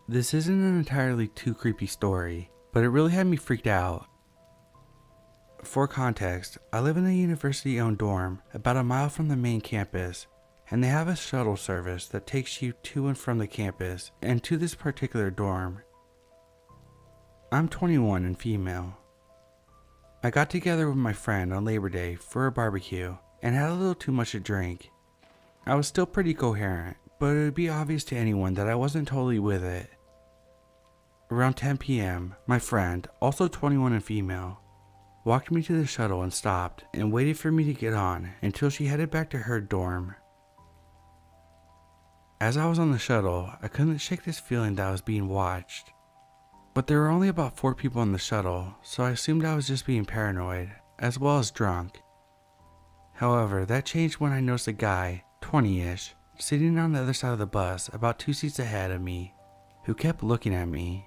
This isn't an entirely too creepy story, but it really had me freaked out. For context, I live in a university-owned dorm about a mile from the main campus, and they have a shuttle service that takes you to and from the campus and to this particular dorm. I'm 21 and female. I got together with my friend on Labor Day for a barbecue and had a little too much to drink. I was still pretty coherent, but it would be obvious to anyone that I wasn't totally with it. Around 10 p.m., my friend, also 21 and female, walked me to the shuttle and stopped and waited for me to get on until she headed back to her dorm. As I was on the shuttle, I couldn't shake this feeling that I was being watched. But there were only about 4 people on the shuttle, so I assumed I was just being paranoid, as well as drunk. However, that changed when I noticed a guy, 20-ish, sitting on the other side of the bus about 2 seats ahead of me, who kept looking at me.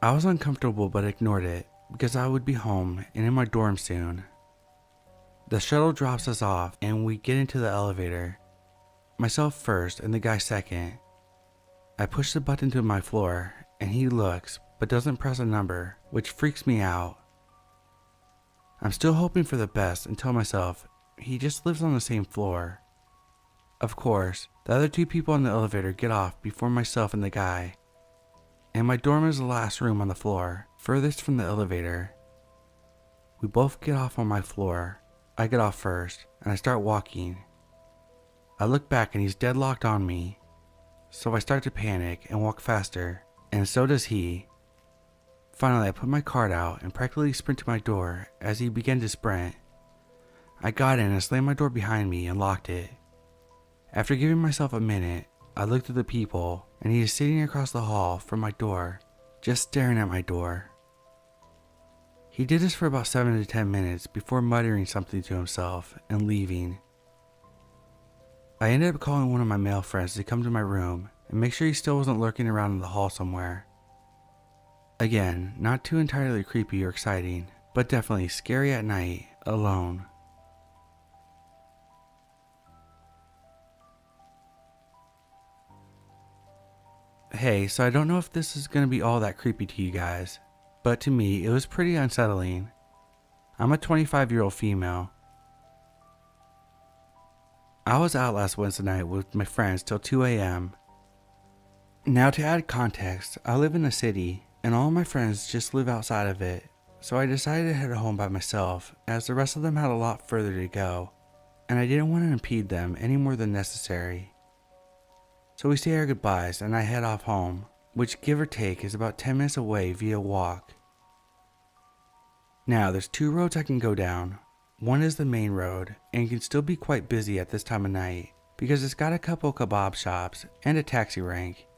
I was uncomfortable but ignored it, because I would be home and in my dorm soon. The shuttle drops us off and we get into the elevator. Myself first and the guy second. I push the button to my floor and he looks but doesn't press a number, which freaks me out. I'm still hoping for the best and tell myself he just lives on the same floor. Of course, the other 2 people in the elevator get off before myself and the guy, and my dorm is the last room on the floor, furthest from the elevator. We both get off on my floor. I get off first and I start walking. I look back and he's dead locked on me, so I start to panic and walk faster, and so does he. Finally, I put my card out and practically sprint to my door as he began to sprint. I got in and slammed my door behind me and locked it. After giving myself a minute, I looked at the people and he is sitting across the hall from my door, just staring at my door. He did this for about 7 to 10 minutes before muttering something to himself and leaving. I ended up calling one of my male friends to come to my room and make sure he still wasn't lurking around in the hall somewhere. Again, not too entirely creepy or exciting, but definitely scary at night, alone. Hey, so I don't know if this is going to be all that creepy to you guys, but to me, it was pretty unsettling. I'm a 25-year-old female. I was out last Wednesday night with my friends till 2 a.m. Now to add context, I live in a city, and all my friends just live outside of it, so I decided to head home by myself, as the rest of them had a lot further to go, and I didn't want to impede them any more than necessary. So we say our goodbyes and I head off home, which give or take is about 10 minutes away via walk. Now there's 2 roads I can go down. One is the main road and can still be quite busy at this time of night because it's got a couple kebab shops and a taxi rank.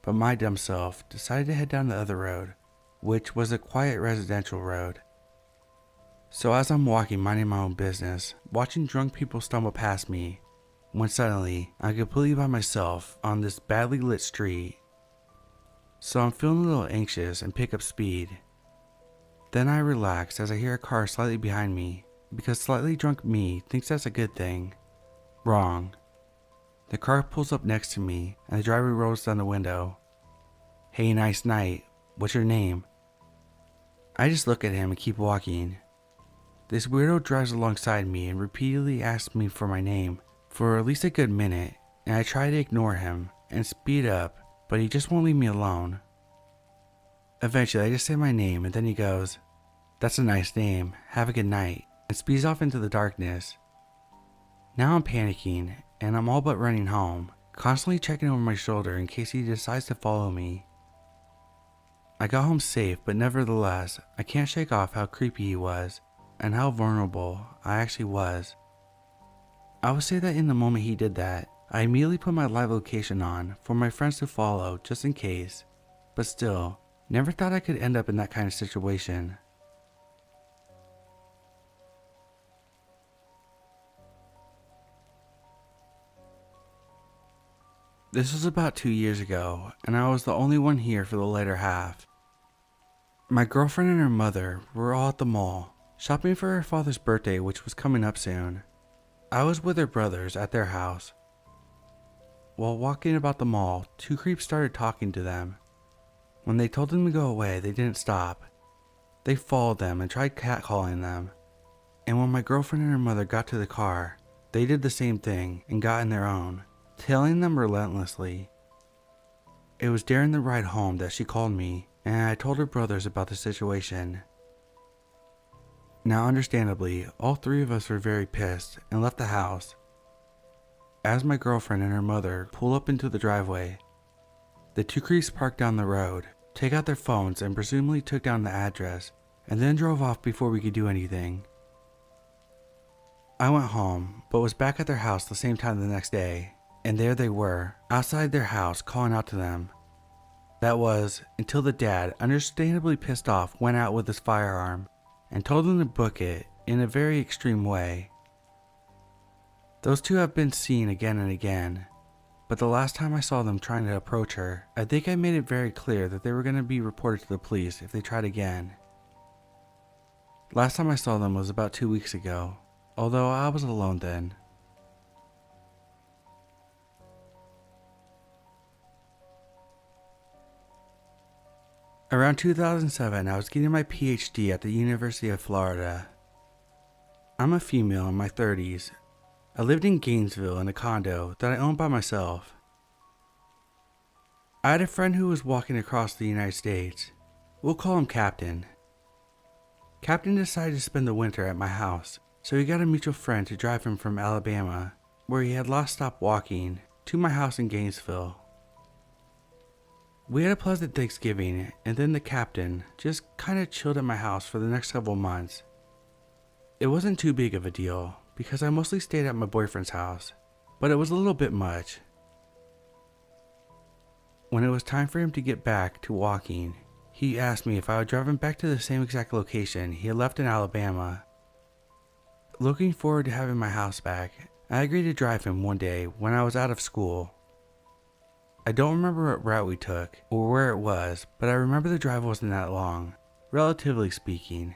But my dumb self decided to head down the other road, which was a quiet residential road. So as I'm walking minding my own business, watching drunk people stumble past me, when suddenly I'm completely by myself on this badly lit street. So I'm feeling a little anxious and pick up speed. Then I relax as I hear a car slightly behind me, because slightly drunk me thinks that's a good thing. Wrong. The car pulls up next to me and the driver rolls down the window. "Hey, nice night. What's your name?" I just look at him and keep walking. This weirdo drives alongside me and repeatedly asks me for my name for at least a good minute, and I try to ignore him and speed up, but he just won't leave me alone. Eventually I just say my name and then he goes, "That's a nice name, have a good night," and speeds off into the darkness. Now I'm panicking and I'm all but running home, constantly checking over my shoulder in case he decides to follow me. I got home safe, but nevertheless I can't shake off how creepy he was and how vulnerable I actually was. I would say that in the moment he did that, I immediately put my live location on for my friends to follow just in case, but still, never thought I could end up in that kind of situation. This was about 2 years ago, and I was the only one here for the later half. My girlfriend and her mother were all at the mall, shopping for her father's birthday, which was coming up soon. I was with her brothers at their house. while walking about the mall, two creeps started talking to them. When they told them to go away, they didn't stop. They followed them and tried catcalling them. And when my girlfriend and her mother got to the car, they did the same thing and got in their own, tailing them relentlessly. It was during the ride home that she called me, and I told her brothers about the situation. Now understandably, all three of us were very pissed and left the house. As my girlfriend and her mother pull up into the driveway, the two creeps parked down the road, take out their phones and presumably took down the address, and then drove off before we could do anything. I went home, but was back at their house the same time the next day, and there they were, outside their house calling out to them. That was, until the dad, understandably pissed off, went out with his firearm, and told them to book it in a very extreme way. Those two have been seen again and again, but the last time I saw them trying to approach her, I think I made it very clear that they were going to be reported to the police if they tried again. Last time I saw them was about 2 weeks ago, although I was alone then. Around 2007, I was getting my PhD at the University of Florida. I'm a female in my 30s. I lived in Gainesville in a condo that I owned by myself. I had a friend who was walking across the United States. We'll call him Captain. Captain decided to spend the winter at my house, so he got a mutual friend to drive him from Alabama, where he had last stopped walking, to my house in Gainesville. We had a pleasant Thanksgiving, and then the captain just kinda chilled at my house for the next several months. It wasn't too big of a deal, because I mostly stayed at my boyfriend's house, but it was a little bit much. When it was time for him to get back to walking, he asked me if I would drive him back to the same exact location he had left in Alabama. Looking forward to having my house back, I agreed to drive him one day when I was out of school. I don't remember what route we took or where it was, but I remember the drive wasn't that long, relatively speaking.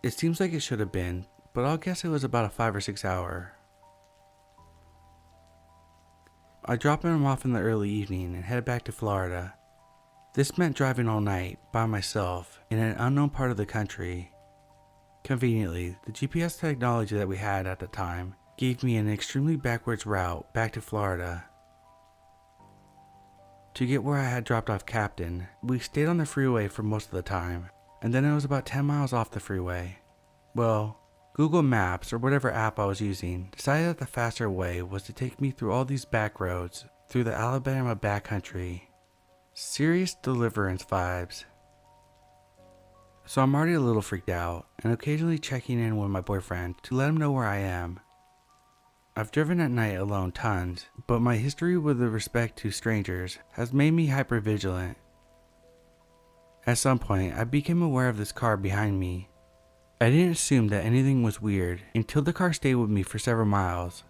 It seems like it should have been, but I'll guess it was about a 5 or 6 hour. I dropped him off in the early evening and headed back to Florida. This meant driving all night by myself in an unknown part of the country. Conveniently, the GPS technology that we had at the time gave me an extremely backwards route back to Florida. To get where I had dropped off Captain, we stayed on the freeway for most of the time, and then it was about 10 miles off the freeway. Well, Google Maps or whatever app I was using decided that the faster way was to take me through all these back roads through the Alabama backcountry. Serious Deliverance vibes. So I'm already a little freaked out and occasionally checking in with my boyfriend to let him know where I am. I've driven at night alone tons, but my history with respect to strangers has made me hypervigilant. At some point, I became aware of this car behind me. I didn't assume that anything was weird until the car stayed with me for several miles.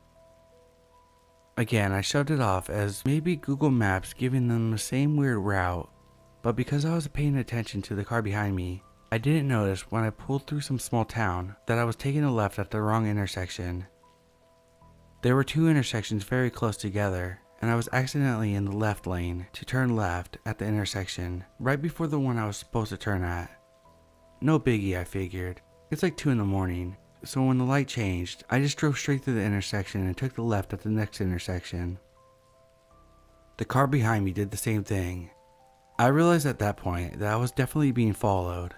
Again, I shoved it off as maybe Google Maps giving them the same weird route, but because I was paying attention to the car behind me, I didn't notice when I pulled through some small town that I was taking a left at the wrong intersection. There were two intersections very close together, and I was accidentally in the left lane to turn left at the intersection right before the one I was supposed to turn at. No biggie, I figured. It's like 2 in the morning, so when the light changed, I just drove straight through the intersection and took the left at the next intersection. The car behind me did the same thing. I realized at that point that I was definitely being followed.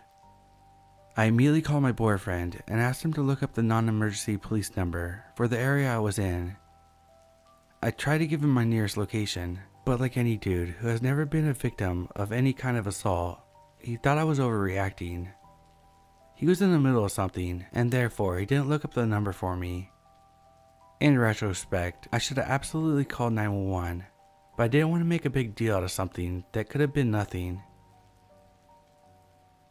I immediately called my boyfriend and asked him to look up the non-emergency police number for the area I was in. I tried to give him my nearest location, but like any dude who has never been a victim of any kind of assault, he thought I was overreacting. He was in the middle of something, and therefore he didn't look up the number for me. In retrospect, I should have absolutely called 911, but I didn't want to make a big deal out of something that could have been nothing.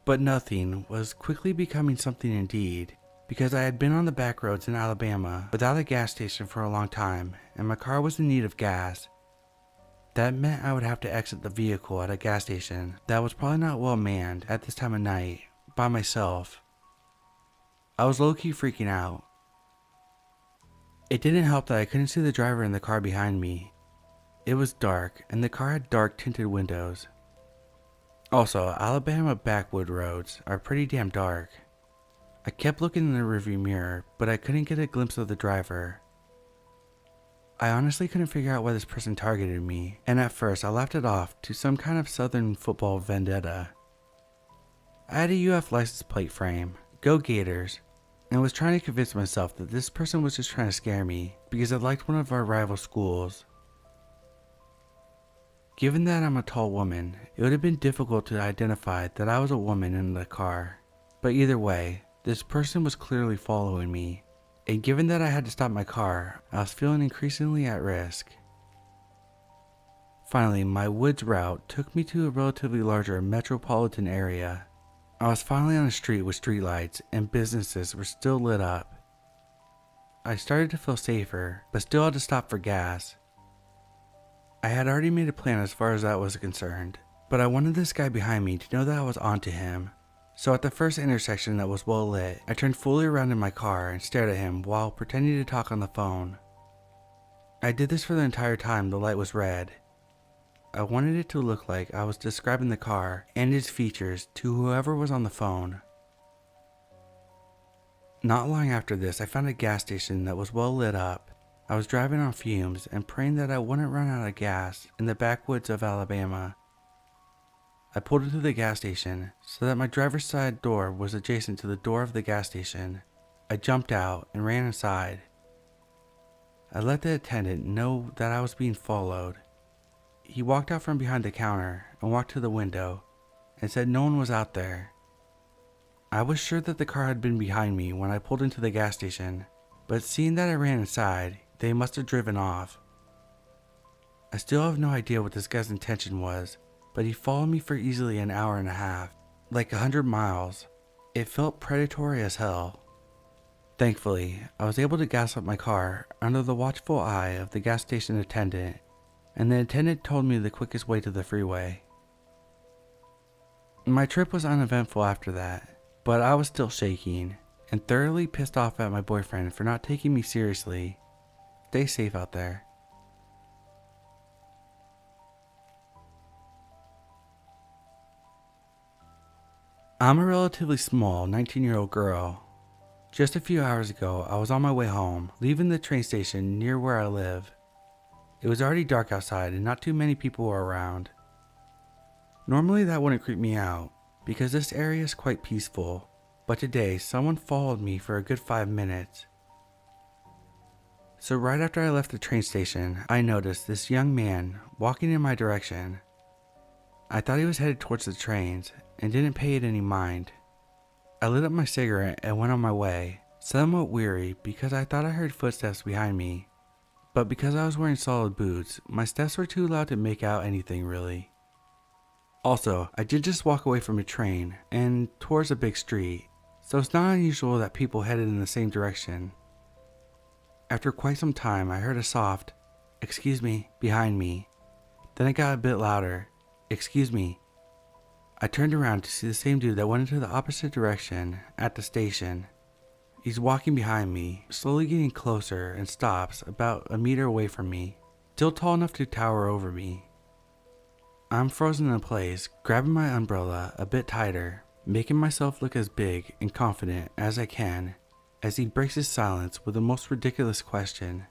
But nothing was quickly becoming something indeed, because I had been on the back roads in Alabama without a gas station for a long time, and my car was in need of gas. That meant I would have to exit the vehicle at a gas station that was probably not well manned at this time of night, by myself. I was low-key freaking out. It didn't help that I couldn't see the driver in the car behind me, It was dark, and the car had dark tinted windows. Also, Alabama backwood roads are pretty damn dark. I kept looking in the rearview mirror, but I couldn't get a glimpse of the driver. I honestly couldn't figure out why this person targeted me, and at first I laughed it off to some kind of southern football vendetta. I had a UF license plate frame, go Gators, and was trying to convince myself that this person was just trying to scare me because I liked one of our rival schools. Given that I'm a tall woman, it would have been difficult to identify that I was a woman in the car. But either way, this person was clearly following me, and given that I had to stop my car, I was feeling increasingly at risk. Finally, my woods route took me to a relatively larger metropolitan area. I was finally on a street with streetlights and businesses were still lit up. I started to feel safer, but still had to stop for gas. I had already made a plan as far as that was concerned, but I wanted this guy behind me to know that I was onto him. So at the first intersection that was well lit, I turned fully around in my car and stared at him while pretending to talk on the phone. I did this for the entire time the light was red. I wanted it to look like I was describing the car and its features to whoever was on the phone. Not long after this, I found a gas station that was well lit up. I was driving on fumes and praying that I wouldn't run out of gas in the backwoods of Alabama. I pulled into the gas station so that my driver's side door was adjacent to the door of the gas station. I jumped out and ran inside. I let the attendant know that I was being followed. He walked out from behind the counter and walked to the window and said no one was out there. I was sure that the car had been behind me when I pulled into the gas station, but seeing that I ran inside, they must have driven off. I still have no idea what this guy's intention was, but he followed me for easily an hour and a half, like 100 miles. It felt predatory as hell. Thankfully, I was able to gas up my car under the watchful eye of the gas station attendant, and the attendant told me the quickest way to the freeway. My trip was uneventful after that, but I was still shaking and thoroughly pissed off at my boyfriend for not taking me seriously. Stay safe out there. I'm a relatively small 19-year-old girl. Just a few hours ago, I was on my way home, leaving the train station near where I live. It was already dark outside and not too many people were around. Normally that wouldn't creep me out, because this area is quite peaceful, but today someone followed me for a good 5 minutes. So right after I left the train station, I noticed this young man walking in my direction. I thought he was headed towards the trains and didn't pay it any mind. I lit up my cigarette and went on my way, somewhat weary because I thought I heard footsteps behind me. But because I was wearing solid boots, my steps were too loud to make out anything really. Also, I did just walk away from a train and towards a big street, so it's not unusual that people headed in the same direction. After quite some time, I heard a soft, "Excuse me," behind me. Then it got a bit louder, "Excuse me." I turned around to see the same dude that went into the opposite direction at the station. He's walking behind me, slowly getting closer, and stops about a meter away from me, still tall enough to tower over me. I'm frozen in place, grabbing my umbrella a bit tighter, making myself look as big and confident as I can, as he breaks his silence with the most ridiculous question.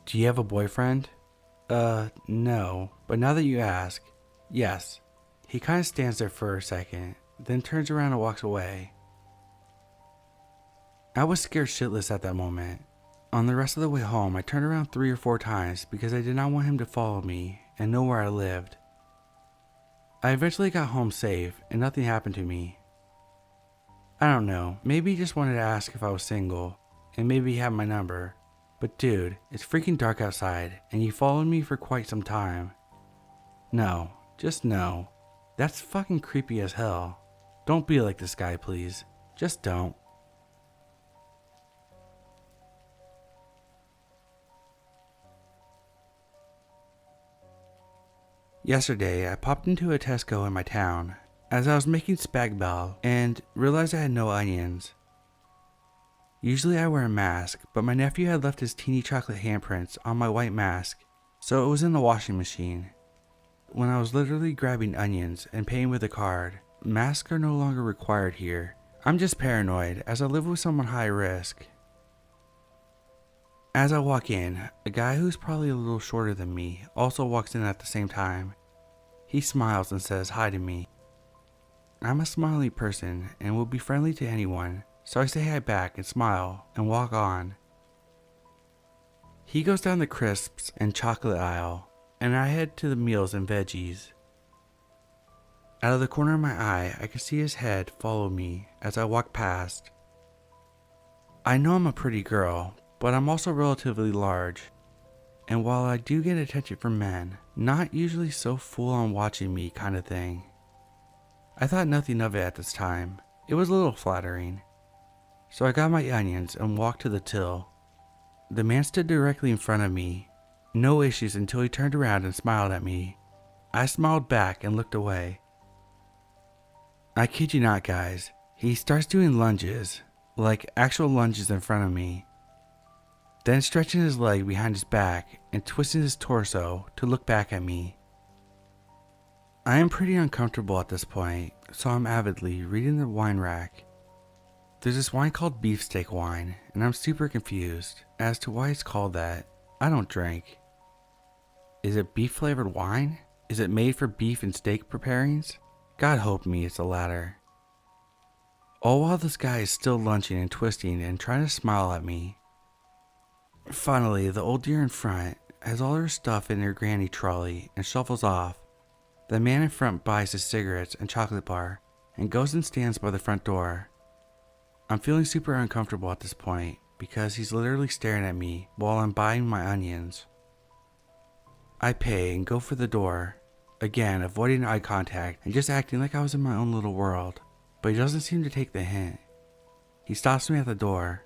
"Do you have a boyfriend?" No, but now that you ask, yes. He kind of stands there for a second, then turns around and walks away. I was scared shitless at that moment. On the rest of the way home, I turned around 3 or 4 times because I did not want him to follow me and know where I lived. I eventually got home safe and nothing happened to me. I don't know, maybe he just wanted to ask if I was single, and maybe he had my number. But dude, it's freaking dark outside, and you followed me for quite some time. No, just no. That's fucking creepy as hell. Don't be like this guy, please. Just don't. Yesterday, I popped into a Tesco in my town as I was making spag bol and realized I had no onions. Usually I wear a mask, but my nephew had left his teeny chocolate handprints on my white mask, so it was in the washing machine. When I was literally grabbing onions and paying with a card, masks are no longer required here. I'm just paranoid as I live with someone high risk. As I walk in, a guy who's probably a little shorter than me also walks in at the same time. He smiles and says hi to me. I'm a smiley person and will be friendly to anyone, so I say hi back and smile and walk on. He goes down the crisps and chocolate aisle, and I head to the meals and veggies. Out of the corner of my eye, I can see his head follow me as I walk past. I know I'm a pretty girl, but I'm also relatively large, and while I do get attention from men, not usually so full on watching me kind of thing. I thought nothing of it at this time. It was a little flattering. So I got my onions and walked to the till. The man stood directly in front of me. No issues until he turned around and smiled at me. I smiled back and looked away. I kid you not, guys. He starts doing lunges, like actual lunges in front of me. Then stretching his leg behind his back and twisting his torso to look back at me. I am pretty uncomfortable at this point, so I'm avidly reading the wine rack. There's this wine called beefsteak wine, and I'm super confused as to why it's called that. I don't drink. Is it beef flavored wine? Is it made for beef and steak preparings? God help me, it's the latter. All while this guy is still lunching and twisting and trying to smile at me. Finally, the old dear in front has all her stuff in her granny trolley and shuffles off. The man in front buys his cigarettes and chocolate bar and goes and stands by the front door. I'm feeling super uncomfortable at this point because he's literally staring at me while I'm buying my onions. I pay and go for the door, again avoiding eye contact and just acting like I was in my own little world, but he doesn't seem to take the hint. He stops me at the door.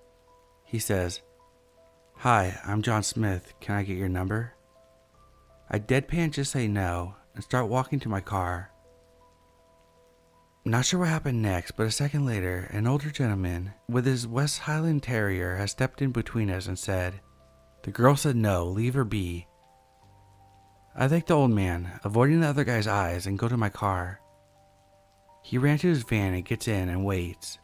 He says, "Hi, I'm John Smith. Can I get your number?" I deadpan just say no and start walking to my car. Not sure what happened next, but a second later, an older gentleman with his West Highland Terrier has stepped in between us and said, "The girl said no, leave her be." I thank the old man, avoiding the other guy's eyes, and go to my car. He ran to his van and gets in and waits.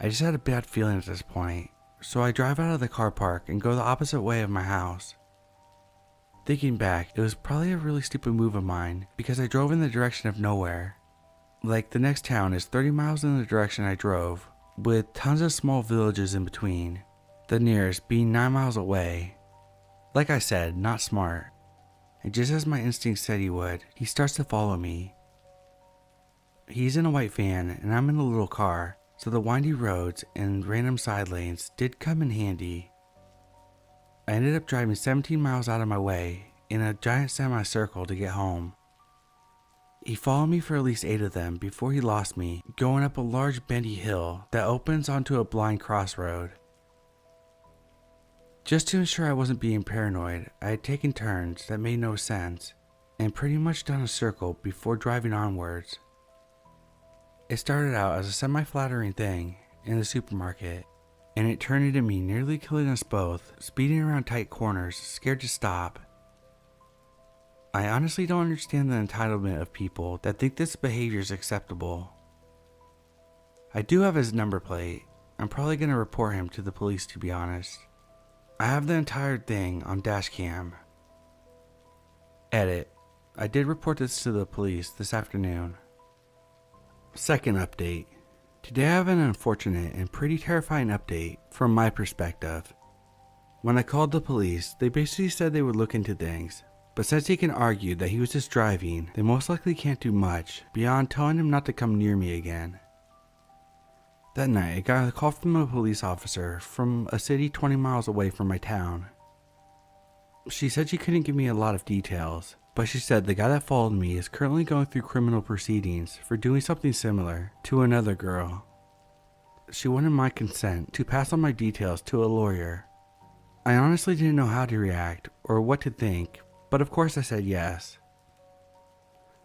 I just had a bad feeling at this point, so I drive out of the car park and go the opposite way of my house. Thinking back, it was probably a really stupid move of mine because I drove in the direction of nowhere. Like, the next town is 30 miles in the direction I drove, with tons of small villages in between, the nearest being 9 miles away. Like I said, not smart. And just as my instinct said he would, he starts to follow me. He's in a white van and I'm in a little car, so the windy roads and random side lanes did come in handy. I ended up driving 17 miles out of my way in a giant semicircle to get home. He followed me for at least 8 of them before he lost me, going up a large bendy hill that opens onto a blind crossroad. Just to ensure I wasn't being paranoid, I had taken turns that made no sense, and pretty much done a circle before driving onwards. It started out as a semi-flattering thing in the supermarket, and it turned into me nearly killing us both, speeding around tight corners, scared to stop. I honestly don't understand the entitlement of people that think this behavior is acceptable. I do have his number plate. I'm probably going to report him to the police, to be honest. I have the entire thing on dash cam. Edit. I did report this to the police this afternoon. Second update. Today I have an unfortunate and pretty terrifying update from my perspective. When I called the police, they basically said they would look into things, but since he can argue that he was just driving, they most likely can't do much beyond telling him not to come near me again. That night, I got a call from a police officer from a city 20 miles away from my town. She said she couldn't give me a lot of details, but she said the guy that followed me is currently going through criminal proceedings for doing something similar to another girl. She wanted my consent to pass on my details to a lawyer. I honestly didn't know how to react or what to think, but of course I said yes.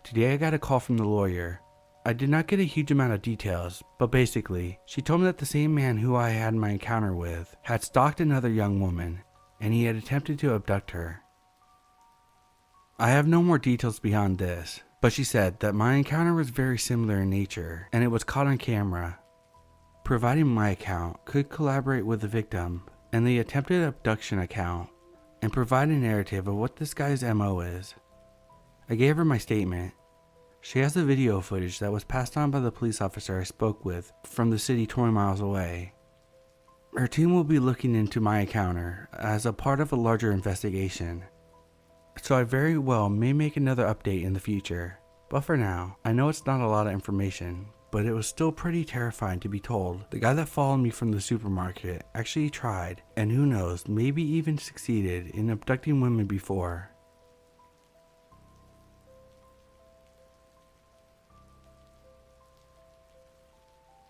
Today I got a call from the lawyer. I did not get a huge amount of details, but basically, she told me that the same man who I had my encounter with had stalked another young woman, and he had attempted to abduct her. I have no more details beyond this, but she said that my encounter was very similar in nature and it was caught on camera. Providing my account could collaborate with the victim and the attempted abduction account and provide a narrative of what this guy's MO is. I gave her my statement. She has the video footage that was passed on by the police officer I spoke with from the city 20 miles away. Her team will be looking into my encounter as a part of a larger investigation, so I very well may make another update in the future. But for now, I know it's not a lot of information, but it was still pretty terrifying to be told the guy that followed me from the supermarket actually tried, and who knows, maybe even succeeded in abducting women before.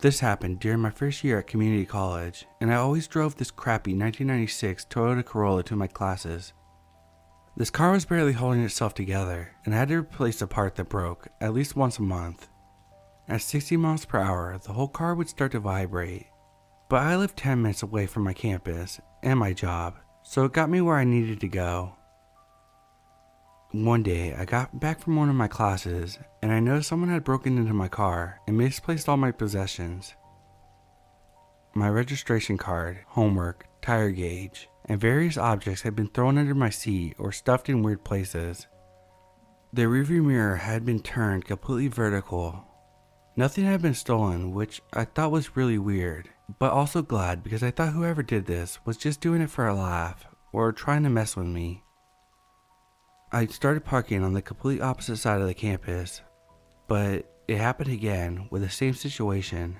This happened during my first year at community college, and I always drove this crappy 1996 Toyota Corolla to my classes. This car was barely holding itself together, and I had to replace a part that broke at least once a month. At 60 miles per hour, the whole car would start to vibrate. But I lived 10 minutes away from my campus and my job, so it got me where I needed to go. One day, I got back from one of my classes, and I noticed someone had broken into my car and misplaced all my possessions. My registration card, homework, tire gauge, and various objects had been thrown under my seat or stuffed in weird places. The rearview mirror had been turned completely vertical. Nothing had been stolen, which I thought was really weird, but also glad because I thought whoever did this was just doing it for a laugh or trying to mess with me. I started parking on the complete opposite side of the campus, but it happened again with the same situation.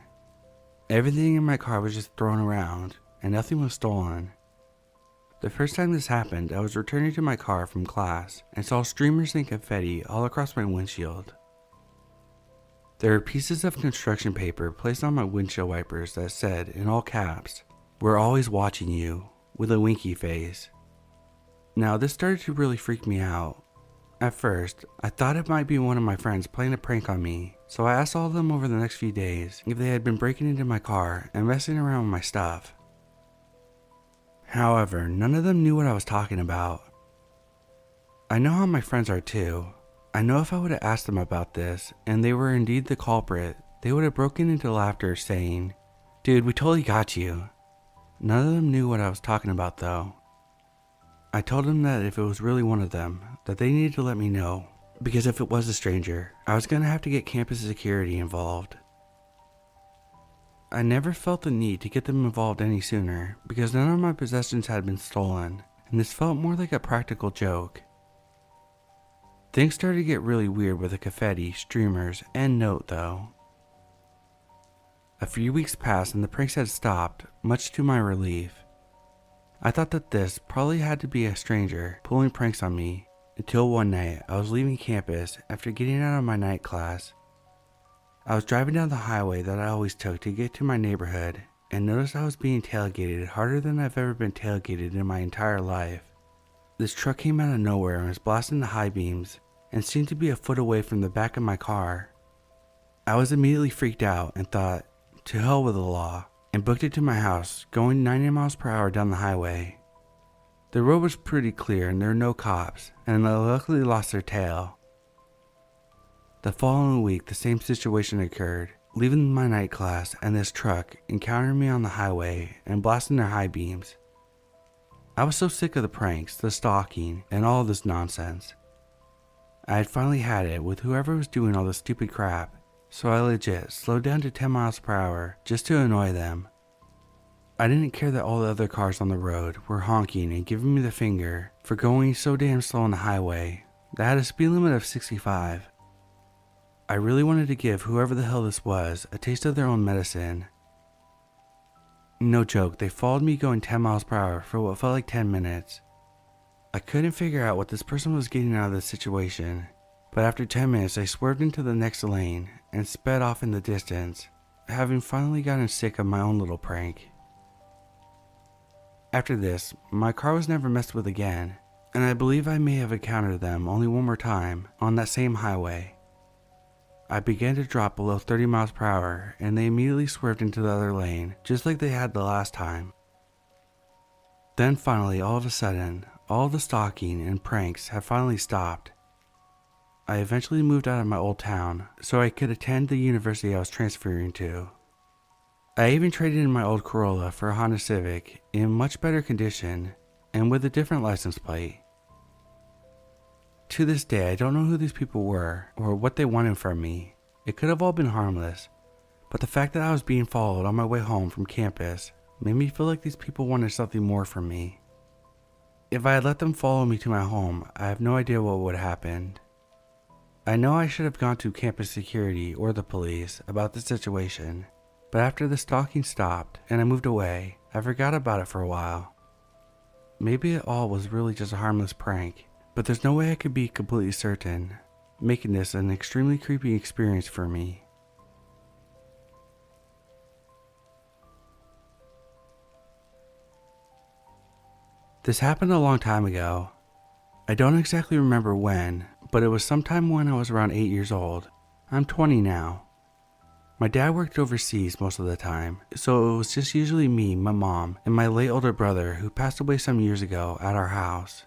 Everything in my car was just thrown around and nothing was stolen. The first time this happened, I was returning to my car from class and saw streamers and confetti all across my windshield. There were pieces of construction paper placed on my windshield wipers that said, in all caps, "We're always watching you," with a winky face. Now this started to really freak me out. At first, I thought it might be one of my friends playing a prank on me, so I asked all of them over the next few days if they had been breaking into my car and messing around with my stuff. However, none of them knew what I was talking about. I know how my friends are too. I know if I would have asked them about this, and they were indeed the culprit, they would have broken into laughter saying, "Dude, we totally got you." None of them knew what I was talking about though. I told them that if it was really one of them, that they needed to let me know, because if it was a stranger, I was going to have to get campus security involved. I never felt the need to get them involved any sooner, because none of my possessions had been stolen, and this felt more like a practical joke. Things started to get really weird with the confetti, streamers, and note though. A few weeks passed and the pranks had stopped, much to my relief. I thought that this probably had to be a stranger pulling pranks on me, until one night I was leaving campus after getting out of my night class. I was driving down the highway that I always took to get to my neighborhood and noticed I was being tailgated harder than I've ever been tailgated in my entire life. This truck came out of nowhere and was blasting the high beams and seemed to be a foot away from the back of my car. I was immediately freaked out and thought, to hell with the law, and booked it to my house, going 90 miles per hour down the highway. The road was pretty clear and there were no cops, and they luckily lost their tail. The following week, the same situation occurred, leaving my night class and this truck encountering me on the highway and blasting their high beams. I was so sick of the pranks, the stalking, and all of this nonsense. I had finally had it with whoever was doing all this stupid crap, so I legit slowed down to 10 miles per hour just to annoy them. I didn't care that all the other cars on the road were honking and giving me the finger for going so damn slow on the highway that had a speed limit of 65. I really wanted to give whoever the hell this was a taste of their own medicine. No joke, they followed me going 10 miles per hour for what felt like 10 minutes. I couldn't figure out what this person was getting out of this situation, but after 10 minutes I swerved into the next lane and sped off in the distance, having finally gotten sick of my own little prank. After this, my car was never messed with again, and I believe I may have encountered them only one more time on that same highway. I began to drop below 30 miles per hour and they immediately swerved into the other lane, just like they had the last time. Then finally, all of a sudden, all the stalking and pranks had finally stopped, I eventually moved out of my old town so I could attend the university I was transferring to. I even traded in my old Corolla for a Honda Civic in much better condition and with a different license plate. To this day, I don't know who these people were or what they wanted from me. It could have all been harmless, but the fact that I was being followed on my way home from campus made me feel like these people wanted something more from me. If I had let them follow me to my home, I have no idea what would have happened. I know I should have gone to campus security or the police about the situation, but after the stalking stopped and I moved away, I forgot about it for a while. Maybe it all was really just a harmless prank, but there's no way I could be completely certain, making this an extremely creepy experience for me. This happened a long time ago. I don't exactly remember when, but it was sometime when I was around 8 years old. I'm 20 now. My dad worked overseas most of the time, so it was just usually me, my mom, and my late older brother who passed away some years ago at our house.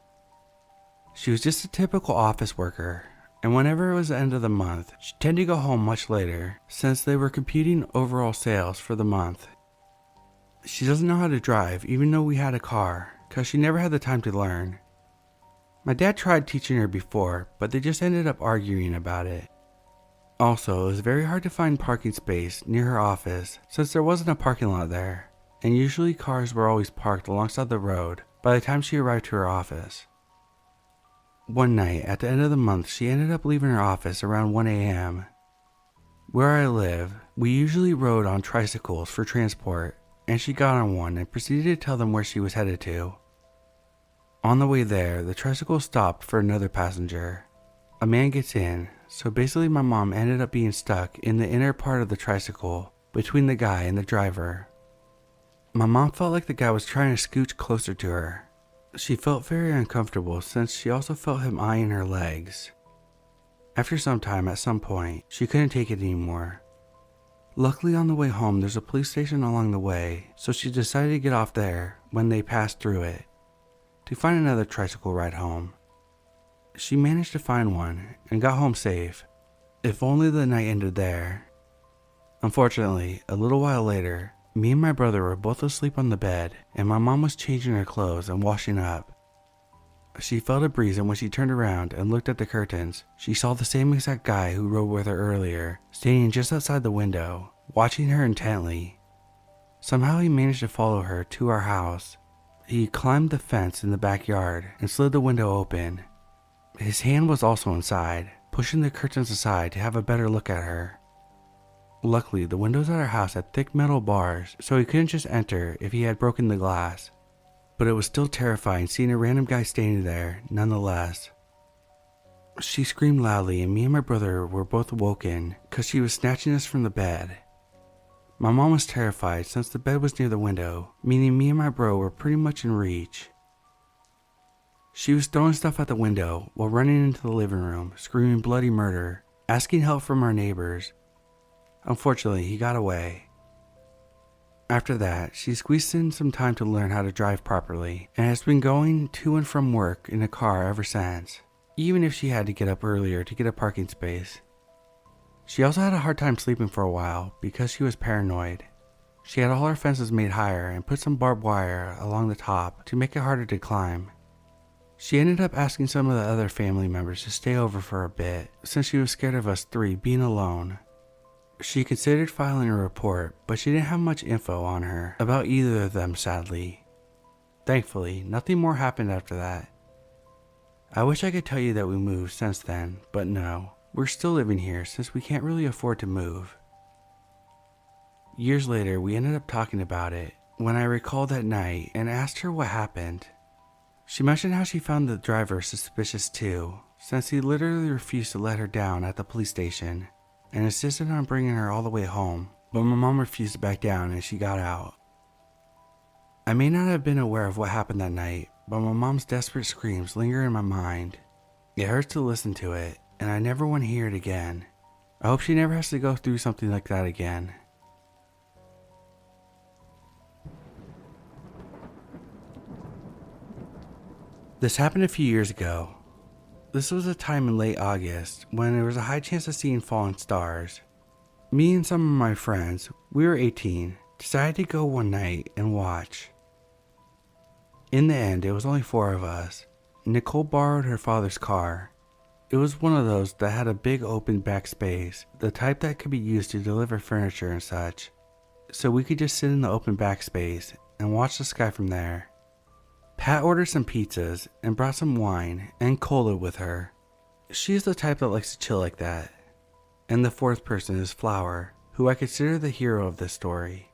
She was just a typical office worker, and whenever it was the end of the month, she tended to go home much later since they were computing overall sales for the month. She doesn't know how to drive even though we had a car, because she never had the time to learn. My dad tried teaching her before, but they just ended up arguing about it. Also, it was very hard to find parking space near her office since there wasn't a parking lot there, and usually cars were always parked alongside the road by the time she arrived to her office. One night, at the end of the month, she ended up leaving her office around 1 a.m. Where I live, we usually rode on tricycles for transport, and she got on one and proceeded to tell them where she was headed to. On the way there, the tricycle stopped for another passenger. A man gets in, so basically my mom ended up being stuck in the inner part of the tricycle between the guy and the driver. My mom felt like the guy was trying to scooch closer to her. She felt very uncomfortable since she also felt him eyeing her legs. After some time, at some point, she couldn't take it anymore. Luckily on the way home there's a police station along the way, so she decided to get off there when they passed through it to find another tricycle ride home. She managed to find one and got home safe. If only the night ended there. Unfortunately, a little while later, me and my brother were both asleep on the bed and my mom was changing her clothes and washing up. She felt a breeze, and when she turned around and looked at the curtains, she saw the same exact guy who rode with her earlier, standing just outside the window, watching her intently. Somehow he managed to follow her to our house. He climbed the fence in the backyard and slid the window open. His hand was also inside, pushing the curtains aside to have a better look at her. Luckily, the windows at our house had thick metal bars, so he couldn't just enter if he had broken the glass. But it was still terrifying seeing a random guy standing there, nonetheless. She screamed loudly and me and my brother were both woken because she was snatching us from the bed. My mom was terrified since the bed was near the window, meaning me and my bro were pretty much in reach. She was throwing stuff out the window while running into the living room, screaming bloody murder, asking help from our neighbors. Unfortunately, he got away. After that, she squeezed in some time to learn how to drive properly and has been going to and from work in a car ever since, even if she had to get up earlier to get a parking space. She also had a hard time sleeping for a while because she was paranoid. She had all her fences made higher and put some barbed wire along the top to make it harder to climb. She ended up asking some of the other family members to stay over for a bit since she was scared of us three being alone. She considered filing a report, but she didn't have much info on her about either of them, sadly. Thankfully, nothing more happened after that. I wish I could tell you that we moved since then, but no, we're still living here since we can't really afford to move. Years later, we ended up talking about it when I recalled that night and asked her what happened. She mentioned how she found the driver suspicious too, since he literally refused to let her down at the police station and insisted on bringing her all the way home, but my mom refused to back down and she got out. I may not have been aware of what happened that night, but my mom's desperate screams linger in my mind. It hurts to listen to it, and I never want to hear it again. I hope she never has to go through something like that again. This happened a few years ago. This was a time in late August when there was a high chance of seeing falling stars. Me and some of my friends, we were 18, decided to go one night and watch. In the end, it was only 4 of us. Nicole borrowed her father's car. It was one of those that had a big open back space, the type that could be used to deliver furniture and such. So we could just sit in the open back space and watch the sky from there. Pat ordered some pizzas and brought some wine and cola with her. She's the type that likes to chill like that. And the 4th person is Flower, who I consider the hero of this story.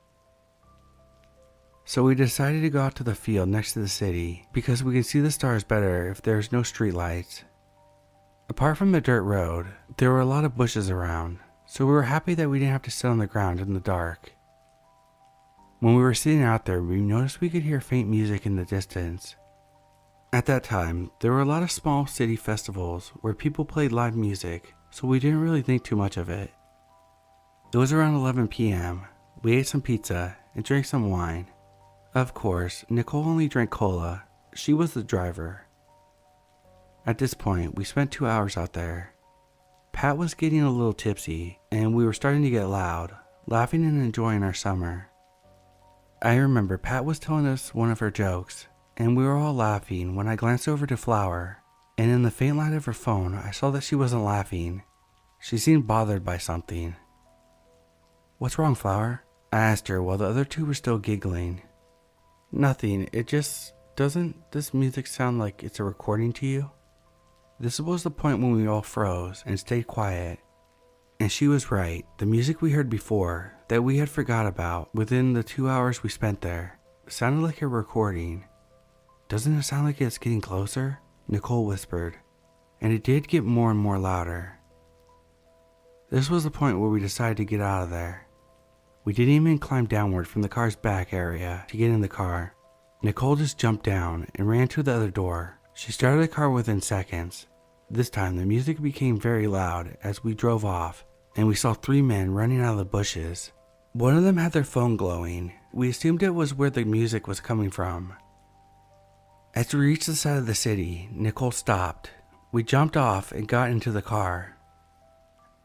So we decided to go out to the field next to the city because we can see the stars better if there's no street lights. Apart from the dirt road, there were a lot of bushes around, so we were happy that we didn't have to sit on the ground in the dark. When we were sitting out there, we noticed we could hear faint music in the distance. At that time, there were a lot of small city festivals where people played live music, so we didn't really think too much of it. It was around 11 p.m. We ate some pizza and drank some wine. Of course, Nicole only drank cola. She was the driver. At this point, we spent 2 hours out there. Pat was getting a little tipsy, and we were starting to get loud, laughing and enjoying our summer. I remember Pat was telling us one of her jokes, and we were all laughing when I glanced over to Flower, and in the faint light of her phone, I saw that she wasn't laughing. She seemed bothered by something. "What's wrong, Flower?" I asked her while the other 2 were still giggling. "Nothing, doesn't this music sound like it's a recording to you?" This was the point when we all froze and stayed quiet. And she was right. The music we heard before, that we had forgot about within the 2 hours we spent there, sounded like a recording. "Doesn't it sound like it's getting closer?" Nicole whispered. And it did get more and more louder. This was the point where we decided to get out of there. We didn't even climb downward from the car's back area to get in the car. Nicole just jumped down and ran to the other door. She started the car within seconds. This time the music became very loud as we drove off, and we saw 3 men running out of the bushes. One of them had their phone glowing. We assumed it was where the music was coming from. As we reached the side of the city, Nicole stopped. We jumped off and got into the car.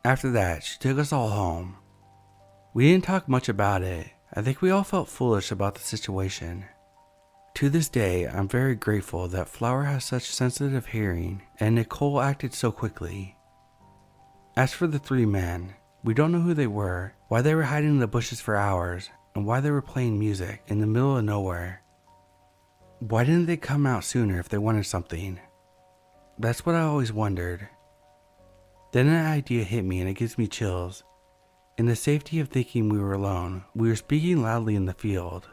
After that, she took us all home. We didn't talk much about it. I think we all felt foolish about the situation. To this day, I'm very grateful that Flower has such sensitive hearing and Nicole acted so quickly. As for the 3 men, we don't know who they were, why they were hiding in the bushes for hours, and why they were playing music in the middle of nowhere. Why didn't they come out sooner if they wanted something? That's what I always wondered. Then an idea hit me and it gives me chills. In the safety of thinking we were alone, we were speaking loudly in the field.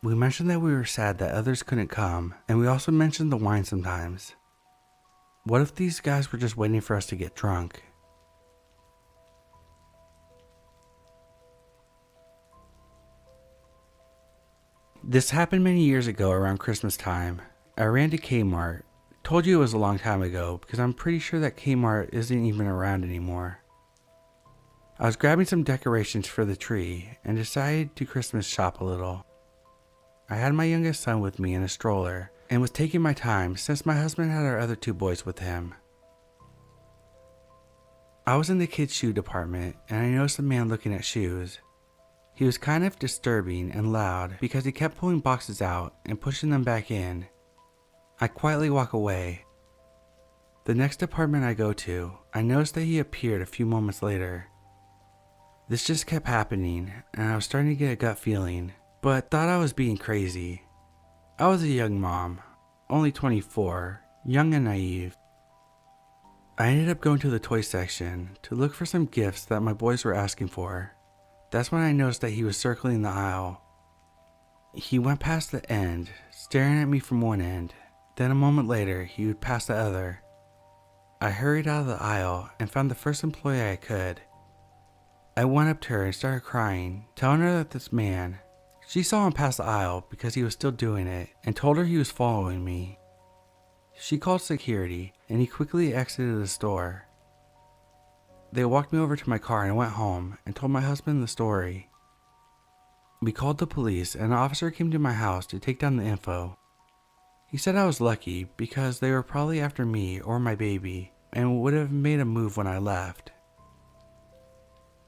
We mentioned that we were sad that others couldn't come, and we also mentioned the wine sometimes. What if these guys were just waiting for us to get drunk? This happened many years ago around Christmas time. I ran to Kmart. Told you it was a long time ago because I'm pretty sure that Kmart isn't even around anymore. I was grabbing some decorations for the tree and decided to Christmas shop a little. I had my youngest son with me in a stroller and was taking my time since my husband had our other 2 boys with him. I was in the kids' shoe department and I noticed a man looking at shoes. He was kind of disturbing and loud because he kept pulling boxes out and pushing them back in. I quietly walk away. The next department I go to, I noticed that he appeared a few moments later. This just kept happening and I was starting to get a gut feeling, but thought I was being crazy. I was a young mom, only 24, young and naive. I ended up going to the toy section to look for some gifts that my boys were asking for. That's when I noticed that he was circling the aisle. He went past the end, staring at me from one end. Then a moment later, he would pass the other. I hurried out of the aisle and found the first employee I could. I went up to her and started crying, telling her that this man, she saw him pass the aisle because he was still doing it and told her he was following me. She called security and he quickly exited the store. They walked me over to my car and I went home and told my husband the story. We called the police and an officer came to my house to take down the info. He said I was lucky because they were probably after me or my baby and would have made a move when I left.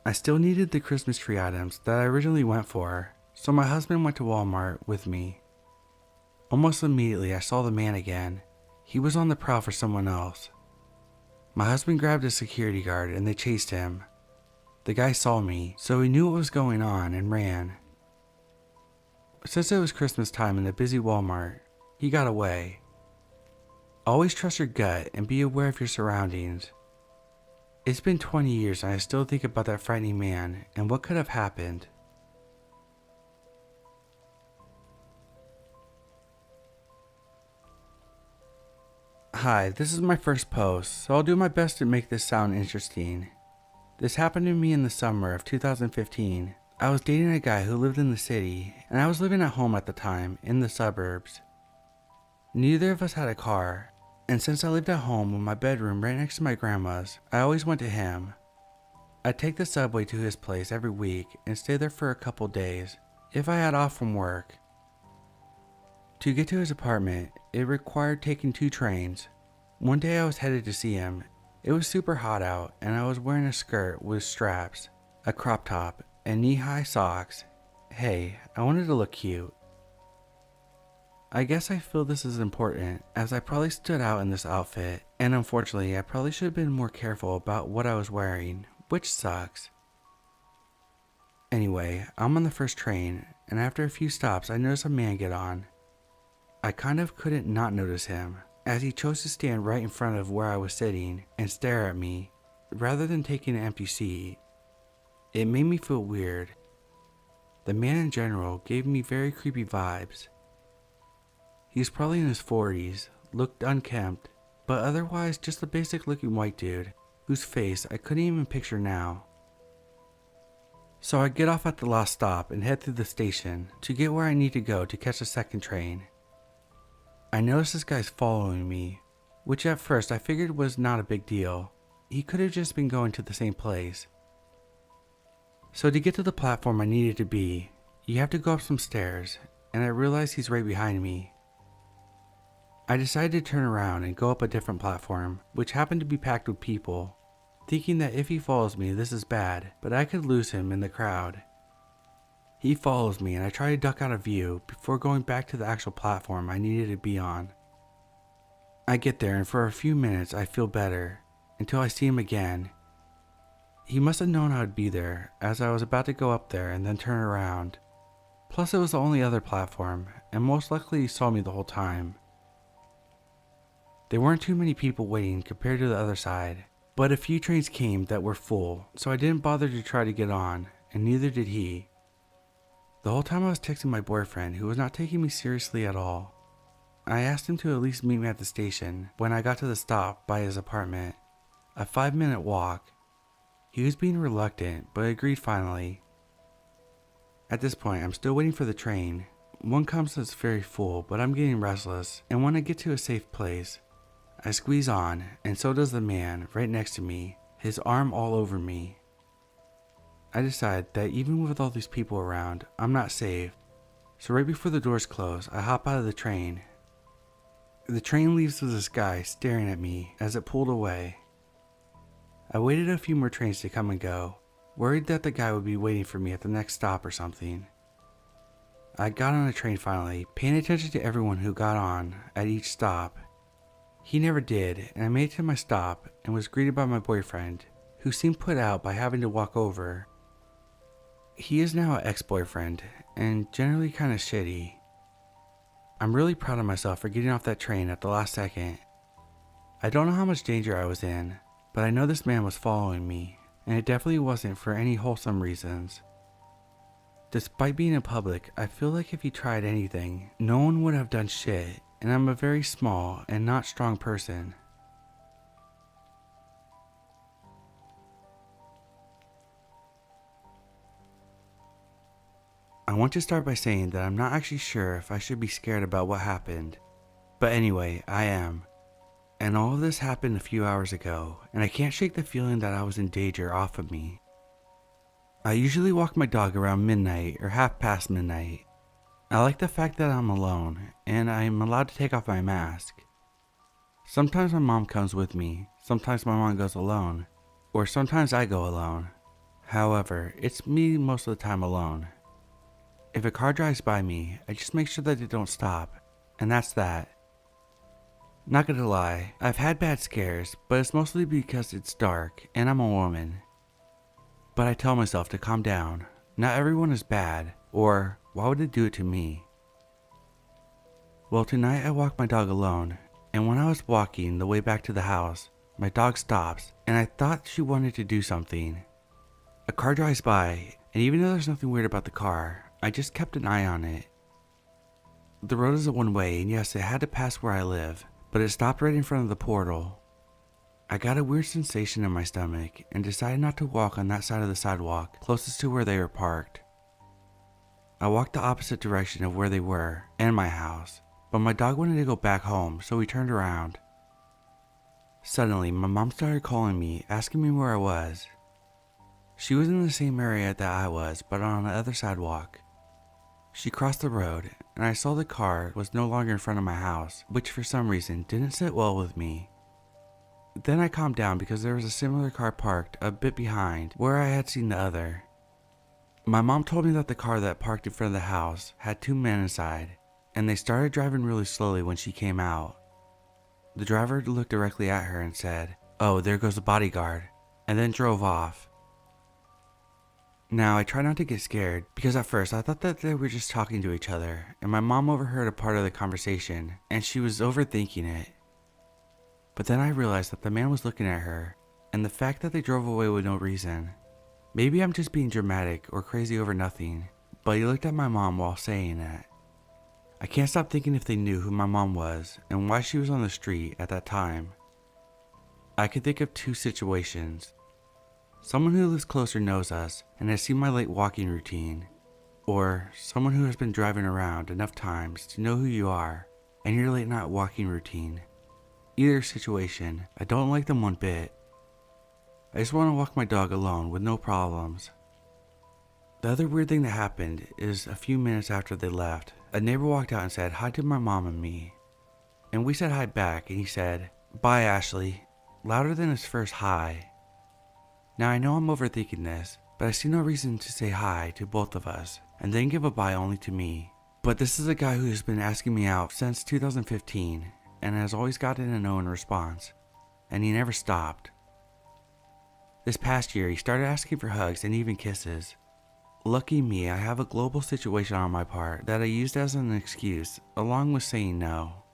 I still needed the Christmas tree items that I originally went for, so my husband went to Walmart with me. Almost immediately I saw the man again. He was on the prowl for someone else. My husband grabbed a security guard and they chased him. The guy saw me, so he knew what was going on and ran. Since it was Christmas time in a busy Walmart, he got away. Always trust your gut and be aware of your surroundings. It's been 20 years and I still think about that frightening man and what could have happened. Hi, this is my first post, so I'll do my best to make this sound interesting. This happened to me in the summer of 2015. I was dating a guy who lived in the city, and I was living at home at the time, in the suburbs. Neither of us had a car, and since I lived at home with my bedroom right next to my grandma's, I always went to him. I'd take the subway to his place every week and stay there for a couple days, if I had off from work. To get to his apartment, it required taking 2 trains. One day I was headed to see him. It was super hot out and I was wearing a skirt with straps, a crop top, and knee-high socks. Hey, I wanted to look cute. I guess I feel this is important as I probably stood out in this outfit, and unfortunately I probably should have been more careful about what I was wearing, which sucks. Anyway, I'm on the first train, and after a few stops I noticed a man get on. I kind of couldn't not notice him, as he chose to stand right in front of where I was sitting and stare at me, rather than taking an empty seat. It made me feel weird. The man in general gave me very creepy vibes. He was probably in his 40s, looked unkempt, but otherwise just a basic looking white dude, whose face I couldn't even picture now. So I get off at the last stop and head through the station to get where I need to go to catch the second train. I noticed this guy's following me, which at first I figured was not a big deal. He could have just been going to the same place. So to get to the platform I needed to be, you have to go up some stairs, and I realized he's right behind me. I decided to turn around and go up a different platform, which happened to be packed with people, thinking that if he follows me this is bad, but I could lose him in the crowd. He follows me and I try to duck out of view before going back to the actual platform I needed to be on. I get there and for a few minutes I feel better, until I see him again. He must have known I would be there, as I was about to go up there and then turn around. Plus it was the only other platform, and most likely he saw me the whole time. There weren't too many people waiting compared to the other side, but a few trains came that were full, so I didn't bother to try to get on, and neither did he. The whole time I was texting my boyfriend, who was not taking me seriously at all. I asked him to at least meet me at the station when I got to the stop by his apartment, a 5-minute walk. He was being reluctant, but agreed finally. At this point, I'm still waiting for the train. One comes that's very full, but I'm getting restless, and when I get to a safe place, I squeeze on, and so does the man right next to me, his arm all over me. I decide that even with all these people around, I'm not safe, so right before the doors close, I hop out of the train. The train leaves with this guy staring at me as it pulled away. I waited a few more trains to come and go, worried that the guy would be waiting for me at the next stop or something. I got on a train finally, paying attention to everyone who got on at each stop. He never did, and I made it to my stop and was greeted by my boyfriend, who seemed put out by having to walk over. He is now an ex-boyfriend, and generally kind of shitty. I'm really proud of myself for getting off that train at the last second. I don't know how much danger I was in, but I know this man was following me, and it definitely wasn't for any wholesome reasons. Despite being in public, I feel like if he tried anything, no one would have done shit, and I'm a very small and not strong person. I want to start by saying that I'm not actually sure if I should be scared about what happened. But anyway, I am. And all of this happened a few hours ago, and I can't shake the feeling that I was in danger off of me. I usually walk my dog around midnight or half past midnight. I like the fact that I'm alone and I'm allowed to take off my mask. Sometimes my mom comes with me, sometimes my mom goes alone, or sometimes I go alone. However, it's me most of the time alone. If a car drives by me, I just make sure that they don't stop, and that's that. Not gonna lie, I've had bad scares, but it's mostly because it's dark and I'm a woman. But I tell myself to calm down. Not everyone is bad, or why would they do it to me? Well, tonight I walked my dog alone, and when I was walking the way back to the house, my dog stops, and I thought she wanted to do something. A car drives by, and even though there's nothing weird about the car, I just kept an eye on it. The road is a one-way, and yes, it had to pass where I live, but it stopped right in front of the portal. I got a weird sensation in my stomach and decided not to walk on that side of the sidewalk closest to where they were parked. I walked the opposite direction of where they were and my house, but my dog wanted to go back home, so we turned around. Suddenly, my mom started calling me, asking me where I was. She was in the same area that I was, but on the other sidewalk. She crossed the road, and I saw the car was no longer in front of my house, which for some reason didn't sit well with me. Then I calmed down because there was a similar car parked a bit behind where I had seen the other. My mom told me that the car that parked in front of the house had two men inside, and they started driving really slowly when she came out. The driver looked directly at her and said, "Oh, there goes the bodyguard," and then drove off. Now, I try not to get scared because at first I thought that they were just talking to each other, and my mom overheard a part of the conversation and she was overthinking it. But then I realized that the man was looking at her, and the fact that they drove away with no reason. Maybe I'm just being dramatic or crazy over nothing, but he looked at my mom while saying that. I can't stop thinking if they knew who my mom was and why she was on the street at that time. I can think of two situations. Someone who lives closer knows us and has seen my late walking routine, or someone who has been driving around enough times to know who you are and your late night walking routine. Either situation, I don't like them one bit. I just want to walk my dog alone with no problems. The other weird thing that happened is a few minutes after they left, a neighbor walked out and said hi to my mom and me. And we said hi back and he said, "Bye, Ashley," louder than his first hi. Now I know I'm overthinking this, but I see no reason to say hi to both of us and then give a bye only to me. But this is a guy who's been asking me out since 2015 and has always gotten a no in response, and he never stopped. This past year he started asking for hugs and even kisses. Lucky me, I have a global situation on my part that I used as an excuse along with saying no.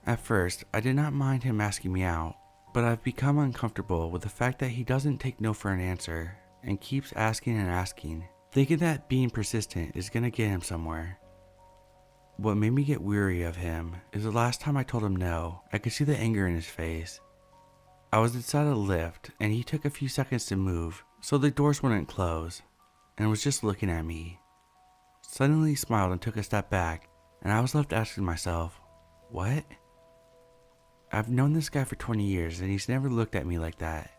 At first, I did not mind him asking me out, but I've become uncomfortable with the fact that he doesn't take no for an answer and keeps asking and asking, thinking that being persistent is gonna get him somewhere. What made me get weary of him is the last time I told him no, I could see the anger in his face. I was inside a lift and he took a few seconds to move so the doors wouldn't close and was just looking at me. Suddenly he smiled and took a step back, and I was left asking myself, what? I've known this guy for 20 years and he's never looked at me like that.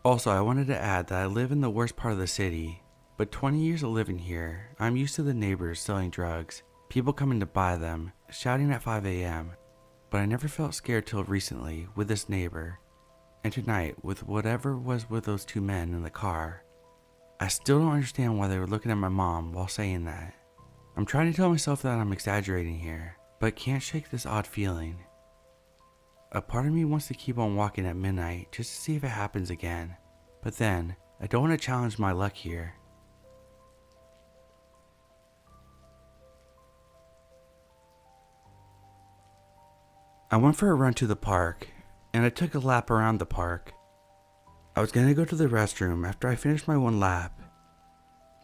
Also, I wanted to add that I live in the worst part of the city, but 20 years of living here, I'm used to the neighbors selling drugs, people coming to buy them, shouting at 5 a.m., but I never felt scared till recently with this neighbor, and tonight with whatever was with those two men in the car. I still don't understand why they were looking at my mom while saying that. I'm trying to tell myself that I'm exaggerating here, but can't shake this odd feeling. A part of me wants to keep on walking at midnight just to see if it happens again, but then I don't want to challenge my luck here. I went for a run to the park, and I took a lap around the park. I was gonna go to the restroom after I finished my one lap.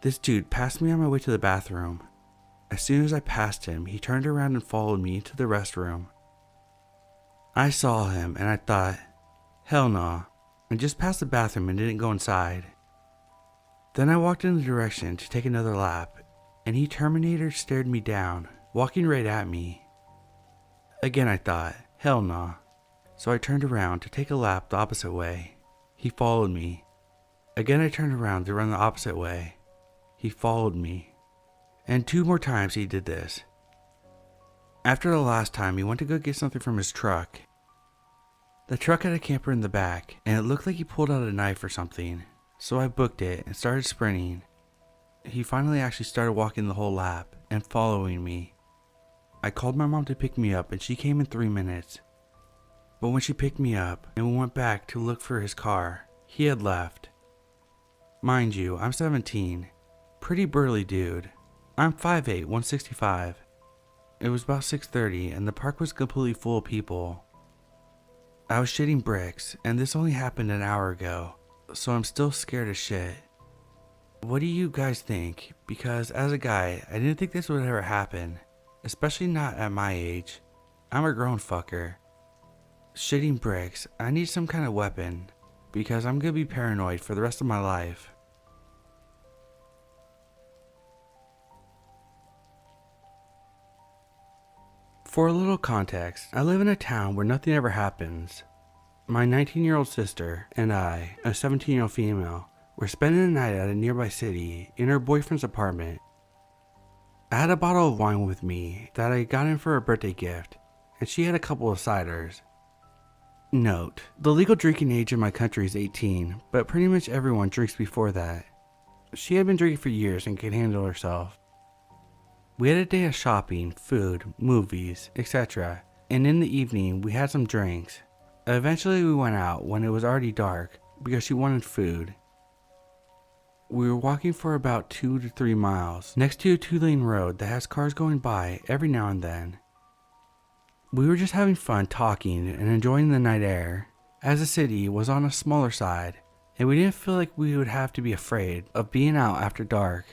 This dude passed me on my way to the bathroom. As soon as I passed him, he turned around and followed me into the restroom. I saw him and I thought, hell no, and just passed the bathroom and didn't go inside. Then I walked in the direction to take another lap, and he Terminator stared me down, walking right at me. Again I thought, hell no, so I turned around to take a lap the opposite way. He followed me. Again I turned around to run the opposite way. He followed me. And 2 more times he did this. After the last time, he went to go get something from his truck. The truck had a camper in the back, and it looked like he pulled out a knife or something, so I booked it and started sprinting. He finally actually started walking the whole lap and following me. I called my mom to pick me up and she came in 3 minutes. But when she picked me up and we went back to look for his car, he had left. Mind you, I'm 17. Pretty burly dude. I'm 5'8", 165. It was about 6:30 and the park was completely full of people. I was shitting bricks and this only happened an hour ago, so I'm still scared as shit. What do you guys think? Because as a guy, I didn't think this would ever happen, especially not at my age. I'm a grown fucker. Shitting bricks, I need some kind of weapon, because I'm gonna be paranoid for the rest of my life. For a little context, I live in a town where nothing ever happens. My 19-year-old sister and I, a 17-year-old female, were spending the night at a nearby city in her boyfriend's apartment. I had a bottle of wine with me that I got in for a birthday gift, and she had a couple of ciders. Note, the legal drinking age in my country is 18, but pretty much everyone drinks before that. She had been drinking for years and could handle herself. We had a day of shopping, food, movies, etc., and in the evening we had some drinks. Eventually we went out when it was already dark because she wanted food. We were walking for about 2 to 3 miles next to a 2-lane road that has cars going by every now and then. We were just having fun talking and enjoying the night air, as the city was on a smaller side and we didn't feel like we would have to be afraid of being out after dark.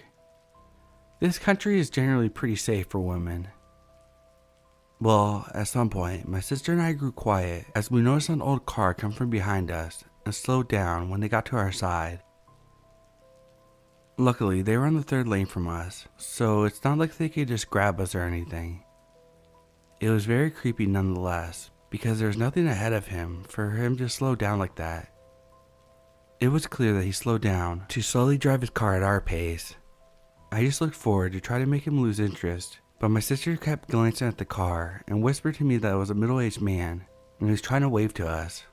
This country is generally pretty safe for women. Well, at some point, my sister and I grew quiet as we noticed an old car come from behind us and slowed down when they got to our side. Luckily, they were on the 3rd lane from us, so it's not like they could just grab us or anything. It was very creepy nonetheless, because there was nothing ahead of him for him to slow down like that. It was clear that he slowed down to slowly drive his car at our pace. I just looked forward to try to make him lose interest, but my sister kept glancing at the car and whispered to me that it was a middle-aged man and he was trying to wave to us.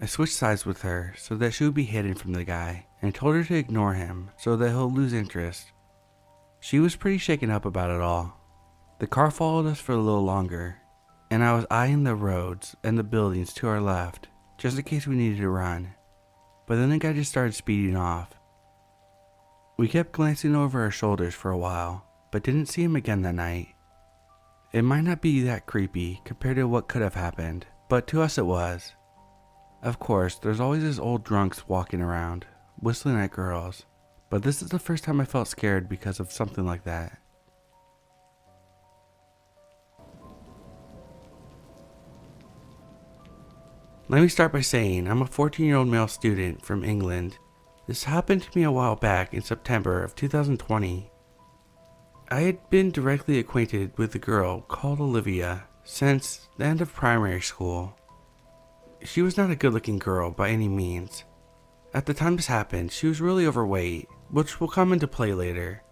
I switched sides with her so that she would be hidden from the guy and told her to ignore him so that he'll lose interest. She was pretty shaken up about it all. The car followed us for a little longer, and I was eyeing the roads and the buildings to our left just in case we needed to run, but then the guy just started speeding off. We kept glancing over our shoulders for a while, but didn't see him again that night. It might not be that creepy compared to what could have happened, but to us it was. Of course, there's always these old drunks walking around, whistling at girls, but this is the first time I felt scared because of something like that. Let me start by saying I'm a 14-year-old male student from England. This happened to me a while back in September of 2020. I had been directly acquainted with a girl called Olivia since the end of primary school. She was not a good-looking girl by any means. At the time this happened, she was really overweight, which will come into play later.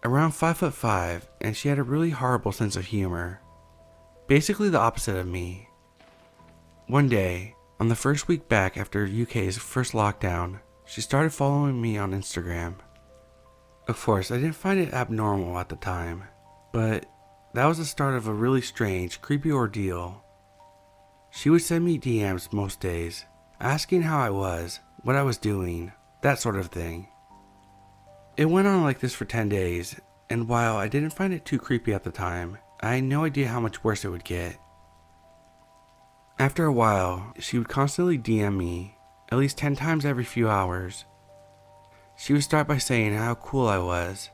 Around 5'5", and she had a really horrible sense of humor. Basically the opposite of me. One day, on the first week back after UK's first lockdown, she started following me on Instagram. Of course, I didn't find it abnormal at the time, but that was the start of a really strange, creepy ordeal. She would send me DMs most days, asking how I was, what I was doing, that sort of thing. It went on like this for 10 days, and while I didn't find it too creepy at the time, I had no idea how much worse it would get. After a while, she would constantly DM me, at least 10 times every few hours. She would start by saying how cool I was,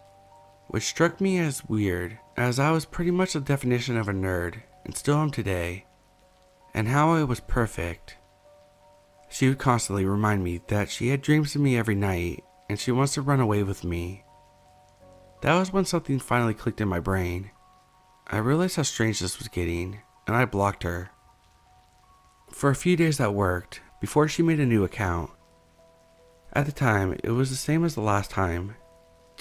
which struck me as weird, as I was pretty much the definition of a nerd, and still am today, and how I was perfect. She would constantly remind me that she had dreams of me every night, and she wants to run away with me. That was when something finally clicked in my brain. I realized how strange this was getting, and I blocked her. For a few days that worked, before she made a new account. At the time, it was the same as the last time,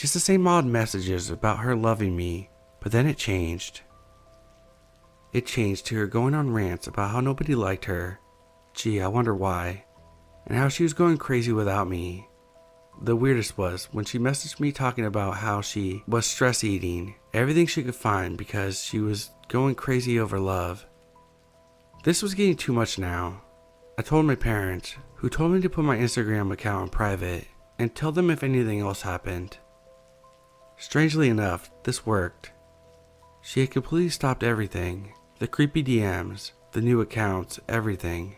Just the same odd messages about her loving me, but then it changed. It changed to her going on rants about how nobody liked her. Gee, I wonder why. And how she was going crazy without me. The weirdest was when she messaged me talking about how she was stress eating everything she could find because she was going crazy over love. This was getting too much now. I told my parents, who told me to put my Instagram account on private and tell them if anything else happened. Strangely enough, this worked. She had completely stopped everything. The creepy DMs, the new accounts, everything.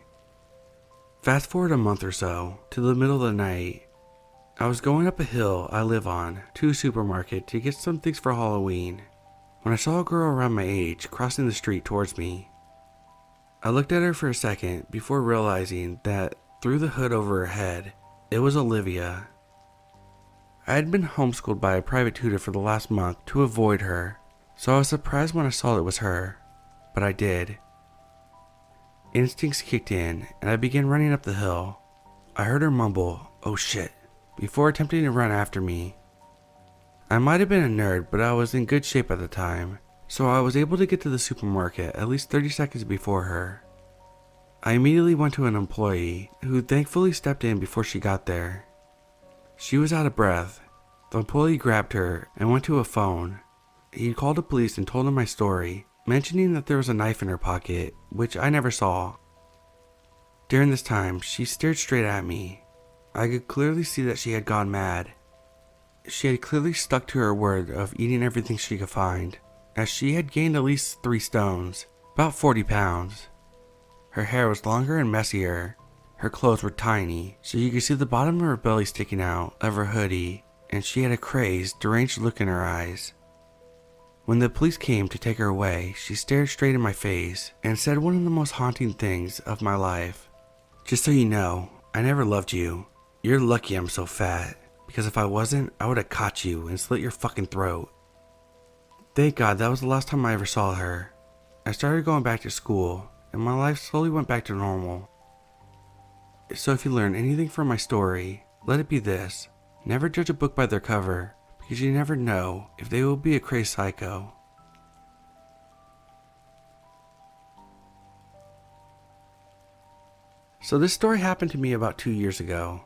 Fast forward a month or so, to the middle of the night. I was going up a hill I live on to a supermarket to get some things for Halloween when I saw a girl around my age crossing the street towards me. I looked at her for a second before realizing that through the hood over her head, it was Olivia. I had been homeschooled by a private tutor for the last month to avoid her, so I was surprised when I saw it was her, but I did. Instincts kicked in and I began running up the hill. I heard her mumble, "Oh shit," before attempting to run after me. I might have been a nerd, but I was in good shape at the time, so I was able to get to the supermarket at least 30 seconds before her. I immediately went to an employee, who thankfully stepped in before she got there. She was out of breath. The employee grabbed her and went to a phone. He called the police and told them my story, mentioning that there was a knife in her pocket, which I never saw. During this time, she stared straight at me. I could clearly see that she had gone mad. She had clearly stuck to her word of eating everything she could find, as she had gained at least 3 stones, about 40 pounds. Her hair was longer and messier. Her clothes were tiny, so you could see the bottom of her belly sticking out of her hoodie, and she had a crazed, deranged look in her eyes. When the police came to take her away, she stared straight in my face and said one of the most haunting things of my life. "Just so you know, I never loved you. You're lucky I'm so fat, because if I wasn't, I would have caught you and slit your fucking throat." Thank God that was the last time I ever saw her. I started going back to school, and my life slowly went back to normal. So if you learn anything from my story, let it be this: never judge a book by their cover, because you never know if they will be a crazed psycho. So this story happened to me about 2 years ago.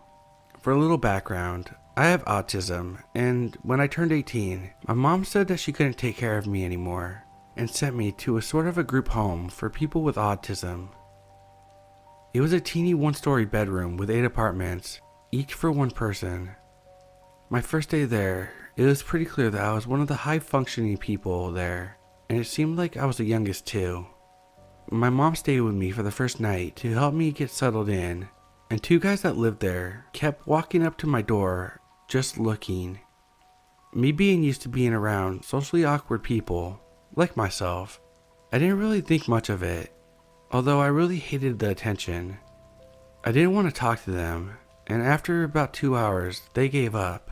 For a little background, I have autism, and when I turned 18, my mom said that she couldn't take care of me anymore, and sent me to a sort of a group home for people with autism. It was a teeny 1-story bedroom with 8 apartments, each for 1 person. My first day there, it was pretty clear that I was one of the high-functioning people there, and it seemed like I was the youngest too. My mom stayed with me for the first night to help me get settled in, and 2 guys that lived there kept walking up to my door, just looking. Me being used to being around socially awkward people, like myself, I didn't really think much of it, although I really hated the attention. I didn't want to talk to them, and after about 2 hours, they gave up.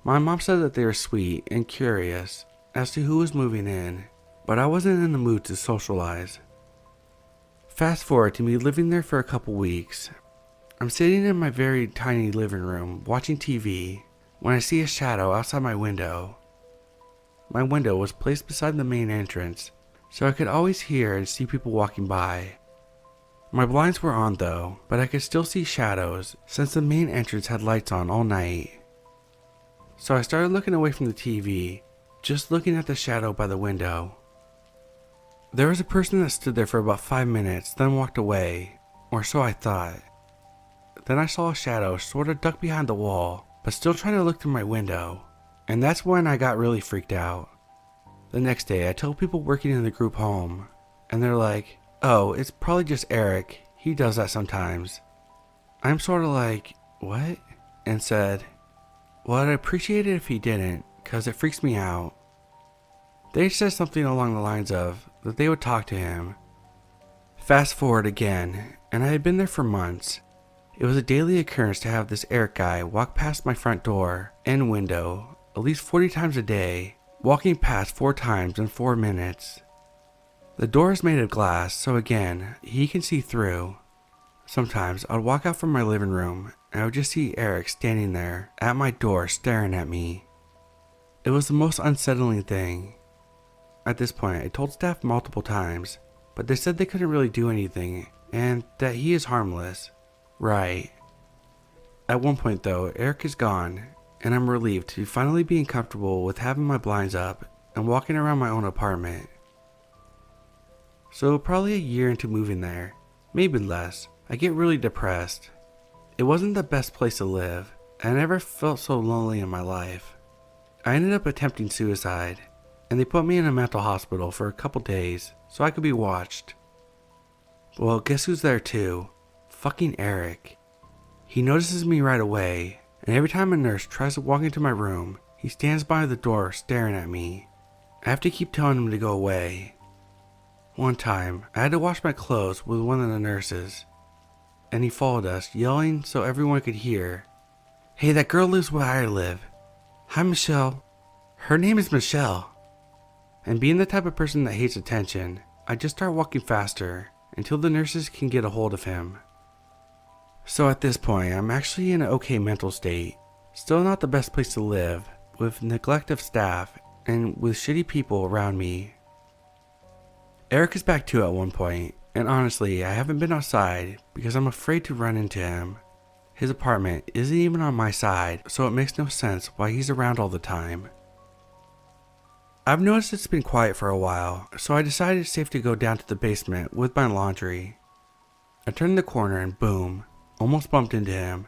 My mom said that they were sweet and curious as to who was moving in, but I wasn't in the mood to socialize. Fast forward to me living there for a couple weeks. I'm sitting in my very tiny living room watching TV when I see a shadow outside my window. My window was placed beside the main entrance, so I could always hear and see people walking by. My blinds were on though, but I could still see shadows since the main entrance had lights on all night. So I started looking away from the TV, just looking at the shadow by the window. There was a person that stood there for about 5 minutes, then walked away, or so I thought. Then I saw a shadow sort of duck behind the wall, but still trying to look through my window, and that's when I got really freaked out. The next day I tell people working in the group home, and they're like, "Oh, it's probably just Eric, he does that sometimes." I'm sort of like, "What?" and said, "Well, I'd appreciate it if he didn't, cause it freaks me out." They said something along the lines of that they would talk to him. Fast forward again, and I had been there for months. It was a daily occurrence to have this Eric guy walk past my front door and window at least 40 times a day, walking past 4 times in 4 minutes. The door is made of glass, so again, he can see through. Sometimes I'd walk out from my living room and I would just see Eric standing there at my door staring at me, It was the most unsettling thing. At this point, I told staff multiple times, but they said they couldn't really do anything and that he is harmless. Right. At one point though, Eric is gone, and I'm relieved to finally being comfortable with having my blinds up and walking around my own apartment. So probably a year into moving there, maybe less, I get really depressed. It wasn't the best place to live, and I never felt so lonely in my life. I ended up attempting suicide, and they put me in a mental hospital for a couple days so I could be watched. Well, guess who's there too? Fucking Eric. He notices me right away, and every time a nurse tries to walk into my room, he stands by the door staring at me. I have to keep telling him to go away. One time, I had to wash my clothes with one of the nurses, and he followed us, yelling so everyone could hear, "Hey, that girl lives where I live. Hi, Michelle. Her name is Michelle." And being the type of person that hates attention, I just start walking faster until the nurses can get a hold of him. So at this point, I'm actually in an okay mental state. Still not the best place to live, with neglect of staff and with shitty people around me. Eric is back too at one point, and honestly, I haven't been outside because I'm afraid to run into him. His apartment isn't even on my side, so it makes no sense why he's around all the time. I've noticed it's been quiet for a while, so I decided it's safe to go down to the basement with my laundry. I turned the corner and boom, almost bumped into him.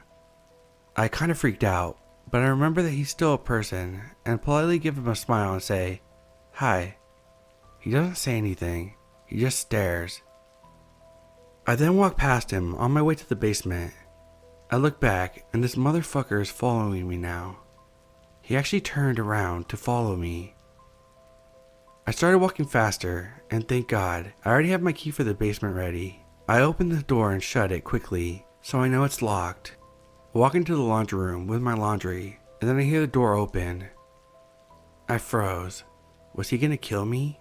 I kind of freaked out, but I remember that he's still a person and politely give him a smile and say, "Hi." He doesn't say anything, he just stares. I then walk past him on my way to the basement. I look back and this motherfucker is following me now. He actually turned around to follow me. I started walking faster, and thank God, I already have my key for the basement ready. I open the door and shut it quickly, so I know it's locked. I walk into the laundry room with my laundry, and then I hear the door open. I froze. Was he gonna kill me?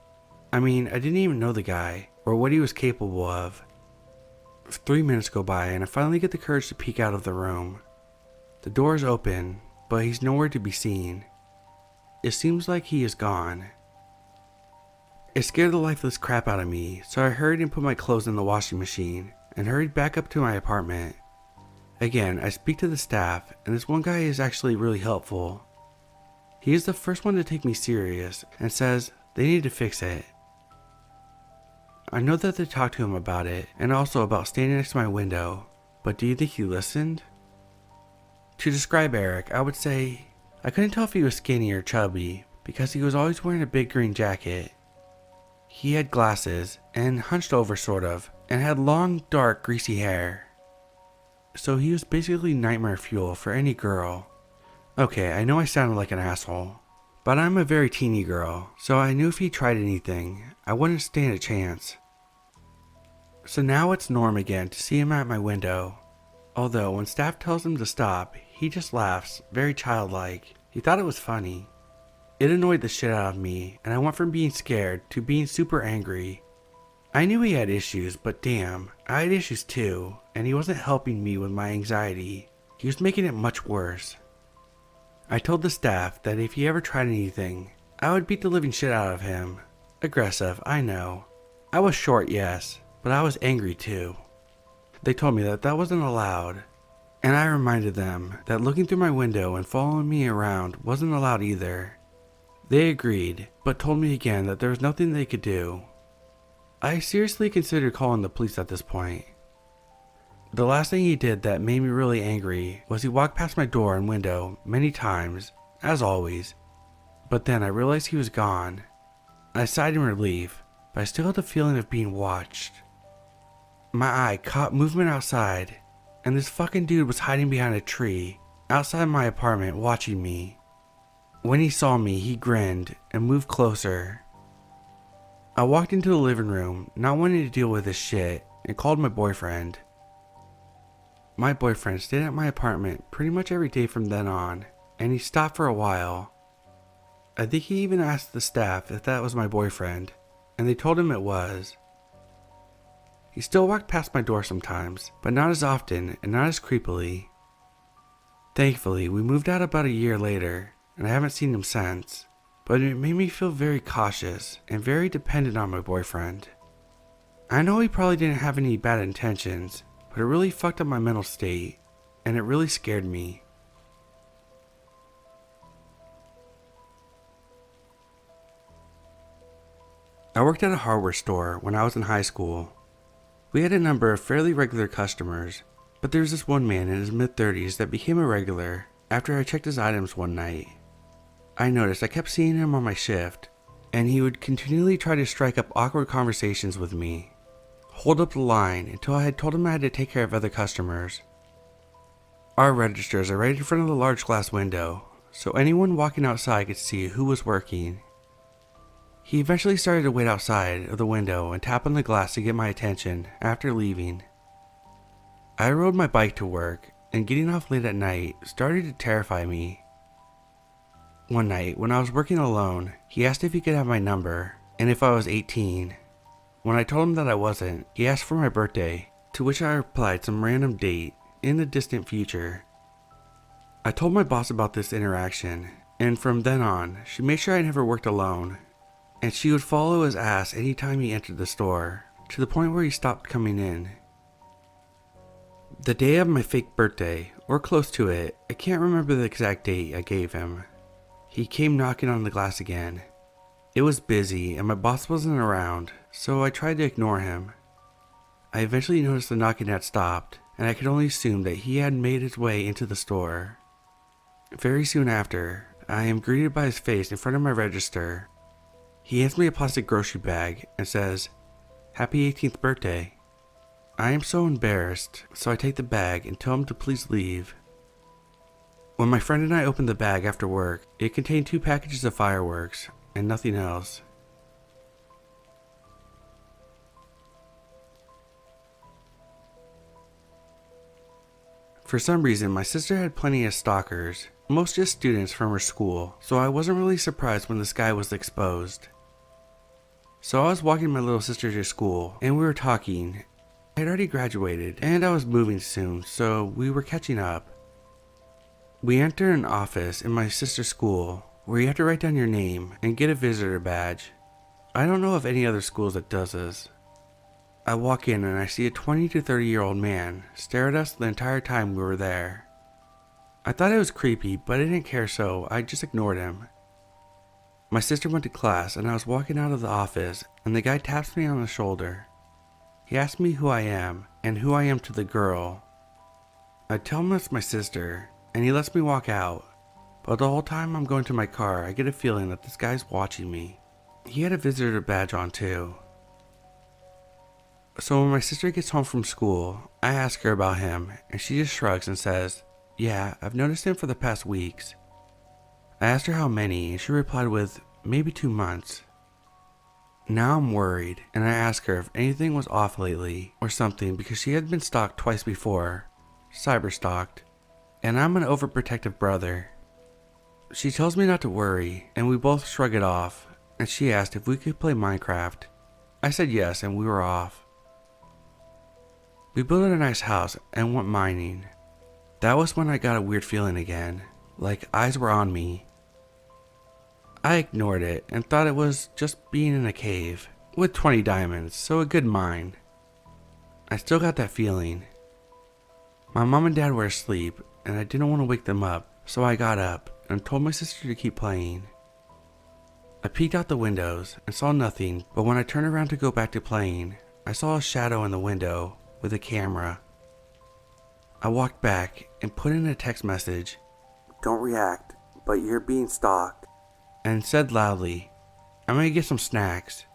I mean, I didn't even know the guy, or what he was capable of. 3 minutes go by, and I finally get the courage to peek out of the room. The door is open, but he's nowhere to be seen. It seems like he is gone. It scared the lifeless crap out of me, so I hurried and put my clothes in the washing machine, and hurried back up to my apartment. Again, I speak to the staff, and this one guy is actually really helpful. He is the first one to take me serious, and says they need to fix it. I know that they talked to him about it, and also about standing next to my window, but do you think he listened? To describe Eric, I would say I couldn't tell if he was skinny or chubby, because he was always wearing a big green jacket. He had glasses, and hunched over sort of, and had long, dark, greasy hair. So he was basically nightmare fuel for any girl. Okay, I know I sounded like an asshole, but I'm a very teeny girl, so I knew if he tried anything, I wouldn't stand a chance. So now it's norm again to see him at my window. Although when staff tells him to stop, he just laughs, very childlike. He thought it was funny. It annoyed the shit out of me, and I went from being scared to being super angry. I knew he had issues, but damn, I had issues too, and he wasn't helping me with my anxiety. He was making it much worse. I told the staff that if he ever tried anything, I would beat the living shit out of him. Aggressive, I know. I was short, yes, but I was angry too. They told me that that wasn't allowed, and I reminded them that looking through my window and following me around wasn't allowed either. They agreed, but told me again that there was nothing they could do. I seriously considered calling the police at this point. The last thing he did that made me really angry was he walked past my door and window many times, as always, but then I realized he was gone. I sighed in relief, but I still had the feeling of being watched. My eye caught movement outside, and this fucking dude was hiding behind a tree outside my apartment watching me. When he saw me, he grinned and moved closer. I walked into the living room, not wanting to deal with this shit, and called my boyfriend. My boyfriend stayed at my apartment pretty much every day from then on, and he stopped for a while. I think he even asked the staff if that was my boyfriend, and they told him it was. He still walked past my door sometimes, but not as often and not as creepily. Thankfully, we moved out about a year later, and I haven't seen him since, but it made me feel very cautious and very dependent on my boyfriend. I know he probably didn't have any bad intentions, but it really fucked up my mental state, and it really scared me. I worked at a hardware store when I was in high school. We had a number of fairly regular customers, but there was this one man in his mid-30s that became a regular after I checked his items one night. I noticed I kept seeing him on my shift, and he would continually try to strike up awkward conversations with me, hold up the line until I had told him I had to take care of other customers. Our registers are right in front of the large glass window, so anyone walking outside could see who was working. He eventually started to wait outside of the window and tap on the glass to get my attention after leaving. I rode my bike to work, and getting off late at night started to terrify me. One night, when I was working alone, he asked if he could have my number, and if I was 18. When I told him that I wasn't, he asked for my birthday, to which I replied some random date in the distant future. I told my boss about this interaction, and from then on, she made sure I never worked alone, and she would follow his ass anytime he entered the store, to the point where he stopped coming in. The day of my fake birthday, or close to it, I can't remember the exact date I gave him, he came knocking on the glass again. It was busy and my boss wasn't around, so I tried to ignore him. I eventually noticed the knocking had stopped, and I could only assume that he had made his way into the store. Very soon after, I am greeted by his face in front of my register. He hands me a plastic grocery bag and says, "Happy 18th birthday." I am so embarrassed, so I take the bag and tell him to please leave. When my friend and I opened the bag after work, it contained 2 packages of fireworks and nothing else. For some reason, my sister had plenty of stalkers, most just students from her school, so I wasn't really surprised when this guy was exposed. So I was walking my little sister to school, and we were talking. I had already graduated, and I was moving soon, so we were catching up. We enter an office in my sister's school, where you have to write down your name and get a visitor badge. I don't know of any other schools that does this. I walk in and I see a 20 to 30-year-old man stare at us the entire time we were there. I thought it was creepy, but I didn't care, so I just ignored him. My sister went to class and I was walking out of the office and the guy taps me on the shoulder. He asks me who I am and who I am to the girl. I tell him it's my sister and he lets me walk out, but the whole time I'm going to my car I get a feeling that this guy's watching me. He had a visitor badge on too. So when my sister gets home from school, I ask her about him and she just shrugs and says, "Yeah, I've noticed him for the past weeks." I asked her how many and she replied with, "Maybe 2 months." Now I'm worried and I ask her if anything was off lately or something because she had been stalked twice before, cyber stalked, and I'm an overprotective brother. She tells me not to worry and we both shrug it off, and she asked if we could play Minecraft. I said yes and we were off. We built a nice house and went mining. That was when I got a weird feeling again, like eyes were on me. I ignored it and thought it was just being in a cave with 20 diamonds, so a good mine. I still got that feeling. My mom and dad were asleep and I didn't want to wake them up, so I got up and told my sister to keep playing. I peeked out the windows and saw nothing, but when I turned around to go back to playing, I saw a shadow in the window with a camera. I walked back and put in a text message, "Don't react, but you're being stalked," and said loudly, "I'm gonna get some snacks."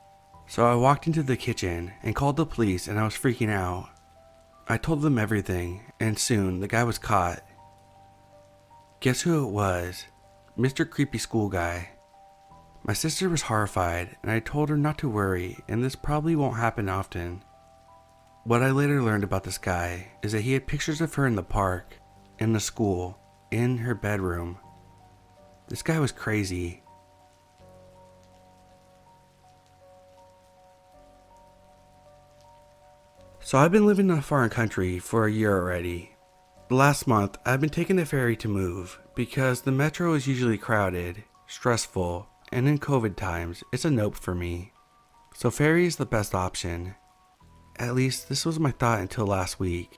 So I walked into the kitchen and called the police and I was freaking out. I told them everything and soon the guy was caught. Guess who it was? Mr. Creepy School Guy. My sister was horrified and I told her not to worry and this probably won't happen often. What I later learned about this guy is that he had pictures of her in the park, in the school, in her bedroom. This guy was crazy. So I've been living in a foreign country for a year already. Last month, I've been taking the ferry to move because the metro is usually crowded, stressful, and in COVID times, it's a nope for me. So ferry is the best option. At least this was my thought until last week.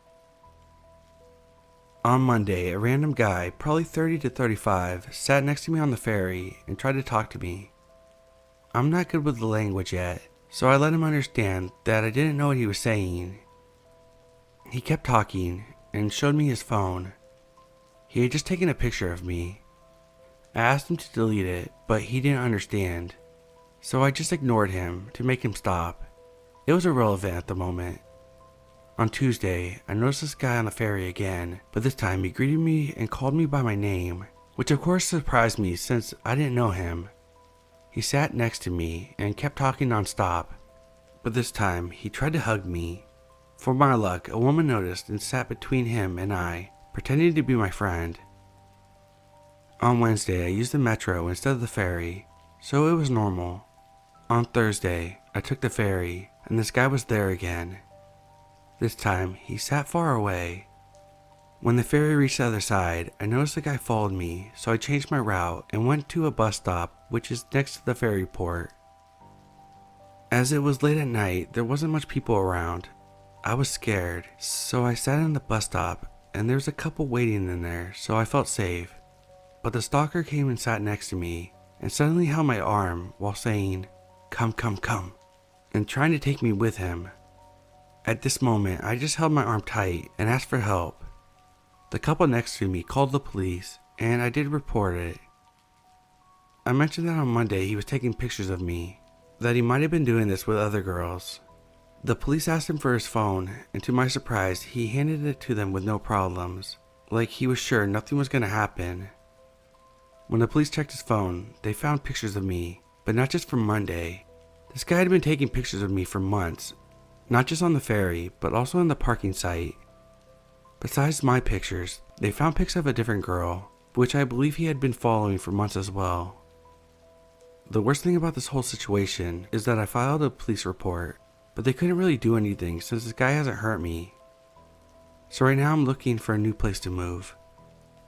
On Monday, a random guy, probably 30 to 35, sat next to me on the ferry and tried to talk to me. I'm not good with the language yet, so I let him understand that I didn't know what he was saying. He kept talking and showed me his phone. He had just taken a picture of me. I asked him to delete it, but he didn't understand, so I just ignored him to make him stop. It was irrelevant at the moment. On Tuesday, I noticed this guy on the ferry again, but this time he greeted me and called me by my name, which of course surprised me since I didn't know him. He sat next to me and kept talking non-stop, but this time he tried to hug me. For my luck, a woman noticed and sat between him and I, pretending to be my friend. On Wednesday, I used the metro instead of the ferry, so it was normal. On Thursday, I took the ferry, and this guy was there again. This time, he sat far away. When the ferry reached the other side, I noticed the guy followed me, so I changed my route and went to a bus stop, which is next to the ferry port. As it was late at night, there wasn't much people around. I was scared, so I sat in the bus stop, and there was a couple waiting in there, so I felt safe. But the stalker came and sat next to me, and suddenly held my arm while saying, "Come, come, come," and trying to take me with him. At this moment, I just held my arm tight and asked for help. The couple next to me called the police, and I did report it. I mentioned that on Monday he was taking pictures of me, that he might have been doing this with other girls. The police asked him for his phone, and to my surprise, he handed it to them with no problems, like he was sure nothing was going to happen. When the police checked his phone, they found pictures of me, but not just from Monday. This guy had been taking pictures of me for months, not just on the ferry, but also in the parking site. Besides my pictures, they found pics of a different girl, which I believe he had been following for months as well. The worst thing about this whole situation is that I filed a police report, but they couldn't really do anything since this guy hasn't hurt me. So right now I'm looking for a new place to move.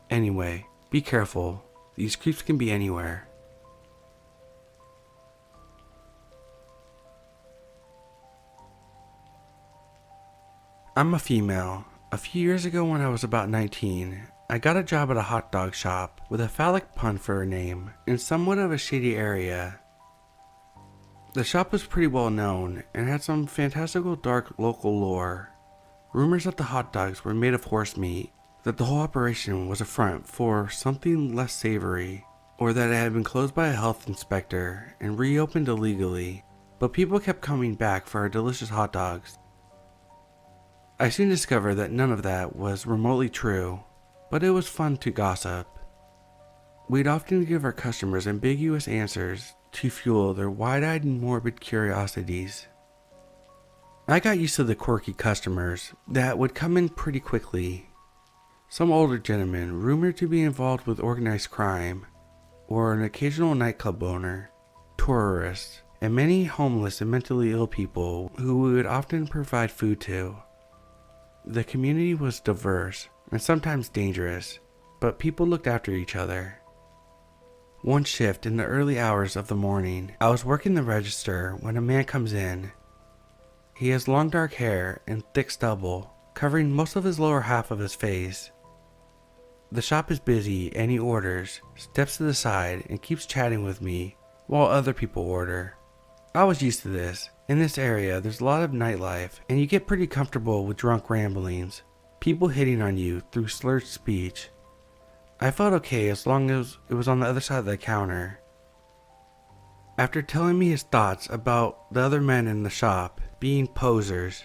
Anyway, be careful. These creeps can be anywhere. I'm a female. A few years ago when I was about 19, I got a job at a hot dog shop with a phallic pun for a name in somewhat of a shady area. The shop was pretty well known and had some fantastical dark local lore. Rumors that the hot dogs were made of horse meat, that the whole operation was a front for something less savory, or that it had been closed by a health inspector and reopened illegally, but people kept coming back for our delicious hot dogs. I soon discovered that none of that was remotely true, but it was fun to gossip. We'd often give our customers ambiguous answers to fuel their wide-eyed and morbid curiosities. I got used to the quirky customers that would come in pretty quickly. Some older gentlemen rumored to be involved with organized crime, or an occasional nightclub owner, tourists, and many homeless and mentally ill people who we would often provide food to. The community was diverse and sometimes dangerous, but people looked after each other. One shift in the early hours of the morning, I was working the register when a man comes in. He has long dark hair and thick stubble, covering most of his lower half of his face. The shop is busy and he orders, steps to the side, and keeps chatting with me while other people order. I was used to this. In this area, there's a lot of nightlife, and you get pretty comfortable with drunk ramblings, people hitting on you through slurred speech. I felt okay as long as it was on the other side of the counter. After telling me his thoughts about the other men in the shop being posers,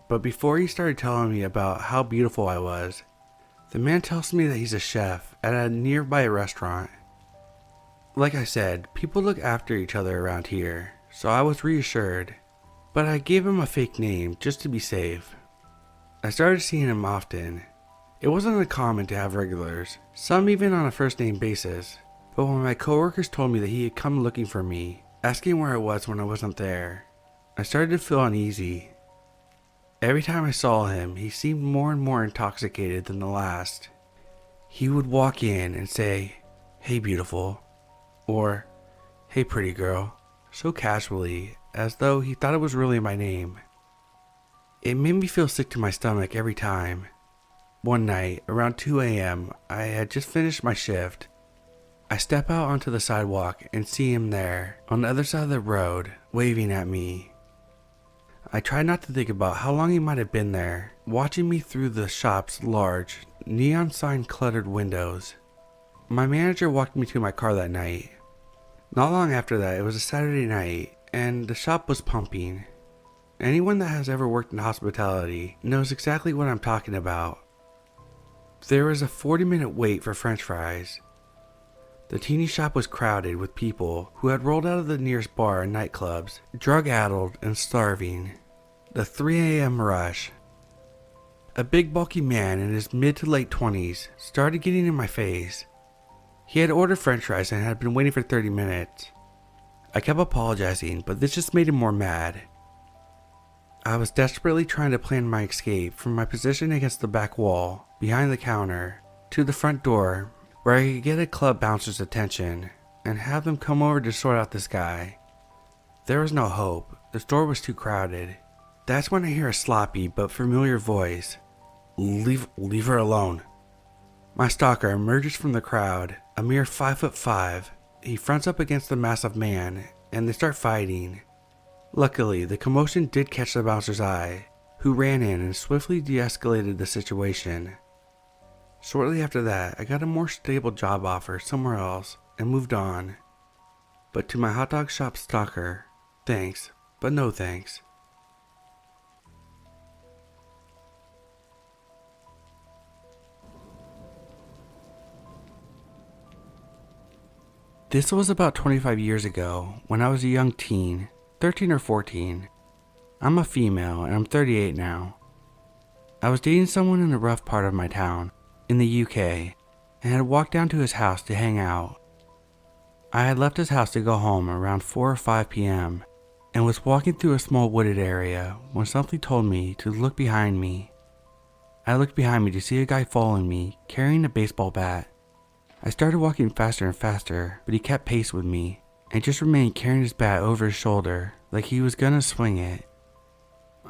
but before he started telling me about how beautiful I was, the man tells me that he's a chef at a nearby restaurant. Like I said, people look after each other around here, so I was reassured, but I gave him a fake name just to be safe. I started seeing him often. It wasn't uncommon to have regulars, some even on a first name basis, but when my coworkers told me that he had come looking for me, asking where I was when I wasn't there, I started to feel uneasy. Every time I saw him, he seemed more and more intoxicated than the last. He would walk in and say, "Hey beautiful," or "Hey pretty girl," so casually, as though he thought it was really my name. It made me feel sick to my stomach every time. One night, around 2 a.m., I had just finished my shift. I step out onto the sidewalk and see him there, on the other side of the road, waving at me. I try not to think about how long he might have been there, watching me through the shop's large, neon sign cluttered windows. My manager walked me to my car that night. Not long after that, it was a Saturday night, and the shop was pumping. Anyone that has ever worked in hospitality knows exactly what I'm talking about. There was a 40-minute wait for French fries. The teeny shop was crowded with people who had rolled out of the nearest bar and nightclubs, drug-addled and starving. The 3 a.m. rush. A big bulky man in his mid to late 20s started getting in my face. He had ordered French fries and had been waiting for 30 minutes. I kept apologizing, but this just made him more mad. I was desperately trying to plan my escape from my position against the back wall, behind the counter, to the front door, where I could get a club bouncer's attention and have them come over to sort out this guy. There was no hope. The store was too crowded. That's when I hear a sloppy but familiar voice. Leave her alone." My stalker emerges from the crowd, a mere 5'5". He fronts up against the massive man, and they start fighting. Luckily, the commotion did catch the bouncer's eye, who ran in and swiftly de-escalated the situation. Shortly after that, I got a more stable job offer somewhere else and moved on. But to my hot dog shop stalker, thanks, but no thanks. This was about 25 years ago when I was a young teen, 13 or 14. I'm a female and I'm 38 now. I was dating someone in the rough part of my town, in the UK, and had walked down to his house to hang out. I had left his house to go home around 4 or 5 p.m. and was walking through a small wooded area when something told me to look behind me. I looked behind me to see a guy following me carrying a baseball bat. I started walking faster and faster, but he kept pace with me and just remained carrying his bat over his shoulder like he was gonna swing it.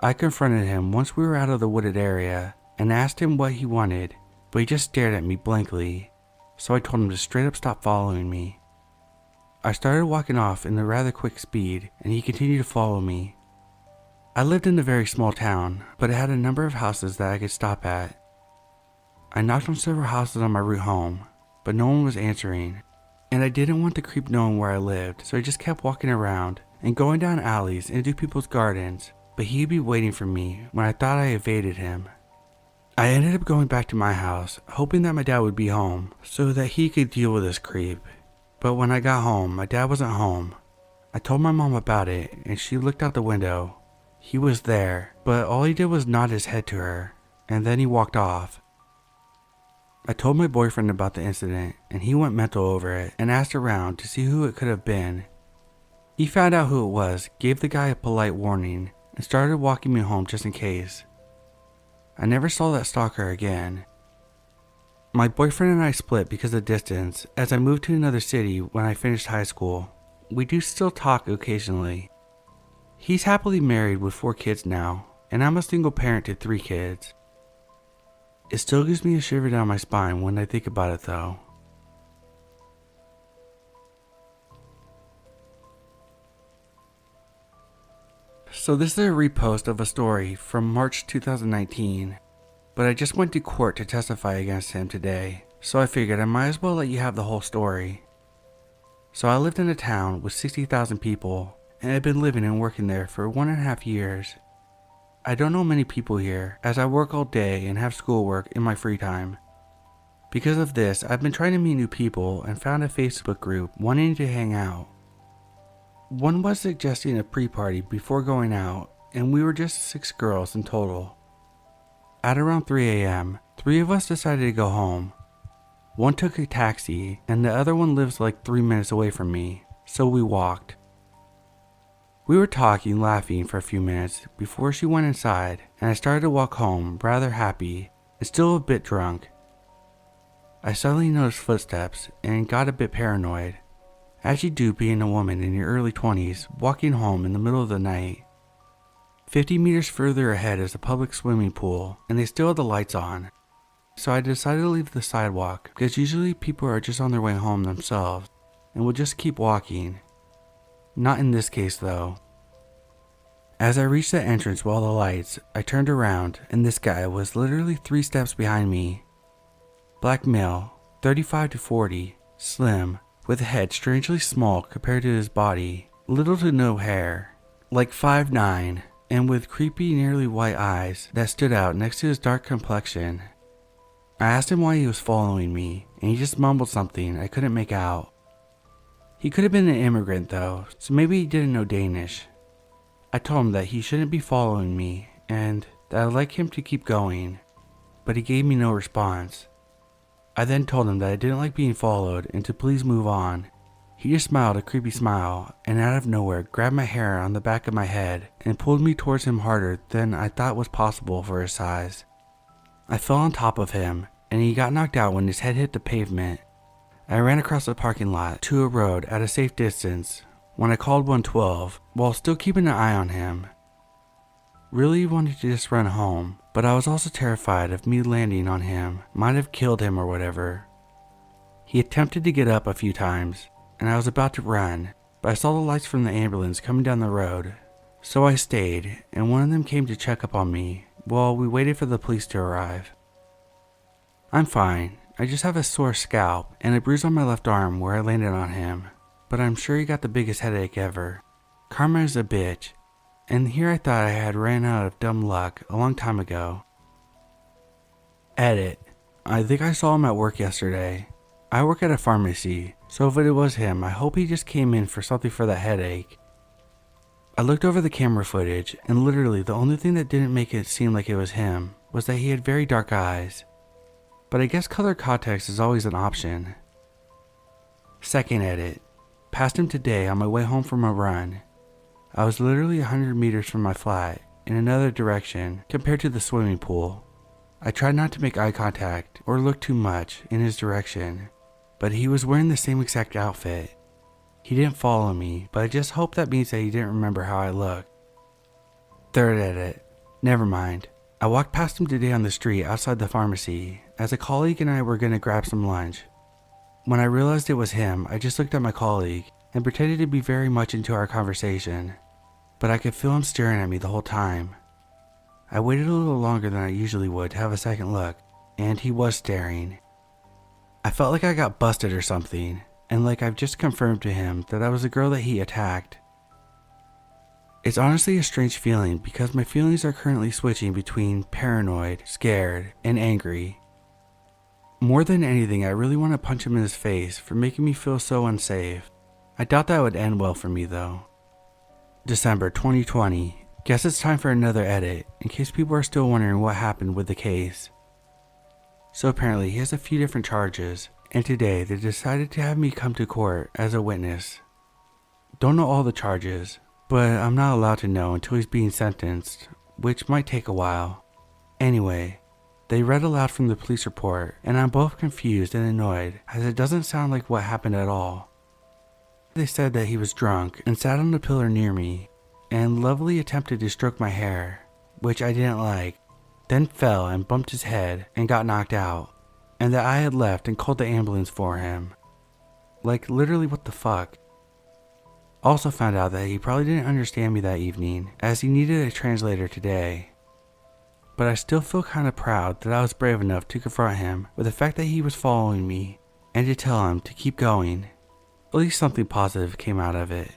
I confronted him once we were out of the wooded area and asked him what he wanted, but he just stared at me blankly, so I told him to straight up stop following me. I started walking off in a rather quick speed and he continued to follow me. I lived in a very small town, but it had a number of houses that I could stop at. I knocked on several houses on my route home, but no one was answering, and I didn't want the creep knowing where I lived, so I just kept walking around and going down alleys into people's gardens, but he'd be waiting for me when I thought I evaded him. I ended up going back to my house, hoping that my dad would be home so that he could deal with this creep. But when I got home, my dad wasn't home. I told my mom about it, and she looked out the window. He was there, but all he did was nod his head to her, and then he walked off. I told my boyfriend about the incident, and he went mental over it and asked around to see who it could have been. He found out who it was, gave the guy a polite warning, and started walking me home just in case. I never saw that stalker again. My boyfriend and I split because of distance as I moved to another city when I finished high school. We do still talk occasionally. He's happily married with 4 kids now, and I'm a single parent to 3 kids. It still gives me a shiver down my spine when I think about it though. So this is a repost of a story from March 2019, but I just went to court to testify against him today, so I figured I might as well let you have the whole story. So I lived in a town with 60,000 people, and I've been living and working there for 1.5 years. I don't know many people here, as I work all day and have schoolwork in my free time. Because of this, I've been trying to meet new people and found a Facebook group wanting to hang out. One was suggesting a pre-party before going out, and we were just 6 girls in total. At around 3 a.m., 3 of us decided to go home. One took a taxi, and the other one lives like 3 minutes away from me, so we walked. We were talking, laughing for a few minutes before she went inside, and I started to walk home rather happy and still a bit drunk. I suddenly noticed footsteps and got a bit paranoid, as you do being a woman in your early 20s walking home in the middle of the night. 50 meters further ahead is a public swimming pool, and they still had the lights on. So I decided to leave the sidewalk because usually people are just on their way home themselves and will just keep walking. Not in this case though. As I reached the entrance with all the lights, I turned around and this guy was literally 3 steps behind me. Black male, 35 to 40, slim, with a head strangely small compared to his body, little to no hair, like 5'9", and with creepy nearly white eyes that stood out next to his dark complexion. I asked him why he was following me, and he just mumbled something I couldn't make out. He could have been an immigrant though, so maybe he didn't know Danish. I told him that he shouldn't be following me, and that I'd like him to keep going, but he gave me no response. I then told him that I didn't like being followed and to please move on. He just smiled a creepy smile and out of nowhere grabbed my hair on the back of my head and pulled me towards him harder than I thought was possible for his size. I fell on top of him and he got knocked out when his head hit the pavement. I ran across the parking lot to a road at a safe distance when I called 112 while still keeping an eye on him. Really wanted to just run home, but I was also terrified of me landing on him might have killed him or whatever. He attempted to get up a few times, and I was about to run, but I saw the lights from the ambulance coming down the road. So I stayed, and one of them came to check up on me while we waited for the police to arrive. I'm fine, I just have a sore scalp and a bruise on my left arm where I landed on him, but I'm sure he got the biggest headache ever. Karma is a bitch. And here I thought I had ran out of dumb luck a long time ago. Edit. I think I saw him at work yesterday. I work at a pharmacy, so if it was him, I hope he just came in for something for that headache. I looked over the camera footage, and literally the only thing that didn't make it seem like it was him was that he had very dark eyes. But I guess color context is always an option. Second edit. Passed him today on my way home from a run. I was literally 100 meters from my flat, in another direction compared to the swimming pool. I tried not to make eye contact or look too much in his direction, but he was wearing the same exact outfit. He didn't follow me, but I just hope that means that he didn't remember how I looked. Third edit. Never mind. I walked past him today on the street outside the pharmacy as a colleague and I were going to grab some lunch. When I realized it was him, I just looked at my colleague and pretended to be very much into our conversation, but I could feel him staring at me the whole time. I waited a little longer than I usually would to have a second look, and he was staring. I felt like I got busted or something, and like I've just confirmed to him that I was the girl that he attacked. It's honestly a strange feeling because my feelings are currently switching between paranoid, scared, and angry. More than anything, I really want to punch him in his face for making me feel so unsafe. I doubt that would end well for me though. December 2020. Guess it's time for another edit, in case people are still wondering what happened with the case. So apparently he has a few different charges, and today they decided to have me come to court as a witness. Don't know all the charges, but I'm not allowed to know until he's being sentenced, which might take a while. Anyway, they read aloud from the police report, and I'm both confused and annoyed as it doesn't sound like what happened at all. They said that he was drunk and sat on the pillar near me, and Lovely attempted to stroke my hair, which I didn't like, then fell and bumped his head and got knocked out, and that I had left and called the ambulance for him. Like literally what the fuck. Also found out that he probably didn't understand me that evening as he needed a translator today. But I still feel kinda proud that I was brave enough to confront him with the fact that he was following me and to tell him to keep going. At least something positive came out of it.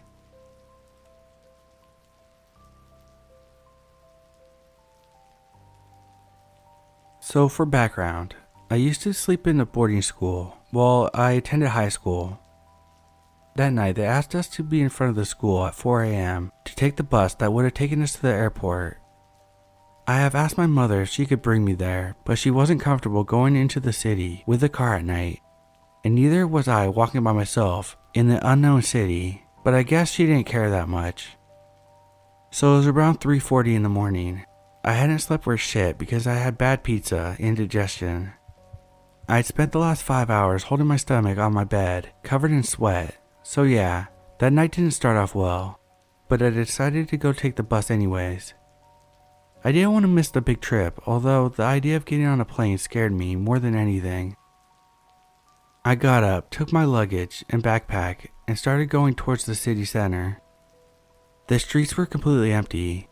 So for background, I used to sleep in a boarding school while I attended high school. That night they asked us to be in front of the school at 4 a.m. to take the bus that would have taken us to the airport. I have asked my mother if she could bring me there, but she wasn't comfortable going into the city with a car at night, and neither was I walking by myself in the unknown city, but I guess she didn't care that much. So it was around 3:40 in the morning. I hadn't slept for shit because I had bad pizza, indigestion. I had spent the last 5 hours holding my stomach on my bed, covered in sweat. So yeah, that night didn't start off well, but I decided to go take the bus anyways. I didn't want to miss the big trip, although the idea of getting on a plane scared me more than anything. I got up, took my luggage and backpack, and started going towards the city center. The streets were completely empty.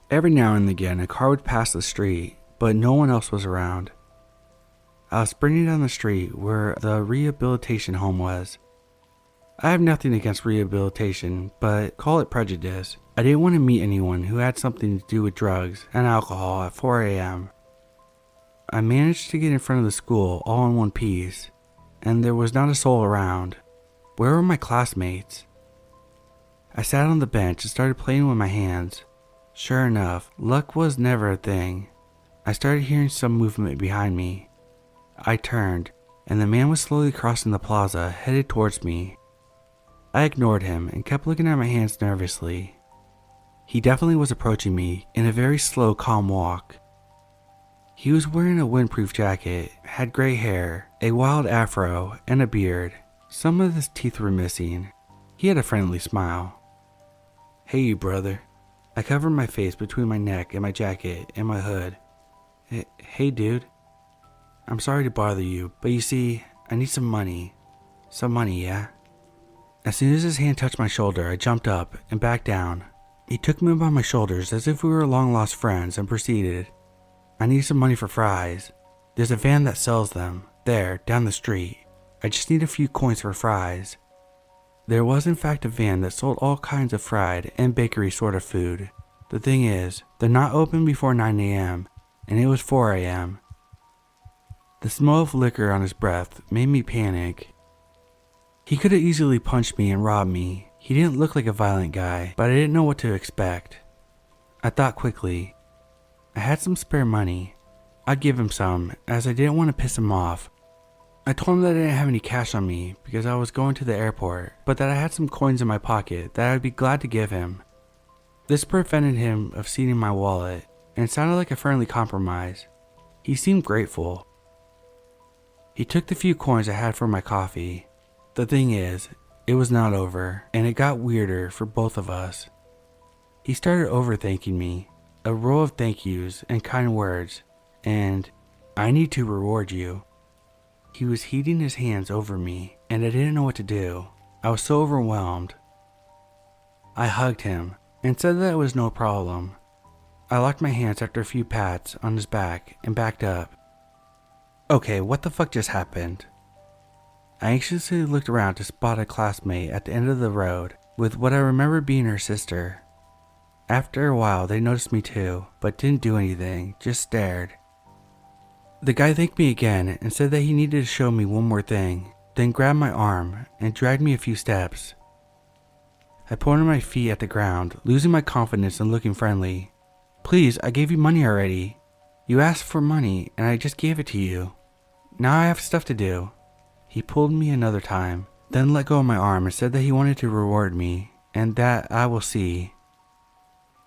Every now and again a car would pass the street, but no one else was around. I was sprinting down the street where the rehabilitation home was. I have nothing against rehabilitation, but call it prejudice. I didn't want to meet anyone who had something to do with drugs and alcohol at 4 a.m. I managed to get in front of the school all in one piece, and there was not a soul around. Where were my classmates? I sat on the bench and started playing with my hands. Sure enough, luck was never a thing. I started hearing some movement behind me. I turned, and the man was slowly crossing the plaza, headed towards me. I ignored him and kept looking at my hands nervously. He definitely was approaching me in a very slow, calm walk. He was wearing a windproof jacket, had gray hair, a wild afro, and a beard. Some of his teeth were missing. He had a friendly smile. "Hey, you brother." I covered my face between my neck and my jacket and my hood. Hey, dude. I'm sorry to bother you, but you see, I need some money. Some money, yeah?" As soon as his hand touched my shoulder, I jumped up and backed down. He took me by my shoulders as if we were long-lost friends and proceeded. "I need some money for fries. There's a van that sells them, there, down the street. I just need a few coins for fries." There was in fact a van that sold all kinds of fried and bakery sort of food. The thing is, they're not open before 9 a.m., and it was 4 a.m. The smell of liquor on his breath made me panic. He could have easily punched me and robbed me. He didn't look like a violent guy, but I didn't know what to expect. I thought quickly. I had some spare money. I'd give him some, as I didn't want to piss him off. I told him that I didn't have any cash on me because I was going to the airport, but that I had some coins in my pocket that I'd be glad to give him. This prevented him of seeing my wallet, and it sounded like a friendly compromise. He seemed grateful. He took the few coins I had for my coffee. The thing is, it was not over, and it got weirder for both of us. He started overthanking me, a row of thank yous and kind words, and "I need to reward you." He was heating his hands over me, and I didn't know what to do. I was so overwhelmed. I hugged him and said that it was no problem. I locked my hands after a few pats on his back and backed up. Okay, what the fuck just happened? I anxiously looked around to spot a classmate at the end of the road with what I remember being her sister. After a while, they noticed me too, but didn't do anything, just stared. The guy thanked me again and said that he needed to show me one more thing, then grabbed my arm and dragged me a few steps. I pointed my feet at the ground, losing my confidence and looking friendly. "Please, I gave you money already. You asked for money and I just gave it to you. Now I have stuff to do." He pulled me another time, then let go of my arm and said that he wanted to reward me and that I will see.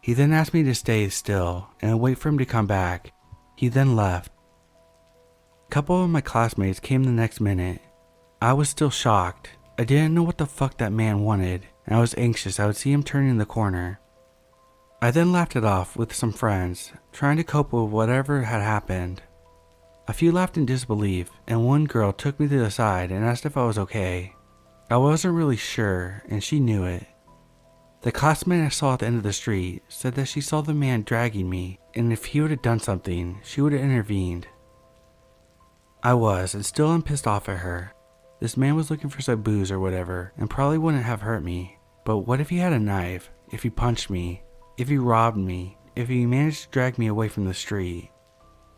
He then asked me to stay still and wait for him to come back. He then left. A couple of my classmates came the next minute. I was still shocked. I didn't know what the fuck that man wanted, and I was anxious I would see him turning the corner. I then laughed it off with some friends, trying to cope with whatever had happened. A few laughed in disbelief, and one girl took me to the side and asked if I was okay. I wasn't really sure, and she knew it. The classmate I saw at the end of the street said that she saw the man dragging me, and if he would have done something, she would have intervened. I was, and still am pissed off at her. This man was looking for some booze or whatever, and probably wouldn't have hurt me. But what if he had a knife? If he punched me? If he robbed me? If he managed to drag me away from the street?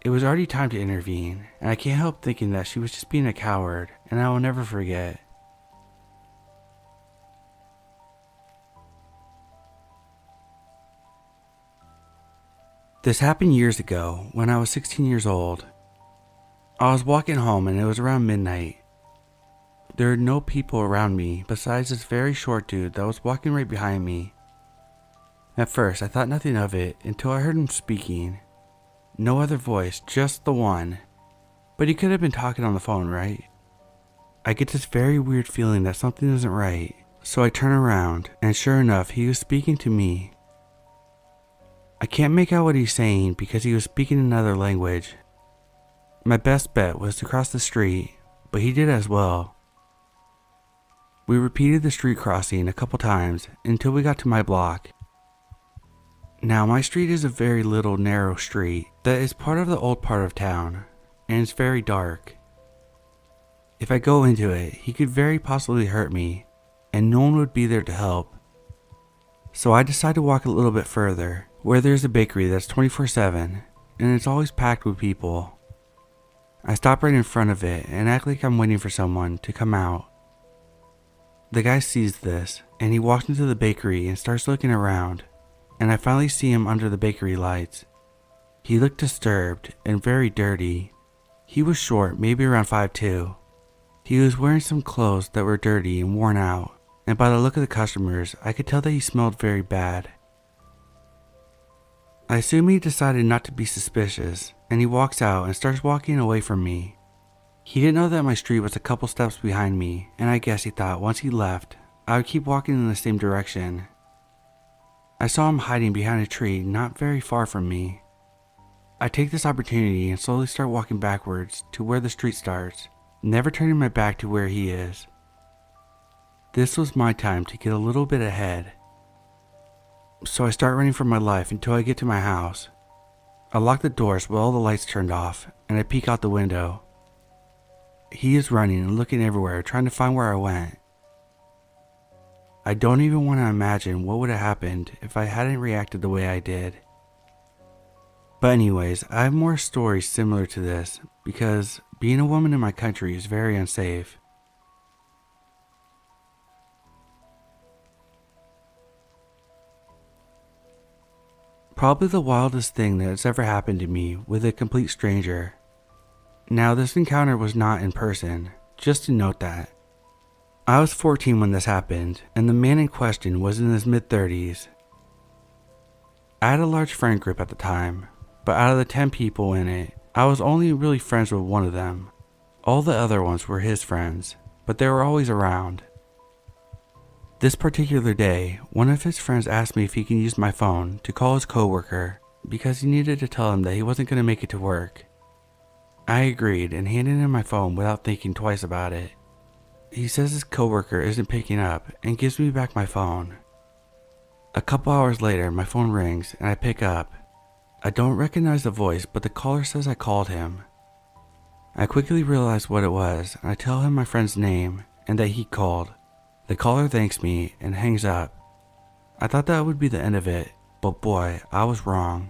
It was already time to intervene, and I can't help thinking that she was just being a coward, and I will never forget. This happened years ago, when I was 16 years old. I was walking home and it was around midnight. There were no people around me besides this very short dude that was walking right behind me. At first, I thought nothing of it until I heard him speaking. No other voice, just the one. But he could have been talking on the phone, right? I get this very weird feeling that something isn't right, so I turn around, and sure enough, he was speaking to me. I can't make out what he's saying because he was speaking another language. My best bet was to cross the street, but he did as well. We repeated the street crossing a couple times until we got to my block. Now, my street is a very little narrow street that is part of the old part of town, and it's very dark. If I go into it, he could very possibly hurt me, and no one would be there to help. So I decide to walk a little bit further, where there's a bakery that's 24/7, and it's always packed with people. I stop right in front of it and act like I'm waiting for someone to come out. The guy sees this, and he walks into the bakery and starts looking around, and I finally see him under the bakery lights. He looked disturbed and very dirty. He was short, maybe around 5'2". He was wearing some clothes that were dirty and worn out, and by the look of the customers, I could tell that he smelled very bad. I assume he decided not to be suspicious, and he walks out and starts walking away from me. He didn't know that my street was a couple steps behind me, and I guess he thought once he left, I would keep walking in the same direction. I saw him hiding behind a tree not very far from me. I take this opportunity and slowly start walking backwards to where the street starts, never turning my back to where he is. This was my time to get a little bit ahead. So I start running for my life until I get to my house. I lock the doors with all the lights turned off, and I peek out the window. He is running and looking everywhere, trying to find where I went. I don't even want to imagine what would have happened if I hadn't reacted the way I did. But anyways, I have more stories similar to this because being a woman in my country is very unsafe. Probably the wildest thing that has ever happened to me with a complete stranger. Now, this encounter was not in person, just to note that. I was 14 when this happened, and the man in question was in his mid-30s. I had a large friend group at the time, but out of the 10 people in it, I was only really friends with one of them. All the other ones were his friends, but they were always around. This particular day, one of his friends asked me if he can use my phone to call his coworker because he needed to tell him that he wasn't going to make it to work. I agreed and handed him my phone without thinking twice about it. He says his coworker isn't picking up and gives me back my phone. A couple hours later, my phone rings and I pick up. I don't recognize the voice, but the caller says I called him. I quickly realize what it was, and I tell him my friend's name and that he called. The caller thanks me and hangs up. I thought that would be the end of it, but boy, I was wrong.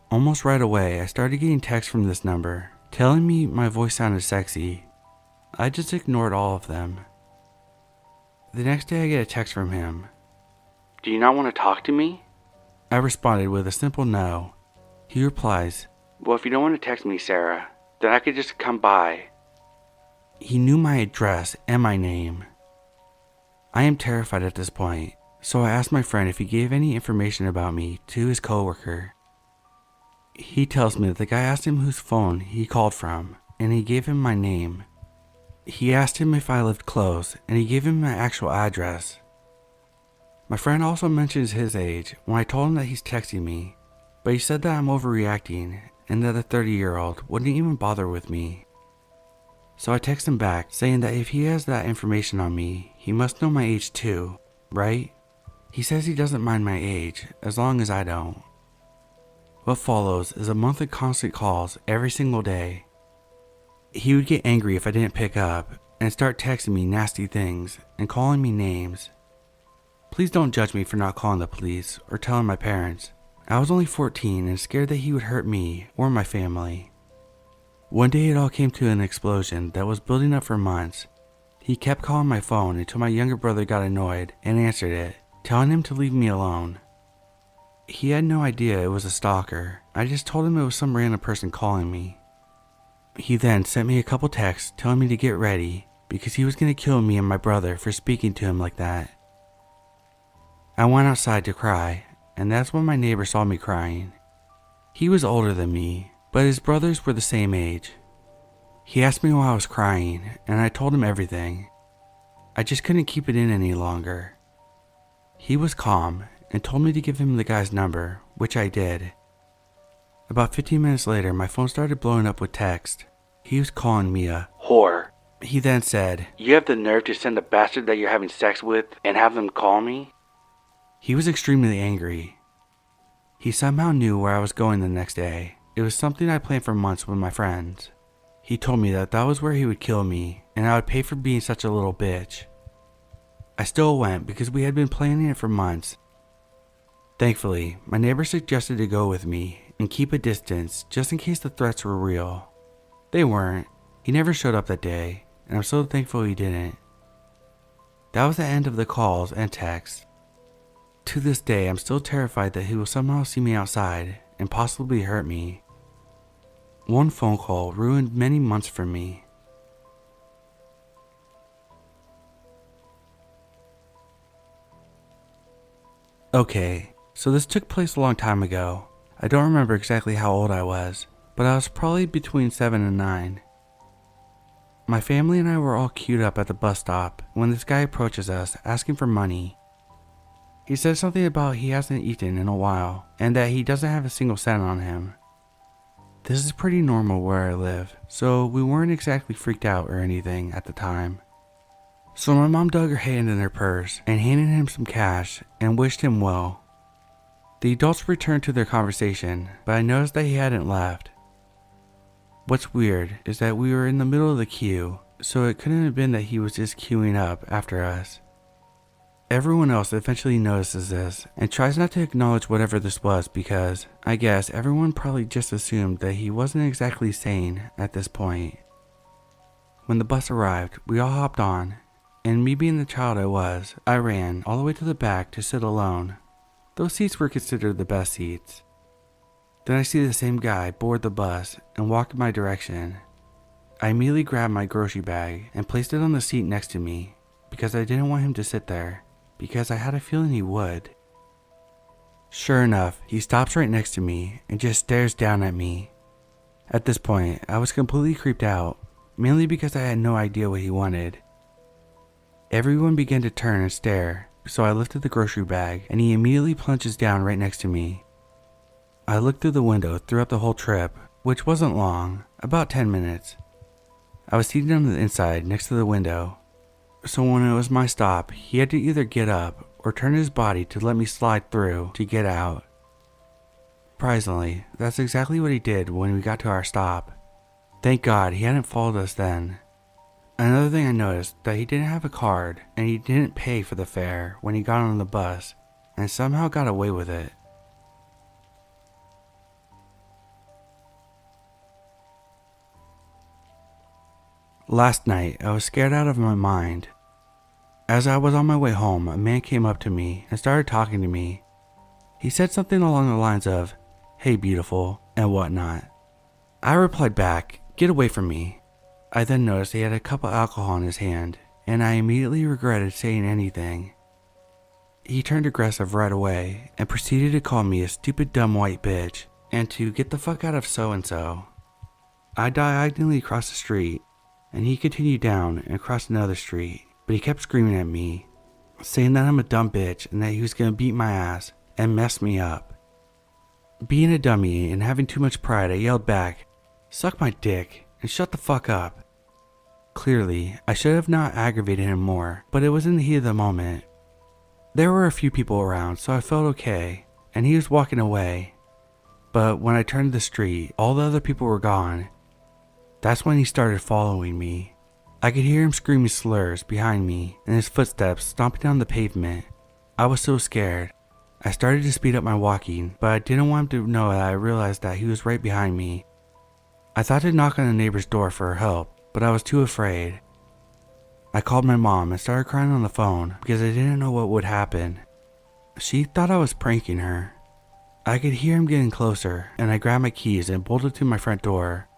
Almost right away, I started getting texts from this number, telling me my voice sounded sexy. I just ignored all of them. The next day I get a text from him. "Do you not want to talk to me?" I responded with a simple no. He replies, "Well, if you don't want to text me, Sarah, then I could just come by." He knew my address and my name. I am terrified at this point, so I asked my friend if he gave any information about me to his coworker. He tells me that the guy asked him whose phone he called from, and he gave him my name. He asked him if I lived close, and he gave him my actual address. My friend also mentions his age when I told him that he's texting me, but he said that I'm overreacting and that a 30-year-old wouldn't even bother with me. So I text him back saying that if he has that information on me, he must know my age too, right? He says he doesn't mind my age as long as I don't. What follows is a month of constant calls every single day. He would get angry if I didn't pick up and start texting me nasty things and calling me names. Please don't judge me for not calling the police or telling my parents. I was only 14 and scared that he would hurt me or my family. One day it all came to an explosion that was building up for months. He kept calling my phone until my younger brother got annoyed and answered it, telling him to leave me alone. He had no idea it was a stalker. I just told him it was some random person calling me. He then sent me a couple texts telling me to get ready because he was going to kill me and my brother for speaking to him like that. I went outside to cry, and that's when my neighbor saw me crying. He was older than me, but his brothers were the same age. He asked me why I was crying, and I told him everything. I just couldn't keep it in any longer. He was calm and told me to give him the guy's number, which I did. About 15 minutes later, my phone started blowing up with text. He was calling me a whore. He then said, "You have the nerve to send the bastard that you're having sex with and have them call me?" He was extremely angry. He somehow knew where I was going the next day. It was something I planned for months with my friends. He told me that was where he would kill me, and I would pay for being such a little bitch. I still went because we had been planning it for months. Thankfully, my neighbor suggested to go with me and keep a distance just in case the threats were real. They weren't. He never showed up that day, and I'm so thankful he didn't. That was the end of the calls and texts. To this day, I'm still terrified that he will somehow see me outside and possibly hurt me. One phone call ruined many months for me. Okay, so this took place a long time ago. I don't remember exactly how old I was, but I was probably between 7 and 9. My family and I were all queued up at the bus stop when this guy approaches us asking for money. He said something about he hasn't eaten in a while and that he doesn't have a single cent on him. This is pretty normal where I live, so we weren't exactly freaked out or anything at the time. So my mom dug her hand in her purse and handed him some cash and wished him well. The adults returned to their conversation, but I noticed that he hadn't left. What's weird is that we were in the middle of the queue, so it couldn't have been that he was just queuing up after us. Everyone else eventually notices this and tries not to acknowledge whatever this was because I guess everyone probably just assumed that he wasn't exactly sane at this point. When the bus arrived, we all hopped on, and me being the child I ran all the way to the back to sit alone. Those seats were considered the best seats. Then I see the same guy board the bus and walk in my direction. I immediately grabbed my grocery bag and placed it on the seat next to me because I didn't want him to sit there, because I had a feeling he would. Sure enough, he stops right next to me and just stares down at me. At this point, I was completely creeped out, mainly because I had no idea what he wanted. Everyone began to turn and stare, so I lifted the grocery bag and he immediately plunges down right next to me. I looked through the window throughout the whole trip, which wasn't long, about 10 minutes. I was seated on the inside next to the window, so when it was my stop, he had to either get up or turn his body to let me slide through to get out. Surprisingly, that's exactly what he did when we got to our stop. Thank God he hadn't followed us then. Another thing I noticed that he didn't have a card and he didn't pay for the fare when he got on the bus and somehow got away with it. Last night, I was scared out of my mind. As I was on my way home, a man came up to me and started talking to me. He said something along the lines of, "Hey beautiful," and whatnot. I replied back, "Get away from me." I then noticed he had a cup of alcohol in his hand, and I immediately regretted saying anything. He turned aggressive right away and proceeded to call me a stupid dumb white bitch and to get the fuck out of so-and-so. I diagonally crossed the street, and he continued down and crossed another street, but he kept screaming at me, saying that I'm a dumb bitch and that he was gonna beat my ass and mess me up. Being a dummy and having too much pride, I yelled back, "Suck my dick and shut the fuck up." Clearly, I should have not aggravated him more, but it was in the heat of the moment. There were a few people around, so I felt okay, and he was walking away. But when I turned the street, all the other people were gone. That's when he started following me. I could hear him screaming slurs behind me and his footsteps stomping down the pavement. I was so scared. I started to speed up my walking, but I didn't want him to know that I realized that he was right behind me. I thought to knock on the neighbor's door for help, but I was too afraid. I called my mom and started crying on the phone because I didn't know what would happen. She thought I was pranking her. I could hear him getting closer, and I grabbed my keys and bolted to my front door.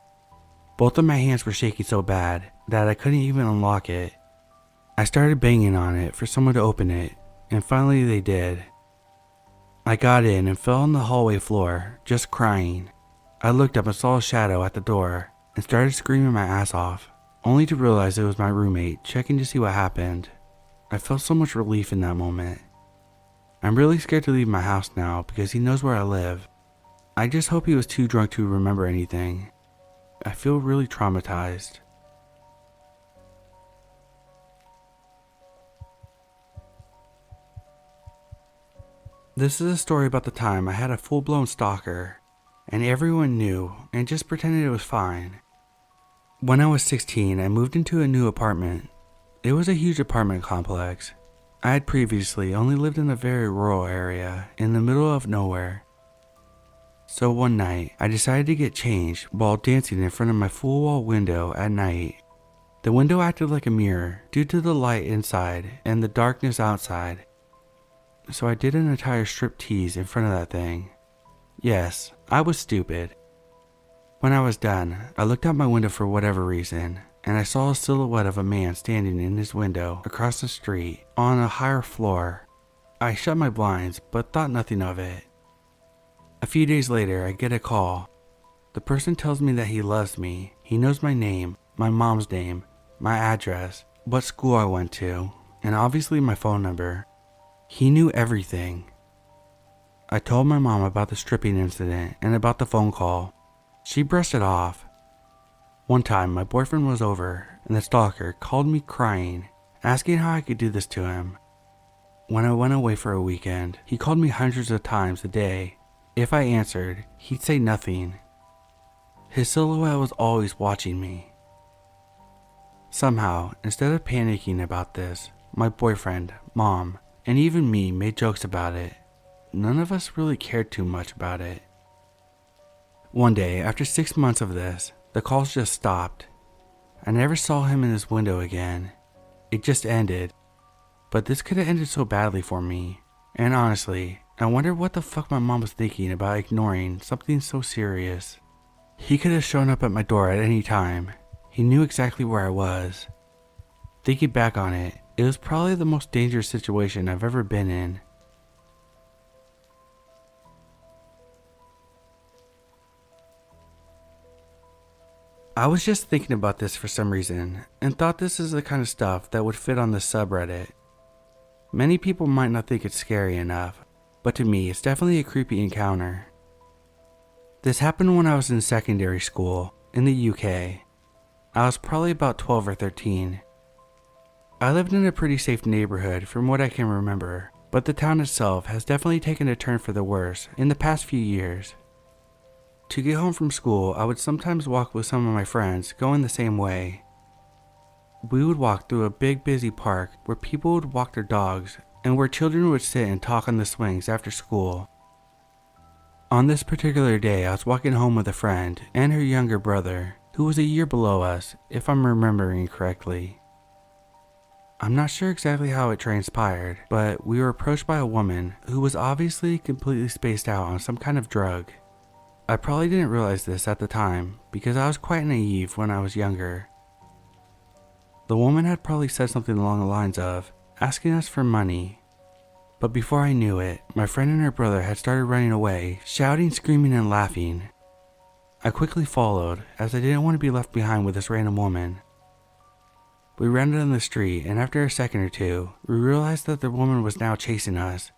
Both of my hands were shaking so bad that I couldn't even unlock it. I started banging on it for someone to open it, and finally they did. I got in and fell on the hallway floor, just crying. I looked up and saw a shadow at the door and started screaming my ass off, only to realize it was my roommate checking to see what happened. I felt so much relief in that moment. I'm really scared to leave my house now because he knows where I live. I just hope he was too drunk to remember anything. I feel really traumatized. This is a story about the time I had a full-blown stalker, and everyone knew and just pretended it was fine. When I was 16, I moved into a new apartment. It was a huge apartment complex. I had previously only lived in a very rural area in the middle of nowhere. So one night, I decided to get changed while dancing in front of my full-wall window at night. The window acted like a mirror due to the light inside and the darkness outside. So I did an entire striptease in front of that thing. Yes, I was stupid. When I was done, I looked out my window for whatever reason, and I saw a silhouette of a man standing in his window across the street on a higher floor. I shut my blinds, but thought nothing of it. A few days later, I get a call. The person tells me that he loves me. He knows my name, my mom's name, my address, what school I went to, and obviously my phone number. He knew everything. I told my mom about the stripping incident and about the phone call. She brushed it off. One time, my boyfriend was over, and the stalker called me crying, asking how I could do this to him. When I went away for a weekend, he called me hundreds of times a day. If I answered, he'd say nothing. His silhouette was always watching me. Somehow, instead of panicking about this, my boyfriend, mom, and even me made jokes about it. None of us really cared too much about it. One day, after 6 months of this, the calls just stopped. I never saw him in his window again. It just ended. But this could have ended so badly for me. And honestly, I wonder what the fuck my mom was thinking about ignoring something so serious. He could have shown up at my door at any time. He knew exactly where I was. Thinking back on it, it was probably the most dangerous situation I've ever been in. I was just thinking about this for some reason, and thought this is the kind of stuff that would fit on this subreddit. Many people might not think it's scary enough, but to me it's definitely a creepy encounter. This happened when I was in secondary school in the UK. I was probably about 12 or 13. I lived in a pretty safe neighborhood from what I can remember, but the town itself has definitely taken a turn for the worse in the past few years. To get home from school, I would sometimes walk with some of my friends going the same way. We would walk through a big busy park where people would walk their dogs and where children would sit and talk on the swings after school. On this particular day, I was walking home with a friend and her younger brother, who was a year below us, if I'm remembering correctly. I'm not sure exactly how it transpired, but we were approached by a woman who was obviously completely spaced out on some kind of drug. I probably didn't realize this at the time because I was quite naive when I was younger. The woman had probably said something along the lines of asking us for money. But before I knew it, my friend and her brother had started running away, shouting, screaming, and laughing. I quickly followed as I didn't want to be left behind with this random woman. We ran down the street, and after a second or two, we realized that the woman was now chasing us.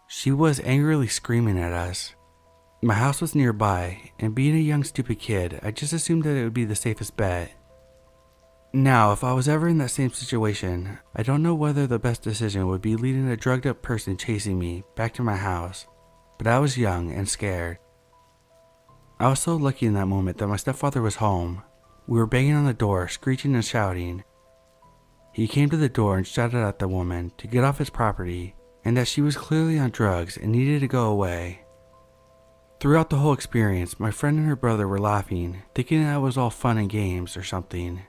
She was angrily screaming at us. My house was nearby, and being a young stupid kid, I just assumed that it would be the safest bet. Now, if I was ever in that same situation, I don't know whether the best decision would be leading a drugged up person chasing me back to my house, but I was young and scared. I was so lucky in that moment that my stepfather was home. We were banging on the door, screeching and shouting. He came to the door and shouted at the woman to get off his property and that she was clearly on drugs and needed to go away. Throughout the whole experience, my friend and her brother were laughing, thinking that it was all fun and games or something.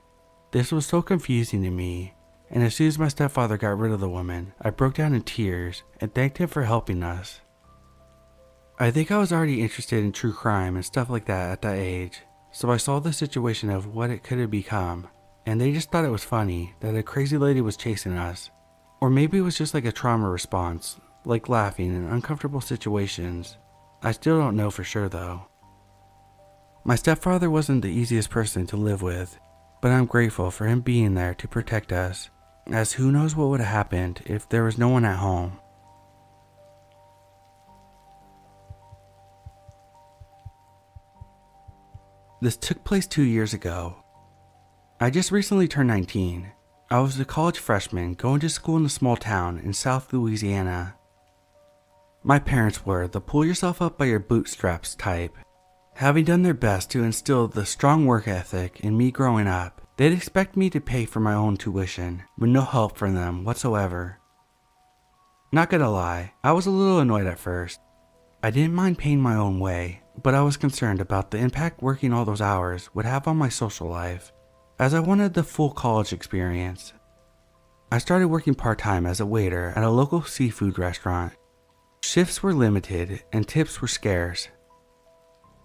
This was so confusing to me, and as soon as my stepfather got rid of the woman, I broke down in tears and thanked him for helping us. I think I was already interested in true crime and stuff like that at that age, so I saw the situation of what it could have become. And they just thought it was funny that a crazy lady was chasing us. Or maybe it was just like a trauma response, like laughing in uncomfortable situations. I still don't know for sure though. My stepfather wasn't the easiest person to live with, but I'm grateful for him being there to protect us, as who knows what would have happened if there was no one at home. This took place 2 years ago. I just recently turned 19. I was a college freshman going to school in a small town in South Louisiana. My parents were the pull yourself up by your bootstraps type. Having done their best to instill the strong work ethic in me growing up, they'd expect me to pay for my own tuition with no help from them whatsoever. Not gonna lie, I was a little annoyed at first. I didn't mind paying my own way, but I was concerned about the impact working all those hours would have on my social life, as I wanted the full college experience. I started working part-time as a waiter at a local seafood restaurant. Shifts were limited and tips were scarce.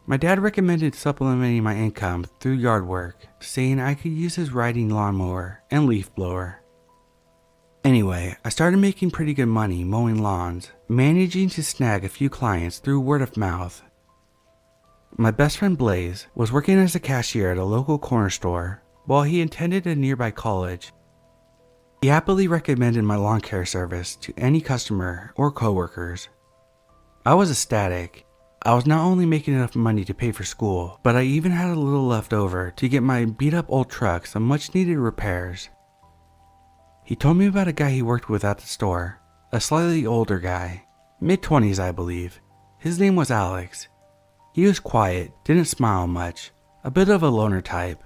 My dad recommended supplementing my income through yard work, saying I could use his riding lawnmower and leaf blower. Anyway, I started making pretty good money mowing lawns, managing to snag a few clients through word of mouth. My best friend Blaze was working as a cashier at a local corner store while he attended a nearby college. He happily recommended my lawn care service to any customer or coworkers. I was ecstatic. I was not only making enough money to pay for school, but I even had a little left over to get my beat up old truck some much needed repairs. He told me about a guy he worked with at the store, a slightly older guy, mid-20s I believe. His name was Alex. He was quiet, didn't smile much, a bit of a loner type.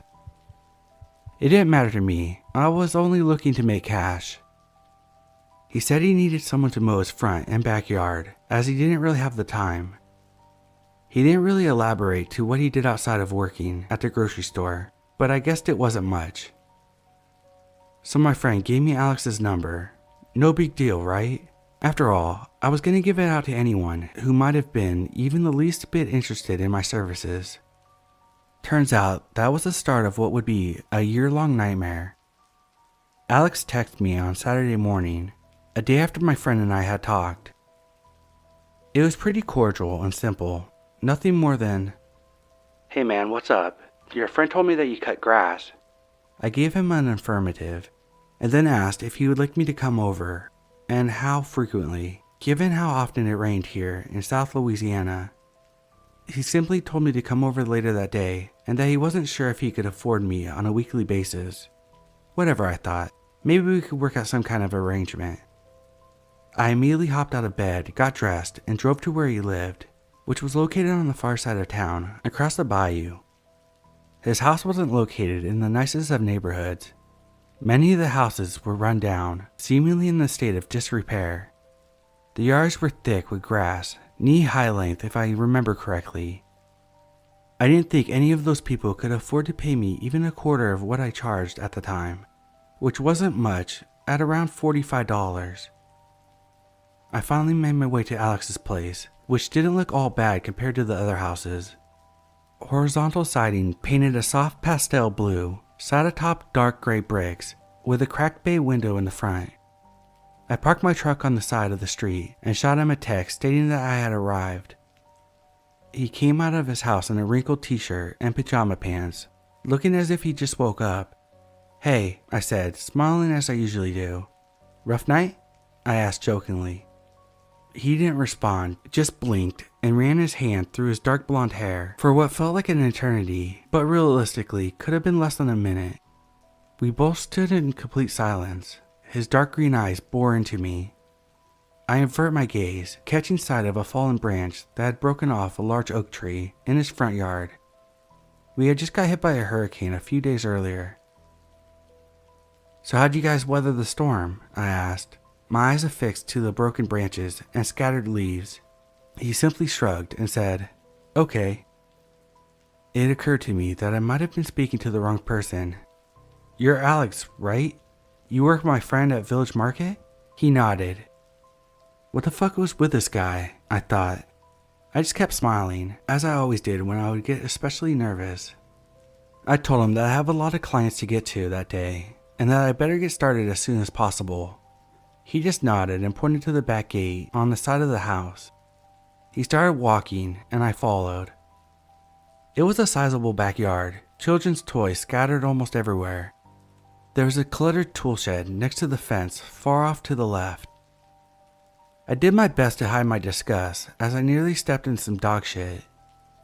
It didn't matter to me, I was only looking to make cash. He said he needed someone to mow his front and backyard, as he didn't really have the time. He didn't really elaborate to what he did outside of working at the grocery store, but I guessed it wasn't much. So my friend gave me Alex's number. No big deal, right? After all, I was going to give it out to anyone who might have been even the least bit interested in my services. Turns out that was the start of what would be a year-long nightmare. Alex texted me on Saturday morning, a day after my friend and I had talked. It was pretty cordial and simple. Nothing more than, "Hey man, what's up? Your friend told me that you cut grass." I gave him an affirmative, and then asked if he would like me to come over, and how frequently, given how often it rained here in South Louisiana. He simply told me to come over later that day, and that he wasn't sure if he could afford me on a weekly basis. Whatever, I thought. Maybe we could work out some kind of arrangement. I immediately hopped out of bed, got dressed, and drove to where he lived, which was located on the far side of town, across the bayou. His house wasn't located in the nicest of neighborhoods. Many of the houses were run down, seemingly in a state of disrepair. The yards were thick with grass, knee-high length if I remember correctly. I didn't think any of those people could afford to pay me even a quarter of what I charged at the time, which wasn't much, at around $45. I finally made my way to Alex's place, which didn't look all bad compared to the other houses. Horizontal siding painted a soft pastel blue, sat atop dark gray bricks, with a cracked bay window in the front. I parked my truck on the side of the street and shot him a text stating that I had arrived. He came out of his house in a wrinkled t-shirt and pajama pants, looking as if he just woke up. "Hey," I said, smiling as I usually do. "Rough night?" I asked jokingly. He didn't respond, just blinked and ran his hand through his dark blonde hair for what felt like an eternity, but realistically could have been less than a minute. We both stood in complete silence. His dark green eyes bore into me. I avert my gaze, catching sight of a fallen branch that had broken off a large oak tree in his front yard. We had just got hit by a hurricane a few days earlier. "So how'd you guys weather the storm?" I asked, my eyes affixed to the broken branches and scattered leaves. He simply shrugged and said, "Okay." It occurred to me that I might have been speaking to the wrong person. "You're Alex, right? You work with my friend at Village Market?" He nodded. What the fuck was with this guy? I thought. I just kept smiling, as I always did when I would get especially nervous. I told him that I have a lot of clients to get to that day, and that I better get started as soon as possible. He just nodded and pointed to the back gate on the side of the house. He started walking, and I followed. It was a sizable backyard, children's toys scattered almost everywhere. There was a cluttered tool shed next to the fence far off to the left. I did my best to hide my disgust as I nearly stepped in some dog shit.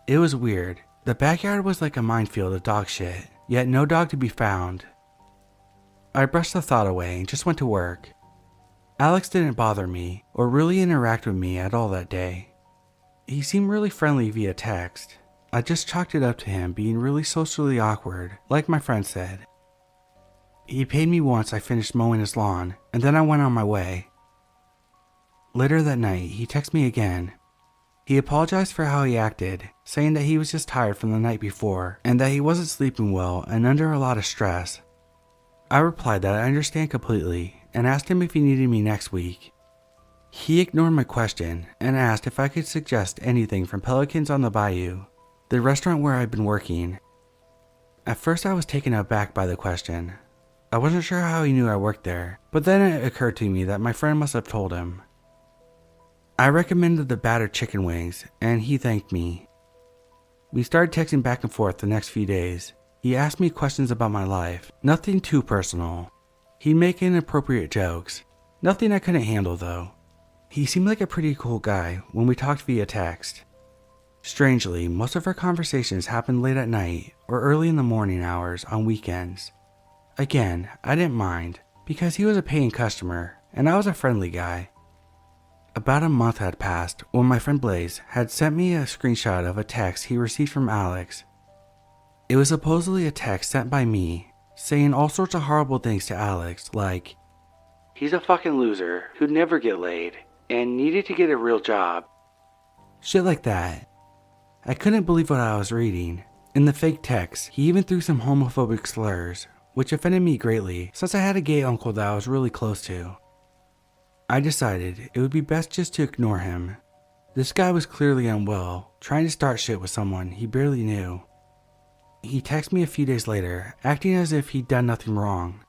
It was weird. The backyard was like a minefield of dog shit, yet no dog to be found. I brushed the thought away and just went to work. Alex didn't bother me or really interact with me at all that day. He seemed really friendly via text. I just chalked it up to him being really socially awkward, like my friend said. He paid me once I finished mowing his lawn, and then I went on my way. Later that night, he texted me again. He apologized for how he acted, saying that he was just tired from the night before, and that he wasn't sleeping well and under a lot of stress. I replied that I understand completely, and asked him if he needed me next week. He ignored my question, and asked if I could suggest anything from Pelicans on the Bayou, the restaurant where I'd been working. At first I was taken aback by the question. I wasn't sure how he knew I worked there, but then it occurred to me that my friend must have told him. I recommended the battered chicken wings, and he thanked me. We started texting back and forth the next few days. He asked me questions about my life, nothing too personal. He'd make inappropriate jokes, nothing I couldn't handle though. He seemed like a pretty cool guy when we talked via text. Strangely, most of our conversations happened late at night or early in the morning hours on weekends. Again, I didn't mind, because he was a paying customer, and I was a friendly guy. About a month had passed when my friend Blaze had sent me a screenshot of a text he received from Alex. It was supposedly a text sent by me, saying all sorts of horrible things to Alex, like, "He's a fucking loser who'd never get laid, and needed to get a real job." Shit like that. I couldn't believe what I was reading. In the fake text, he even threw some homophobic slurs, which offended me greatly since I had a gay uncle that I was really close to. I decided it would be best just to ignore him. This guy was clearly unwell, trying to start shit with someone he barely knew. He texted me a few days later, acting as if he'd done nothing wrong.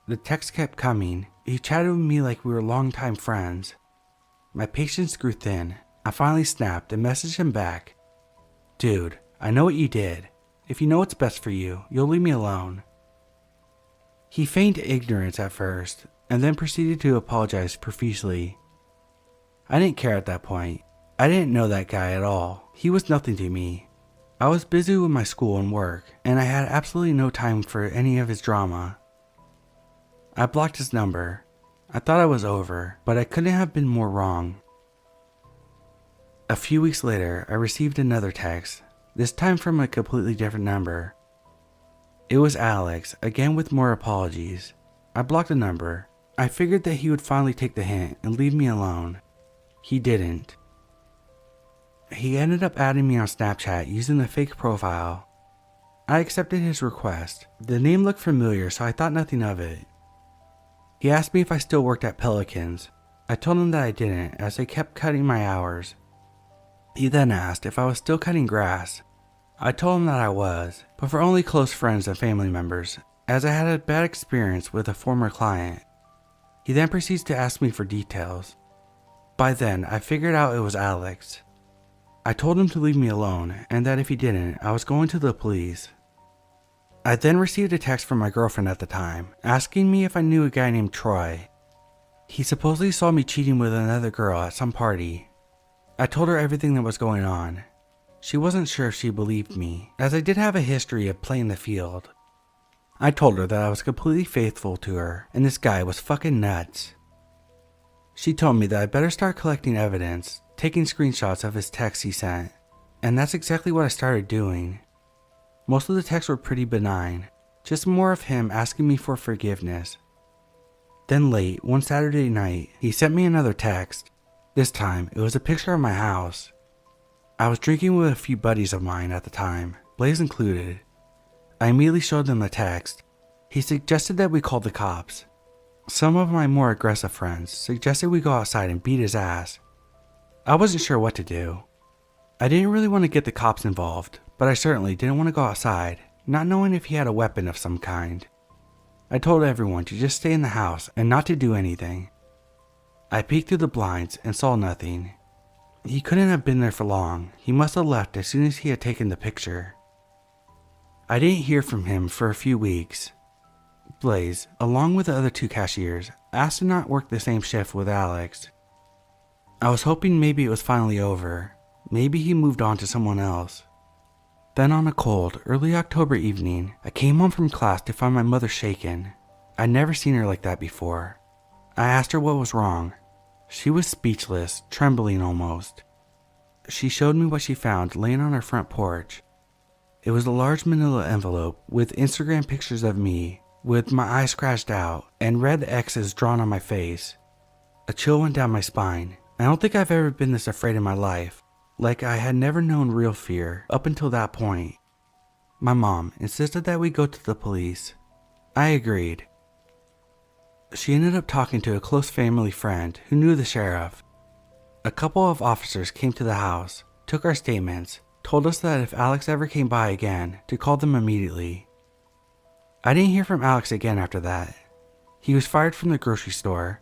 The text kept coming. He chatted with me like we were longtime friends. My patience grew thin. I finally snapped and messaged him back. "Dude, I know what you did. If you know what's best for you, you'll leave me alone." He feigned ignorance at first, and then proceeded to apologize profusely. I didn't care at that point. I didn't know that guy at all. He was nothing to me. I was busy with my school and work, and I had absolutely no time for any of his drama. I blocked his number. I thought I was over, but I couldn't have been more wrong. A few weeks later, I received another text, this time from a completely different number. It was Alex, again with more apologies. I blocked the number. I figured that he would finally take the hint and leave me alone. He didn't. He ended up adding me on Snapchat using the fake profile. I accepted his request. The name looked familiar, so I thought nothing of it. He asked me if I still worked at Pelicans. I told him that I didn't, as they kept cutting my hours. He then asked if I was still cutting grass. I told him that I was, but for only close friends and family members, as I had a bad experience with a former client. He then proceeds to ask me for details. By then, I figured out it was Alex. I told him to leave me alone, and that if he didn't, I was going to the police. I then received a text from my girlfriend at the time, asking me if I knew a guy named Troy. He supposedly saw me cheating with another girl at some party. I told her everything that was going on. She wasn't sure if she believed me, as I did have a history of playing the field. I told her that I was completely faithful to her, and this guy was fucking nuts. She told me that I better start collecting evidence, taking screenshots of his texts he sent, and that's exactly what I started doing. Most of the texts were pretty benign, just more of him asking me for forgiveness. Then late, one Saturday night, he sent me another text. This time, it was a picture of my house. I was drinking with a few buddies of mine at the time, Blaze included. I immediately showed them the text. He suggested that we call the cops. Some of my more aggressive friends suggested we go outside and beat his ass. I wasn't sure what to do. I didn't really want to get the cops involved, but I certainly didn't want to go outside, not knowing if he had a weapon of some kind. I told everyone to just stay in the house and not to do anything. I peeked through the blinds and saw nothing. He couldn't have been there for long. He must have left as soon as he had taken the picture. I didn't hear from him for a few weeks. Blaze, along with the other 2 cashiers, asked to not work the same shift with Alex. I was hoping maybe it was finally over. Maybe he moved on to someone else. Then on a cold, early October evening, I came home from class to find my mother shaken. I'd never seen her like that before. I asked her what was wrong. She was speechless, trembling almost. She showed me what she found laying on her front porch. It was a large manila envelope with Instagram pictures of me, with my eyes scratched out and red X's drawn on my face. A chill went down my spine. I don't think I've ever been this afraid in my life. Like I had never known real fear up until that point. My mom insisted that we go to the police. I agreed. She ended up talking to a close family friend who knew the sheriff. A couple of officers came to the house, took our statements, told us that if Alex ever came by again, to call them immediately. I didn't hear from Alex again after that. He was fired from the grocery store.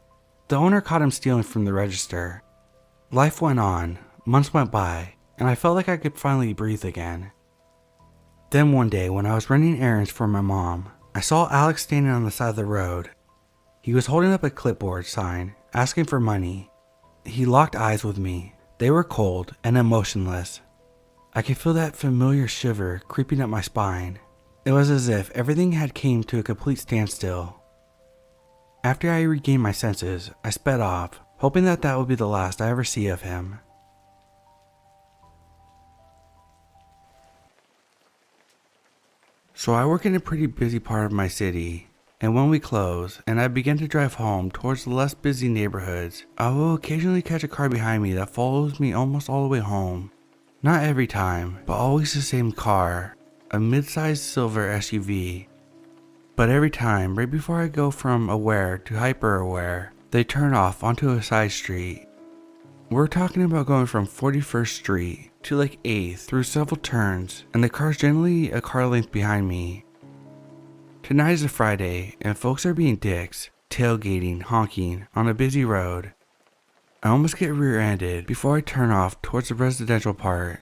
The owner caught him stealing from the register. Life went on. Months went by, and I felt like I could finally breathe again. Then one day when I was running errands for my mom, I saw Alex standing on the side of the road. He was holding up a clipboard sign, asking for money. He locked eyes with me. They were cold and emotionless. I could feel that familiar shiver creeping up my spine. It was as if everything had come to a complete standstill. After I regained my senses, I sped off, hoping that would be the last I ever see of him. So I work in a pretty busy part of my city, and when we close and I begin to drive home towards the less busy neighborhoods, I will occasionally catch a car behind me that follows me almost all the way home. Not every time, but always the same car, a mid-sized silver SUV. But every time, right before I go from aware to hyper-aware, they turn off onto a side street. We're talking about going from 41st Street to like 8th through several turns, and the car's generally a car length behind me. Tonight is a Friday, and folks are being dicks, tailgating, honking on a busy road. I almost get rear-ended before I turn off towards the residential part,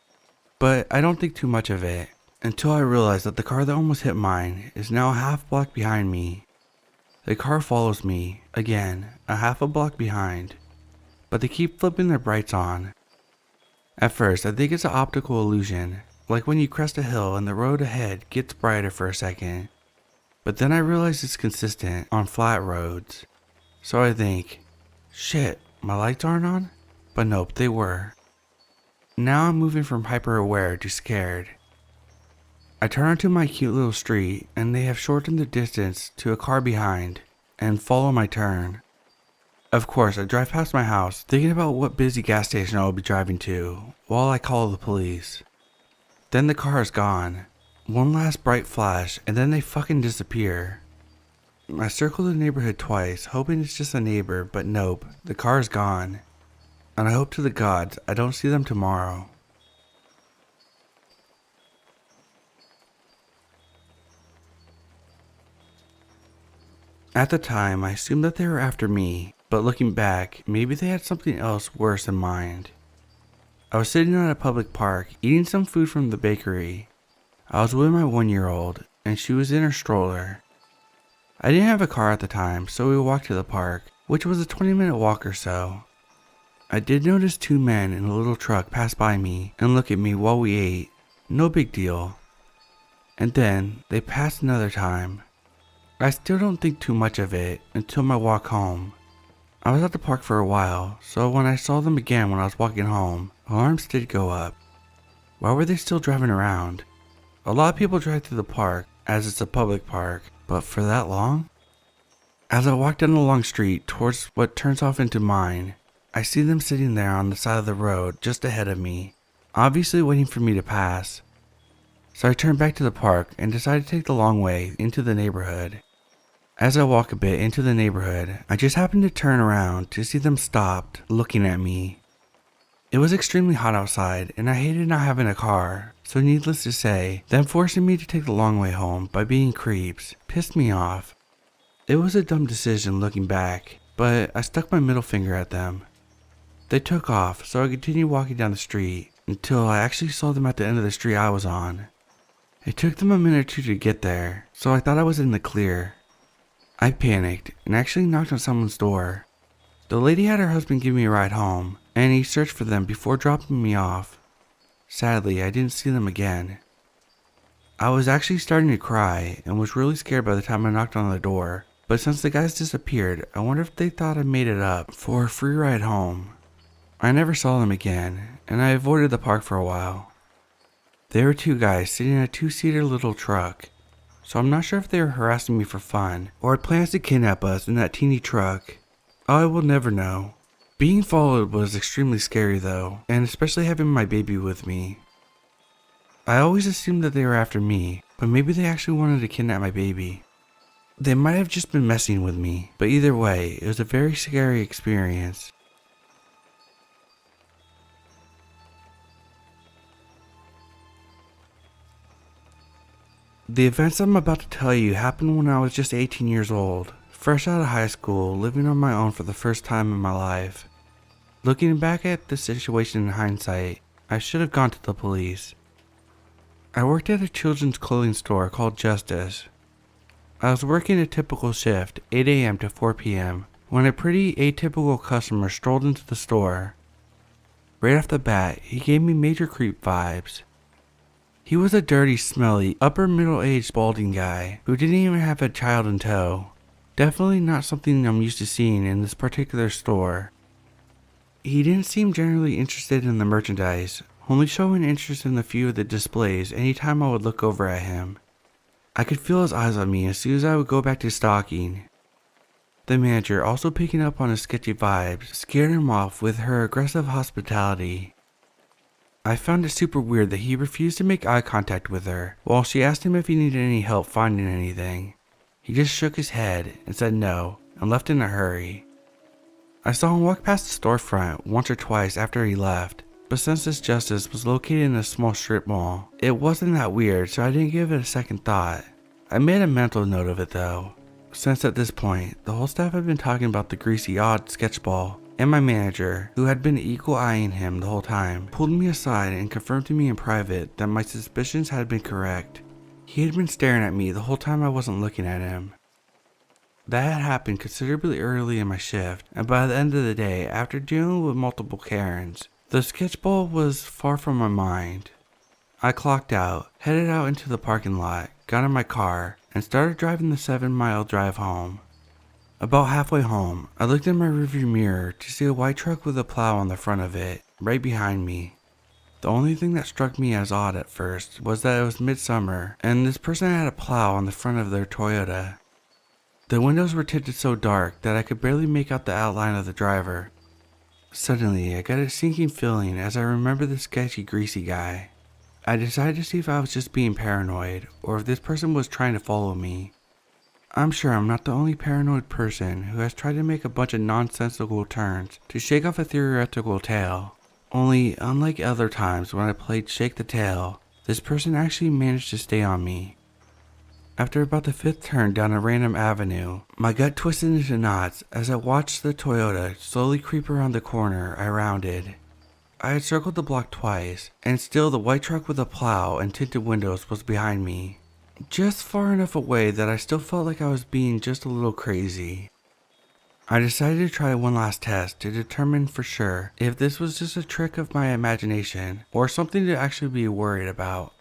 but I don't think too much of it until I realize that the car that almost hit mine is now a half block behind me. The car follows me, again, a half a block behind, but they keep flipping their brights on. At first, I think it's an optical illusion, like when you crest a hill and the road ahead gets brighter for a second. But then I realize it's consistent on flat roads. So I think, shit, my lights aren't on? But nope, they were. Now I'm moving from hyper-aware to scared. I turn onto my cute little street and they have shortened the distance to a car behind and follow my turn. Of course, I drive past my house thinking about what busy gas station I will be driving to while I call the police. Then the car is gone. One last bright flash and then they fucking disappear. I circle the neighborhood twice, hoping it's just a neighbor, but nope, the car is gone. And I hope to the gods I don't see them tomorrow. At the time, I assumed that they were after me, but looking back, maybe they had something else worse in mind. I was sitting at a public park, eating some food from the bakery. I was with my 1-year-old, and she was in her stroller. I didn't have a car at the time, so we walked to the park, which was a 20-minute walk or so. I did notice 2 men in a little truck pass by me and look at me while we ate. No big deal. And then, they passed another time. I still don't think too much of it until my walk home. I was at the park for a while, so when I saw them again when I was walking home, alarms did go up. Why were they still driving around? A lot of people drive through the park, as it's a public park, but for that long? As I walk down the long street towards what turns off into mine, I see them sitting there on the side of the road just ahead of me, obviously waiting for me to pass. So I turned back to the park and decided to take the long way into the neighborhood. As I walk a bit into the neighborhood, I just happened to turn around to see them stopped, looking at me. It was extremely hot outside, and I hated not having a car, so needless to say, them forcing me to take the long way home by being creeps pissed me off. It was a dumb decision looking back, but I stuck my middle finger at them. They took off, so I continued walking down the street until I actually saw them at the end of the street I was on. It took them a minute or two to get there, so I thought I was in the clear. I panicked and actually knocked on someone's door. The lady had her husband give me a ride home, and he searched for them before dropping me off. Sadly, I didn't see them again. I was actually starting to cry and was really scared by the time I knocked on the door, but since the guys disappeared, I wonder if they thought I made it up for a free ride home. I never saw them again, and I avoided the park for a while. There were two guys sitting in a two-seater little truck, so I'm not sure if they were harassing me for fun or had plans to kidnap us in that teeny truck. I will never know. Being followed was extremely scary though, and especially having my baby with me. I always assumed that they were after me, but maybe they actually wanted to kidnap my baby. They might have just been messing with me, but either way, it was a very scary experience. The events I'm about to tell you happened when I was just 18 years old, fresh out of high school, living on my own for the first time in my life. Looking back at the situation in hindsight, I should have gone to the police. I worked at a children's clothing store called Justice. I was working a typical shift, 8 a.m. to 4 p.m., when a pretty atypical customer strolled into the store. Right off the bat, he gave me major creep vibes. He was a dirty, smelly, upper middle-aged balding guy who didn't even have a child in tow. Definitely not something I'm used to seeing in this particular store. He didn't seem generally interested in the merchandise, only showing interest in the few of the displays anytime I would look over at him. I could feel his eyes on me as soon as I would go back to stalking. The manager, also picking up on his sketchy vibes, scared him off with her aggressive hospitality. I found it super weird that he refused to make eye contact with her while she asked him if he needed any help finding anything. He just shook his head and said no and left in a hurry. I saw him walk past the storefront once or twice after he left, but since this Justice was located in a small strip mall, it wasn't that weird, so I didn't give it a second thought. I made a mental note of it though, since at this point, the whole staff had been talking about the greasy odd sketchball, and my manager, who had been eagle-eyeing him the whole time, pulled me aside and confirmed to me in private that my suspicions had been correct. He had been staring at me the whole time I wasn't looking at him. That had happened considerably early in my shift, and by the end of the day, after dealing with multiple Karens, the sketchball was far from my mind. I clocked out, headed out into the parking lot, got in my car, and started driving the 7-mile drive home. About halfway home, I looked in my rearview mirror to see a white truck with a plow on the front of it, right behind me. The only thing that struck me as odd at first was that it was midsummer, and this person had a plow on the front of their Toyota. The windows were tinted so dark that I could barely make out the outline of the driver. Suddenly, I got a sinking feeling as I remembered the sketchy, greasy guy. I decided to see if I was just being paranoid, or if this person was trying to follow me. I'm sure I'm not the only paranoid person who has tried to make a bunch of nonsensical turns to shake off a theoretical tail. Only, unlike other times when I played Shake the Tail, this person actually managed to stay on me. After about the 5th turn down a random avenue, my gut twisted into knots as I watched the Toyota slowly creep around the corner I rounded. I had circled the block twice, and still the white truck with a plow and tinted windows was behind me. Just far enough away that I still felt like I was being just a little crazy. I decided to try one last test to determine for sure if this was just a trick of my imagination or something to actually be worried about.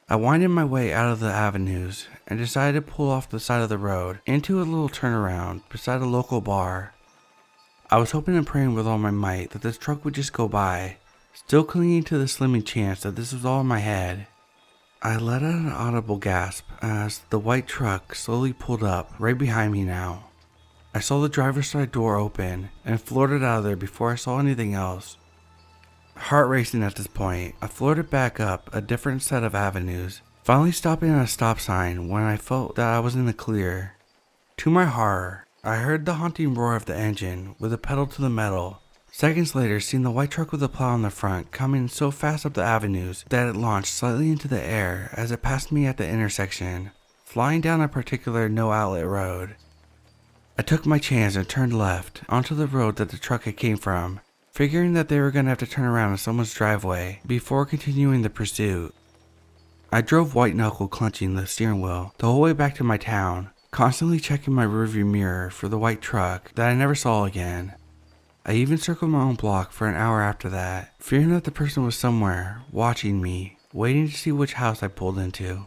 I winded my way out of the avenues and decided to pull off the side of the road into a little turnaround beside a local bar. I was hoping and praying with all my might that this truck would just go by, still clinging to the slimming chance that this was all in my head. I let out an audible gasp as the white truck slowly pulled up right behind me now. I saw the driver's side door open and floored it out of there before I saw anything else. Heart racing at this point, I floated back up a different set of avenues, finally stopping at a stop sign when I felt that I was in the clear. To my horror, I heard the haunting roar of the engine with the pedal to the metal. Seconds later, seeing the white truck with the plow on the front coming so fast up the avenues that it launched slightly into the air as it passed me at the intersection. flying down a particular no-outlet road. I took my chance and turned left onto the road that the truck had came from, figuring that they were going to have to turn around in someone's driveway before continuing the pursuit. I drove white-knuckle clenching the steering wheel the whole way back to my town, constantly checking my rearview mirror for the white truck that I never saw again. I even circled my own block for an hour after that, fearing that the person was somewhere, watching me, waiting to see which house I pulled into.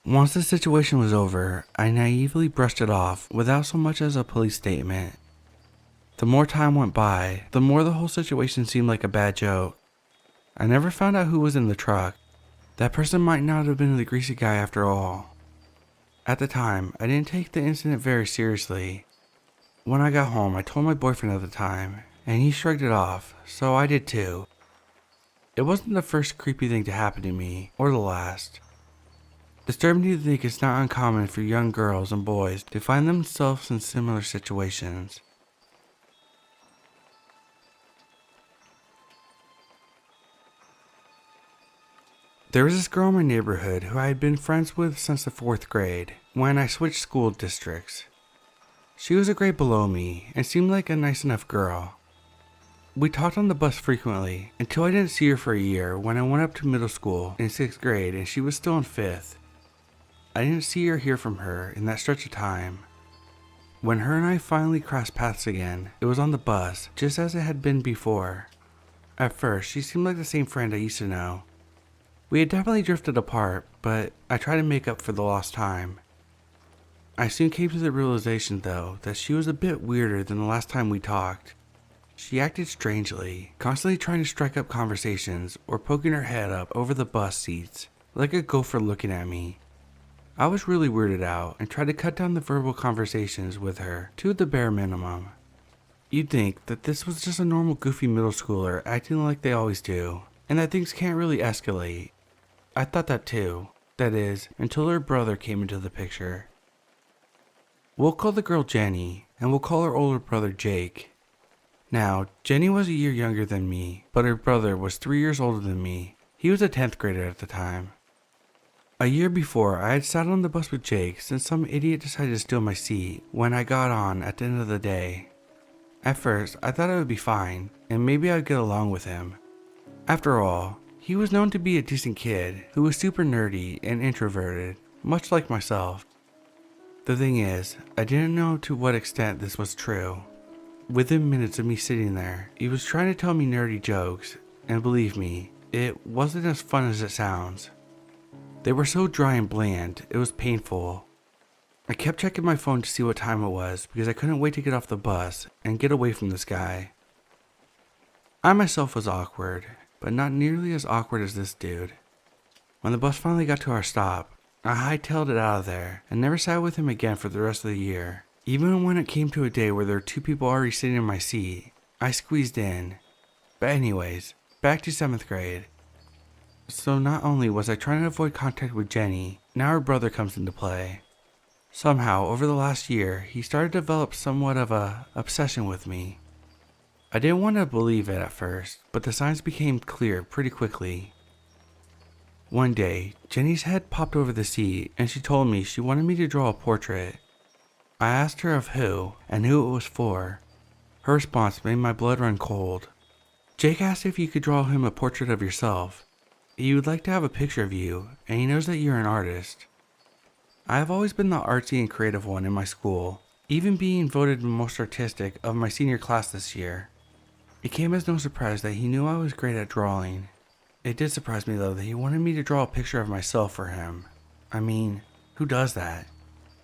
Once the situation was over, I naively brushed it off without so much as a police statement. The more time went by, the more the whole situation seemed like a bad joke. I never found out who was in the truck. That person might not have been the greasy guy after all. At the time, I didn't take the incident very seriously. When I got home, I told my boyfriend at the time, and he shrugged it off, so I did too. It wasn't the first creepy thing to happen to me, or the last. Disturbing to think it's not uncommon for young girls and boys to find themselves in similar situations. There was this girl in my neighborhood who I had been friends with since the 4th grade, when I switched school districts. She was a grade below me and seemed like a nice enough girl. We talked on the bus frequently until I didn't see her for a year when I went up to middle school in 6th grade and she was still in 5th. I didn't see or hear from her in that stretch of time. When her and I finally crossed paths again, it was on the bus, just as it had been before. At first, she seemed like the same friend I used to know. We had definitely drifted apart, but I tried to make up for the lost time. I soon came to the realization, though, that she was a bit weirder than the last time we talked. She acted strangely, constantly trying to strike up conversations or poking her head up over the bus seats, like a gopher looking at me. I was really weirded out and tried to cut down the verbal conversations with her to the bare minimum. You'd think that this was just a normal goofy middle schooler acting like they always do, and that things can't really escalate. I thought that too, that is, until her brother came into the picture. We'll call the girl Jenny, and we'll call her older brother Jake. Now, Jenny was a year younger than me, but her brother was 3 years older than me. He was a 10th grader at the time. A year before, I had sat on the bus with Jake since some idiot decided to steal my seat when I got on at the end of the day. At first, I thought it would be fine, and maybe I'd get along with him. After all, he was known to be a decent kid who was super nerdy and introverted, much like myself. The thing is, I didn't know to what extent this was true. Within minutes of me sitting there, he was trying to tell me nerdy jokes, and believe me, it wasn't as fun as it sounds. They were so dry and bland, it was painful. I kept checking my phone to see what time it was because I couldn't wait to get off the bus and get away from this guy. I myself was awkward, but not nearly as awkward as this dude. When the bus finally got to our stop, I hightailed it out of there and never sat with him again for the rest of the year. Even when it came to a day where there were 2 people already sitting in my seat, I squeezed in. But anyways, back to 7th grade. So not only was I trying to avoid contact with Jenny, now her brother comes into play. Somehow, over the last year, he started to develop somewhat of a obsession with me. I didn't want to believe it at first, but the signs became clear pretty quickly. One day, Jenny's head popped over the seat and she told me she wanted me to draw a portrait. I asked her of who and who it was for. Her response made my blood run cold. Jake asked if you could draw him a portrait of yourself. He would like to have a picture of you, and he knows that you're an artist. I have always been the artsy and creative one in my school, even being voted the most artistic of my senior class this year. It came as no surprise that he knew I was great at drawing. It did surprise me though that he wanted me to draw a picture of myself for him. I mean, who does that?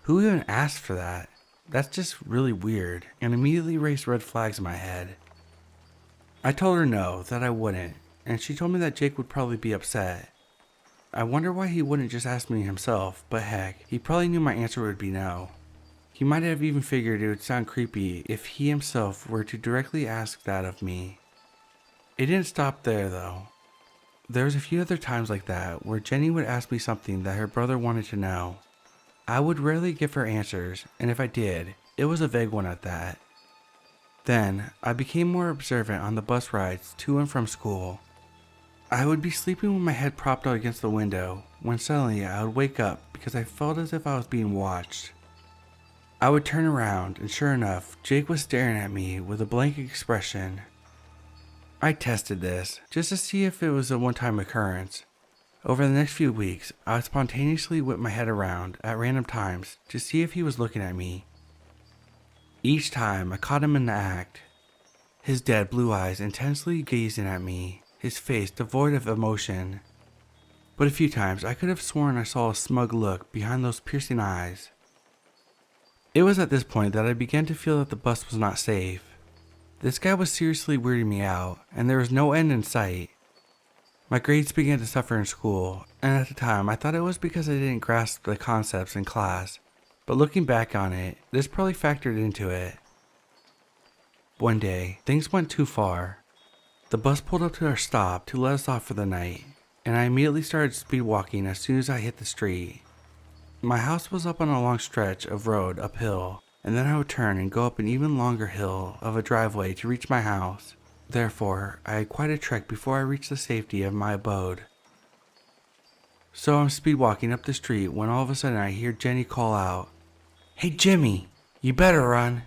Who even asked for that? That's just really weird, and immediately raised red flags in my head. I told her no, that I wouldn't, and she told me that Jake would probably be upset. I wonder why he wouldn't just ask me himself, but heck, he probably knew my answer would be no. He might have even figured it would sound creepy if he himself were to directly ask that of me. It didn't stop there though. There was a few other times like that where Jenny would ask me something that her brother wanted to know. I would rarely give her answers, and if I did, it was a vague one at that. Then, I became more observant on the bus rides to and from school. I would be sleeping with my head propped out against the window when suddenly I would wake up because I felt as if I was being watched. I would turn around and sure enough, Jake was staring at me with a blank expression. I tested this just to see if it was a one-time occurrence. Over the next few weeks, I would spontaneously whip my head around at random times to see if he was looking at me. Each time I caught him in the act, his dead blue eyes intensely gazing at me, his face devoid of emotion. But a few times I could have sworn I saw a smug look behind those piercing eyes. It was at this point that I began to feel that the bus was not safe. This guy was seriously weirding me out, and there was no end in sight. My grades began to suffer in school, and at the time I thought it was because I didn't grasp the concepts in class, but looking back on it, this probably factored into it. One day, things went too far. The bus pulled up to our stop to let us off for the night, and I immediately started speed walking as soon as I hit the street. My house was up on a long stretch of road uphill, and then I would turn and go up an even longer hill of a driveway to reach my house. Therefore, I had quite a trek before I reached the safety of my abode. So I'm speed walking up the street when all of a sudden I hear Jenny call out, "Hey Jimmy, you better run."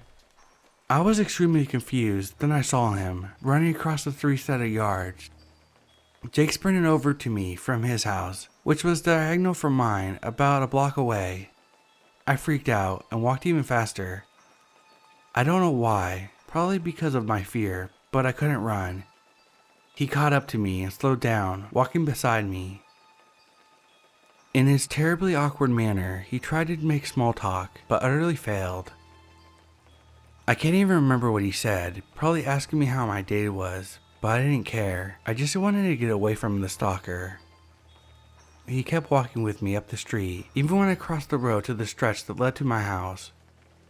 I was extremely confused, then I saw him, running across the 3 set of yards. Jake sprinted over to me from his house, which was diagonal from mine, about a block away. I freaked out and walked even faster. I don't know why, probably because of my fear, but I couldn't run. He caught up to me and slowed down, walking beside me. In his terribly awkward manner, he tried to make small talk, but utterly failed. I can't even remember what he said, probably asking me how my day was, but I didn't care. I just wanted to get away from the stalker. He kept walking with me up the street, even when I crossed the road to the stretch that led to my house.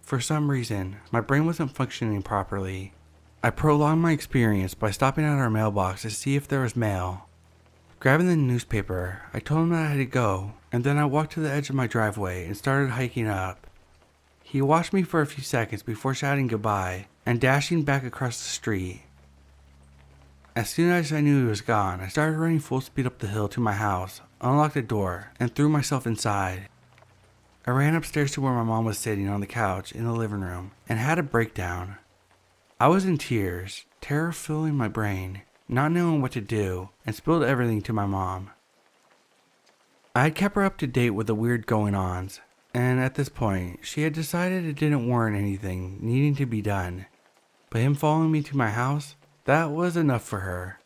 For some reason, my brain wasn't functioning properly. I prolonged my experience by stopping at our mailbox to see if there was mail. Grabbing the newspaper, I told him that I had to go, and then I walked to the edge of my driveway and started hiking up. He watched me for a few seconds before shouting goodbye and dashing back across the street. As soon as I knew he was gone, I started running full speed up the hill to my house, unlocked the door, and threw myself inside. I ran upstairs to where my mom was sitting on the couch in the living room and had a breakdown. I was in tears, terror filling my brain, not knowing what to do, and spilled everything to my mom. I had kept her up to date with the weird going-ons, and at this point, she had decided it didn't warrant anything needing to be done. But him following me to my house, that was enough for her.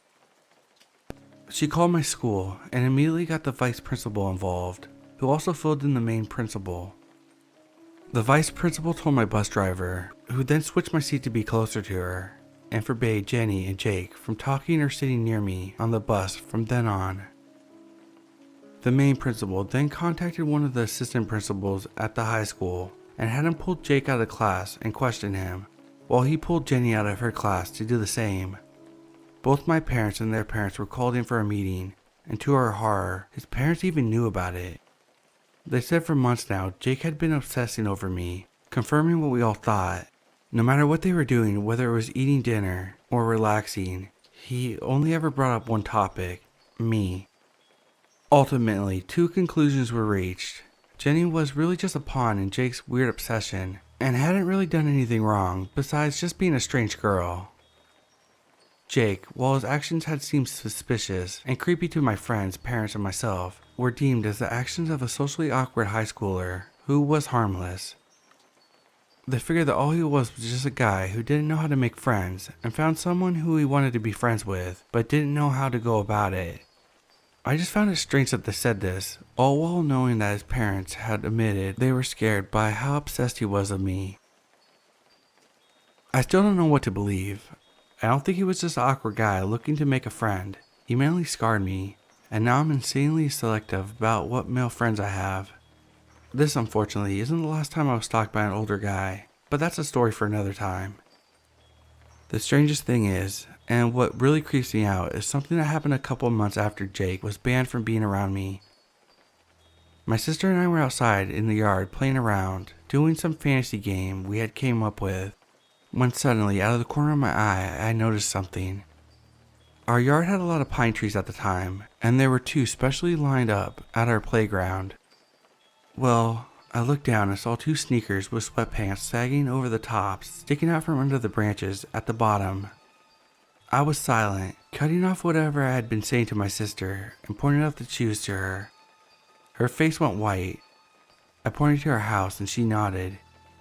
She called my school and immediately got the vice principal involved, who also filled in the main principal. The vice principal told my bus driver, who then switched my seat to be closer to her, and forbade Jenny and Jake from talking or sitting near me on the bus from then on. The main principal then contacted one of the assistant principals at the high school and had him pull Jake out of class and question him, while he pulled Jenny out of her class to do the same. Both my parents and their parents were called in for a meeting, and to our horror, his parents even knew about it. They said for months now Jake had been obsessing over me, confirming what we all thought. No matter what they were doing, whether it was eating dinner or relaxing, he only ever brought up one topic, me. Ultimately, 2 conclusions were reached. Jenny was really just a pawn in Jake's weird obsession, and hadn't really done anything wrong besides just being a strange girl. Jake, while his actions had seemed suspicious and creepy to my friends, parents, and myself, were deemed as the actions of a socially awkward high schooler who was harmless. They figured that all he was just a guy who didn't know how to make friends and found someone who he wanted to be friends with, but didn't know how to go about it. I just found it strange that they said this, all while knowing that his parents had admitted they were scared by how obsessed he was of me. I still don't know what to believe. I don't think he was just an awkward guy looking to make a friend. He mainly scarred me, and now I'm insanely selective about what male friends I have. This, unfortunately, isn't the last time I was stalked by an older guy, but that's a story for another time. The strangest thing is, and what really creeps me out, is something that happened a couple of months after Jake was banned from being around me. My sister and I were outside in the yard playing around, doing some fantasy game we had came up with, when suddenly out of the corner of my eye I noticed something. Our yard had a lot of pine trees at the time, and there were two specially lined up at our playground. Well, I looked down and saw two sneakers with sweatpants sagging over the tops, sticking out from under the branches at the bottom. I was silent, cutting off whatever I had been saying to my sister and pointed out the shoes to her. Her face went white. I pointed to our house and she nodded.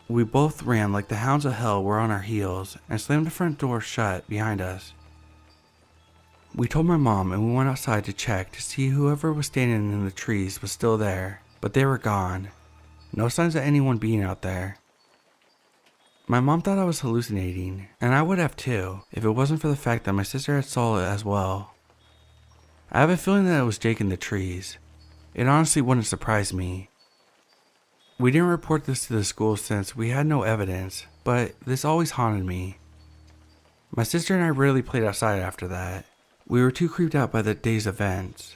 We both ran like the hounds of hell were on our heels and slammed the front door shut behind us. We told my mom and we went outside to check to see whoever was standing in the trees was still there, but they were gone. No signs of anyone being out there. My mom thought I was hallucinating, and I would have too, if it wasn't for the fact that my sister had saw it as well. I have a feeling that it was Jake in the trees. It honestly wouldn't surprise me. We didn't report this to the school since we had no evidence, but this always haunted me. My sister and I rarely played outside after that. We were too creeped out by the day's events.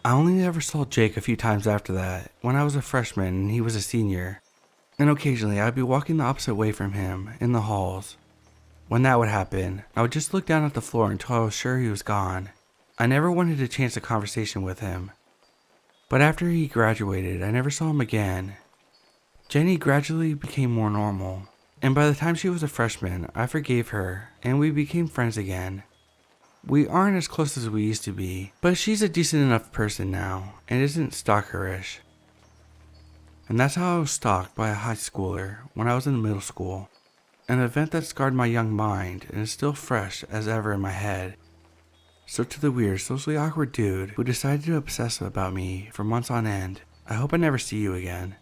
I only ever saw Jake a few times after that, when I was a freshman and he was a senior. And occasionally I would be walking the opposite way from him, in the halls. When that would happen, I would just look down at the floor until I was sure he was gone. I never wanted to chance a conversation with him. But after he graduated, I never saw him again. Jenny gradually became more normal, and by the time she was a freshman, I forgave her, and we became friends again. We aren't as close as we used to be, but she's a decent enough person now, and isn't stalkerish. And that's how I was stalked by a high schooler when I was in middle school. An event that scarred my young mind and is still fresh as ever in my head. So to the weird, socially awkward dude who decided to obsess about me for months on end, I hope I never see you again.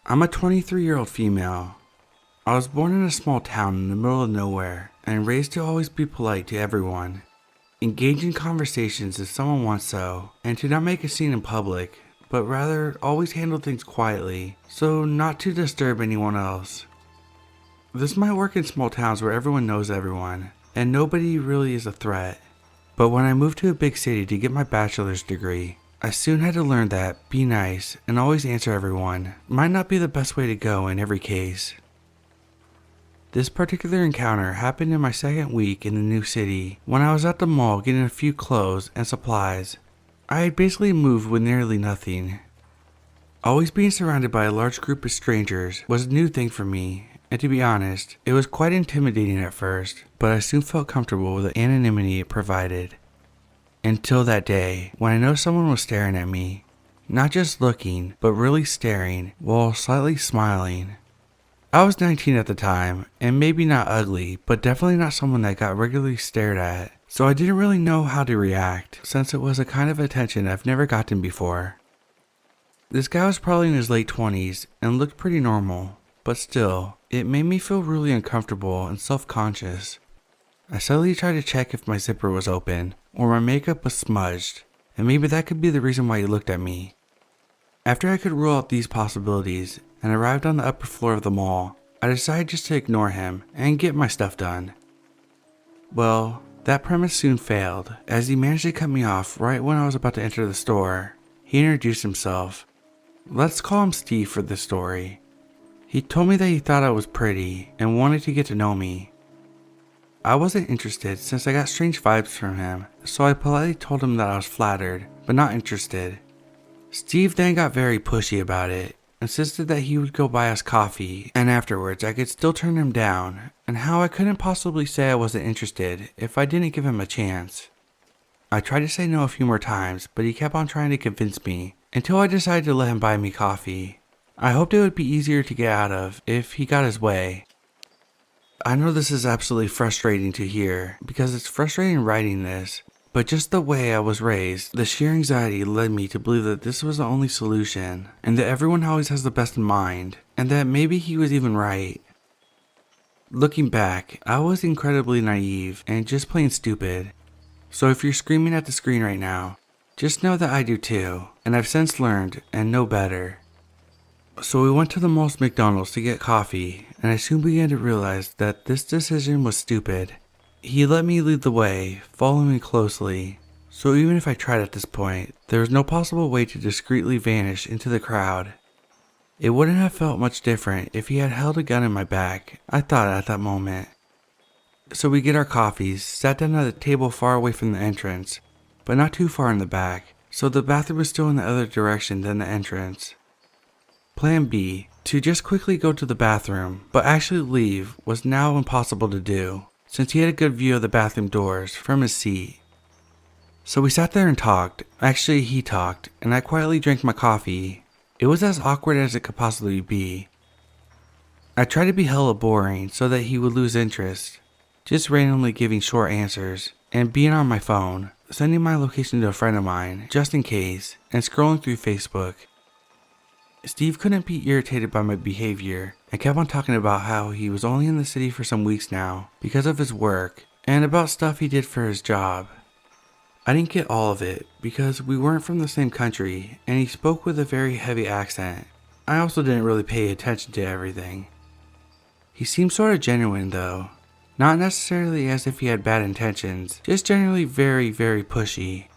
I'm a 23-year-old female. I was born in a small town in the middle of nowhere and raised to always be polite to everyone. Engage in conversations if someone wants so, and to not make a scene in public, but rather always handle things quietly, so not to disturb anyone else. This might work in small towns where everyone knows everyone, and nobody really is a threat. But when I moved to a big city to get my bachelor's degree, I soon had to learn that be nice and always answer everyone might not be the best way to go in every case. This particular encounter happened in my second week in the new city when I was at the mall getting a few clothes and supplies. I had basically moved with nearly nothing. Always being surrounded by a large group of strangers was a new thing for me, and to be honest, it was quite intimidating at first, but I soon felt comfortable with the anonymity it provided. Until that day, when I noticed someone was staring at me. Not just looking, but really staring, while slightly smiling. I was 19 at the time, and maybe not ugly, but definitely not someone that got regularly stared at, so I didn't really know how to react, since it was a kind of attention I've never gotten before. This guy was probably in his late 20s, and looked pretty normal, but still, it made me feel really uncomfortable and self-conscious. I suddenly tried to check if my zipper was open, or my makeup was smudged, and maybe that could be the reason why he looked at me. After I could rule out these possibilities, and arrived on the upper floor of the mall, I decided just to ignore him and get my stuff done. Well, that premise soon failed, as he managed to cut me off right when I was about to enter the store. He introduced himself. Let's call him Steve for this story. He told me that he thought I was pretty and wanted to get to know me. I wasn't interested since I got strange vibes from him, so I politely told him that I was flattered, but not interested. Steve then got very pushy about it, insisted that he would go buy us coffee, and afterwards I could still turn him down, and how I couldn't possibly say I wasn't interested if I didn't give him a chance. I tried to say no a few more times, but he kept on trying to convince me, until I decided to let him buy me coffee. I hoped it would be easier to get out of if he got his way. I know this is absolutely frustrating to hear, because it's frustrating writing this, but just the way I was raised, the sheer anxiety led me to believe that this was the only solution, and that everyone always has the best in mind, and that maybe he was even right. Looking back, I was incredibly naive and just plain stupid. So if you're screaming at the screen right now, just know that I do too, and I've since learned and know better. So we went to the mall's McDonald's to get coffee, and I soon began to realize that this decision was stupid. He let me lead the way, following me closely, so even if I tried at this point, there was no possible way to discreetly vanish into the crowd. It wouldn't have felt much different if he had held a gun in my back, I thought at that moment. So we get our coffees, sat down at a table far away from the entrance, but not too far in the back, so the bathroom was still in the other direction than the entrance. Plan B, to just quickly go to the bathroom, but actually leave, was now impossible to do, since he had a good view of the bathroom doors from his seat. So we sat there and talked. Actually, he talked, and I quietly drank my coffee. It was as awkward as it could possibly be. I tried to be hella boring so that he would lose interest, just randomly giving short answers, and being on my phone, sending my location to a friend of mine, just in case, and scrolling through Facebook. Steve couldn't be irritated by my behavior, and kept on talking about how he was only in the city for some weeks now, because of his work, and about stuff he did for his job. I didn't get all of it, because we weren't from the same country, and he spoke with a very heavy accent. I also didn't really pay attention to everything. He seemed sort of genuine though. Not necessarily as if he had bad intentions, just generally very, very pushy.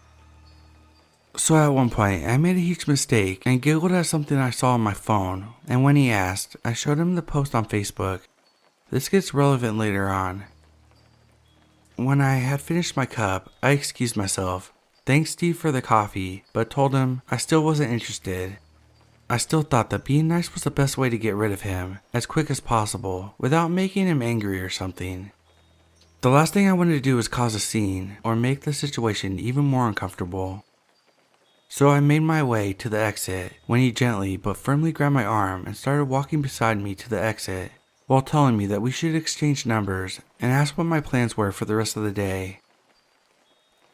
So at one point, I made a huge mistake and giggled at something I saw on my phone, and when he asked, I showed him the post on Facebook. This gets relevant later on. When I had finished my cup, I excused myself, thanked Steve for the coffee, but told him I still wasn't interested. I still thought that being nice was the best way to get rid of him, as quick as possible, without making him angry or something. The last thing I wanted to do was cause a scene, or make the situation even more uncomfortable. So I made my way to the exit, when he gently but firmly grabbed my arm and started walking beside me to the exit, while telling me that we should exchange numbers and ask what my plans were for the rest of the day.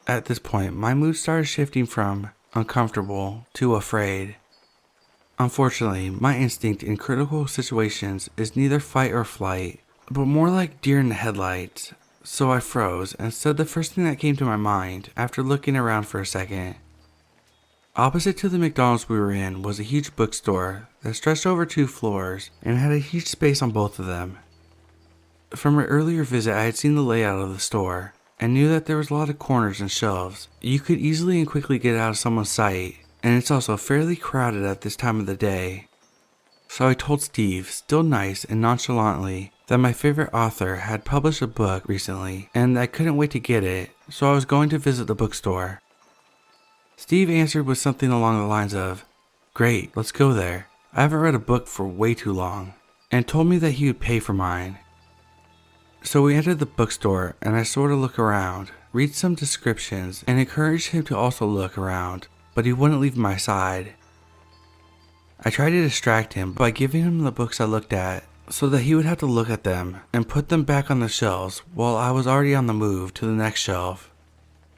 At this point, my mood started shifting from uncomfortable to afraid. Unfortunately, my instinct in critical situations is neither fight or flight, but more like deer in the headlights, so I froze and said the first thing that came to my mind after looking around for a second. Opposite to the McDonald's we were in was a huge bookstore that stretched over 2 floors and had a huge space on both of them. From an earlier visit, I had seen the layout of the store and knew that there was a lot of corners and shelves. You could easily and quickly get out of someone's sight, and it's also fairly crowded at this time of the day. So I told Steve, still nice and nonchalantly, that my favorite author had published a book recently and I couldn't wait to get it, so I was going to visit the bookstore. Steve answered with something along the lines of, "Great, let's go there. I haven't read a book for way too long," and told me that he would pay for mine. So we entered the bookstore and I sort of looked around, read some descriptions, and encouraged him to also look around, but he wouldn't leave my side. I tried to distract him by giving him the books I looked at, so that he would have to look at them and put them back on the shelves while I was already on the move to the next shelf.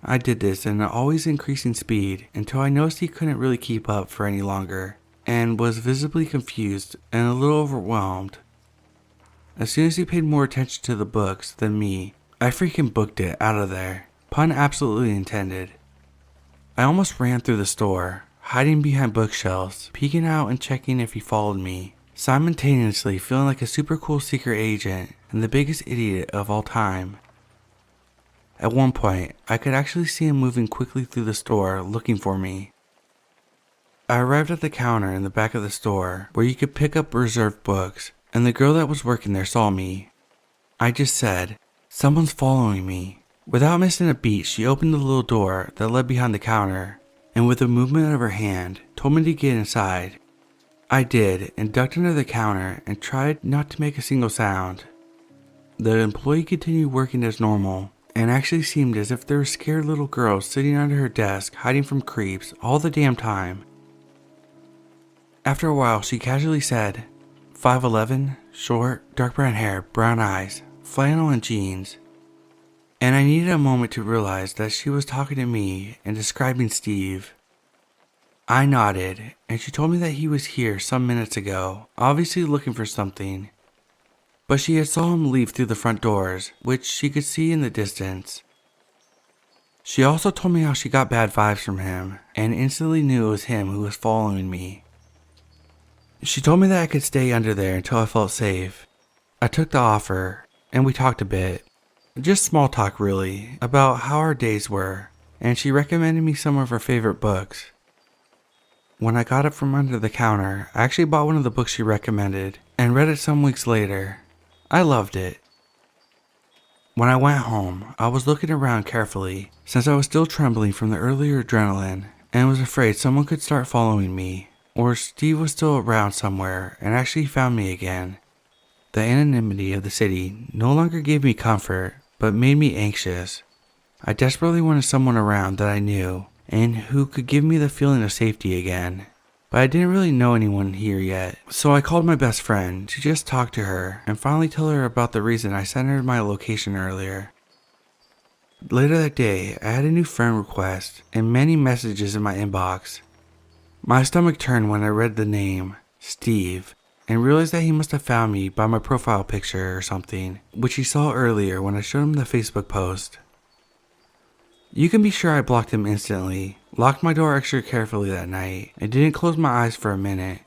I did this in an always increasing speed until I noticed he couldn't really keep up for any longer, and was visibly confused and a little overwhelmed. As soon as he paid more attention to the books than me, I freaking booked it out of there. Pun absolutely intended. I almost ran through the store, hiding behind bookshelves, peeking out and checking if he followed me, simultaneously feeling like a super cool secret agent and the biggest idiot of all time. At one point, I could actually see him moving quickly through the store looking for me. I arrived at the counter in the back of the store where you could pick up reserved books, and the girl that was working there saw me. I just said, "Someone's following me." Without missing a beat, she opened the little door that led behind the counter, and with a movement of her hand, told me to get inside. I did, and ducked under the counter and tried not to make a single sound. The employee continued working as normal, and actually seemed as if there were scared little girls sitting under her desk hiding from creeps all the damn time. After a while, she casually said, 5'11", short, dark brown hair, brown eyes, flannel and jeans. And I needed a moment to realize that she was talking to me and describing Steve. I nodded, and she told me that he was here some minutes ago, obviously looking for something. But she had saw him leave through the front doors, which she could see in the distance. She also told me how she got bad vibes from him, and instantly knew it was him who was following me. She told me that I could stay under there until I felt safe. I took the offer, and we talked a bit. Just small talk really, about how our days were, and she recommended me some of her favorite books. When I got up from under the counter, I actually bought one of the books she recommended and read it some weeks later. I loved it. When I went home, I was looking around carefully since I was still trembling from the earlier adrenaline and was afraid someone could start following me, or Steve was still around somewhere and actually found me again. The anonymity of the city no longer gave me comfort, but made me anxious. I desperately wanted someone around that I knew and who could give me the feeling of safety again. But I didn't really know anyone here yet, so I called my best friend to just talk to her and finally tell her about the reason I sent her my location earlier. Later that day, I had a new friend request and many messages in my inbox. My stomach turned when I read the name, Steve, and realized that he must have found me by my profile picture or something, which he saw earlier when I showed him the Facebook post. You can be sure I blocked him instantly, locked my door extra carefully that night, and didn't close my eyes for a minute.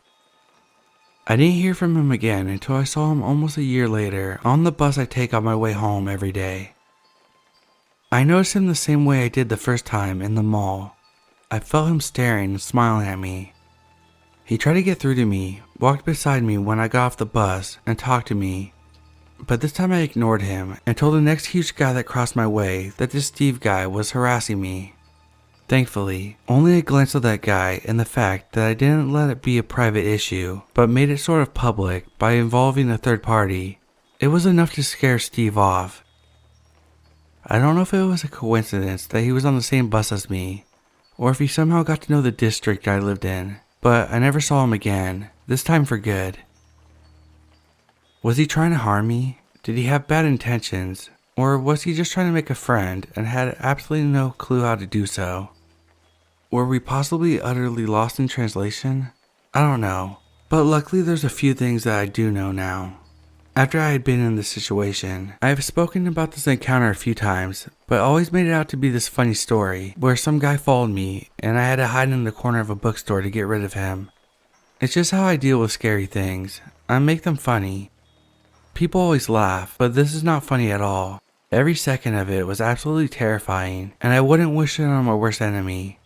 I didn't hear from him again until I saw him almost a year later on the bus I take on my way home every day. I noticed him the same way I did the first time in the mall. I felt him staring and smiling at me. He tried to get through to me, walked beside me when I got off the bus, and talked to me. But this time I ignored him and told the next huge guy that crossed my way that this Steve guy was harassing me. Thankfully, only a glance of that guy and the fact that I didn't let it be a private issue, but made it sort of public by involving a third party, it was enough to scare Steve off. I don't know if it was a coincidence that he was on the same bus as me, or if he somehow got to know the district I lived in, but I never saw him again, this time for good. Was he trying to harm me? Did he have bad intentions? Or was he just trying to make a friend and had absolutely no clue how to do so? Were we possibly utterly lost in translation? I don't know, but luckily there's a few things that I do know now. After I had been in this situation, I have spoken about this encounter a few times, but always made it out to be this funny story where some guy followed me and I had to hide in the corner of a bookstore to get rid of him. It's just how I deal with scary things. I make them funny. People always laugh, but this is not funny at all. Every second of it was absolutely terrifying, and I wouldn't wish it on my worst enemy.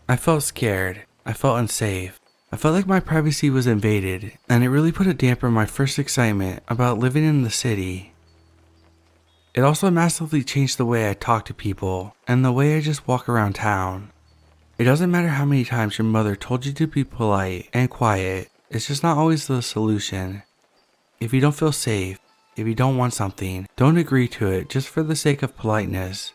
I felt scared. I felt unsafe. I felt like my privacy was invaded, and it really put a damper on my first excitement about living in the city. It also massively changed the way I talk to people, and the way I just walk around town. It doesn't matter how many times your mother told you to be polite and quiet, it's just not always the solution. If you don't feel safe, if you don't want something, don't agree to it just for the sake of politeness.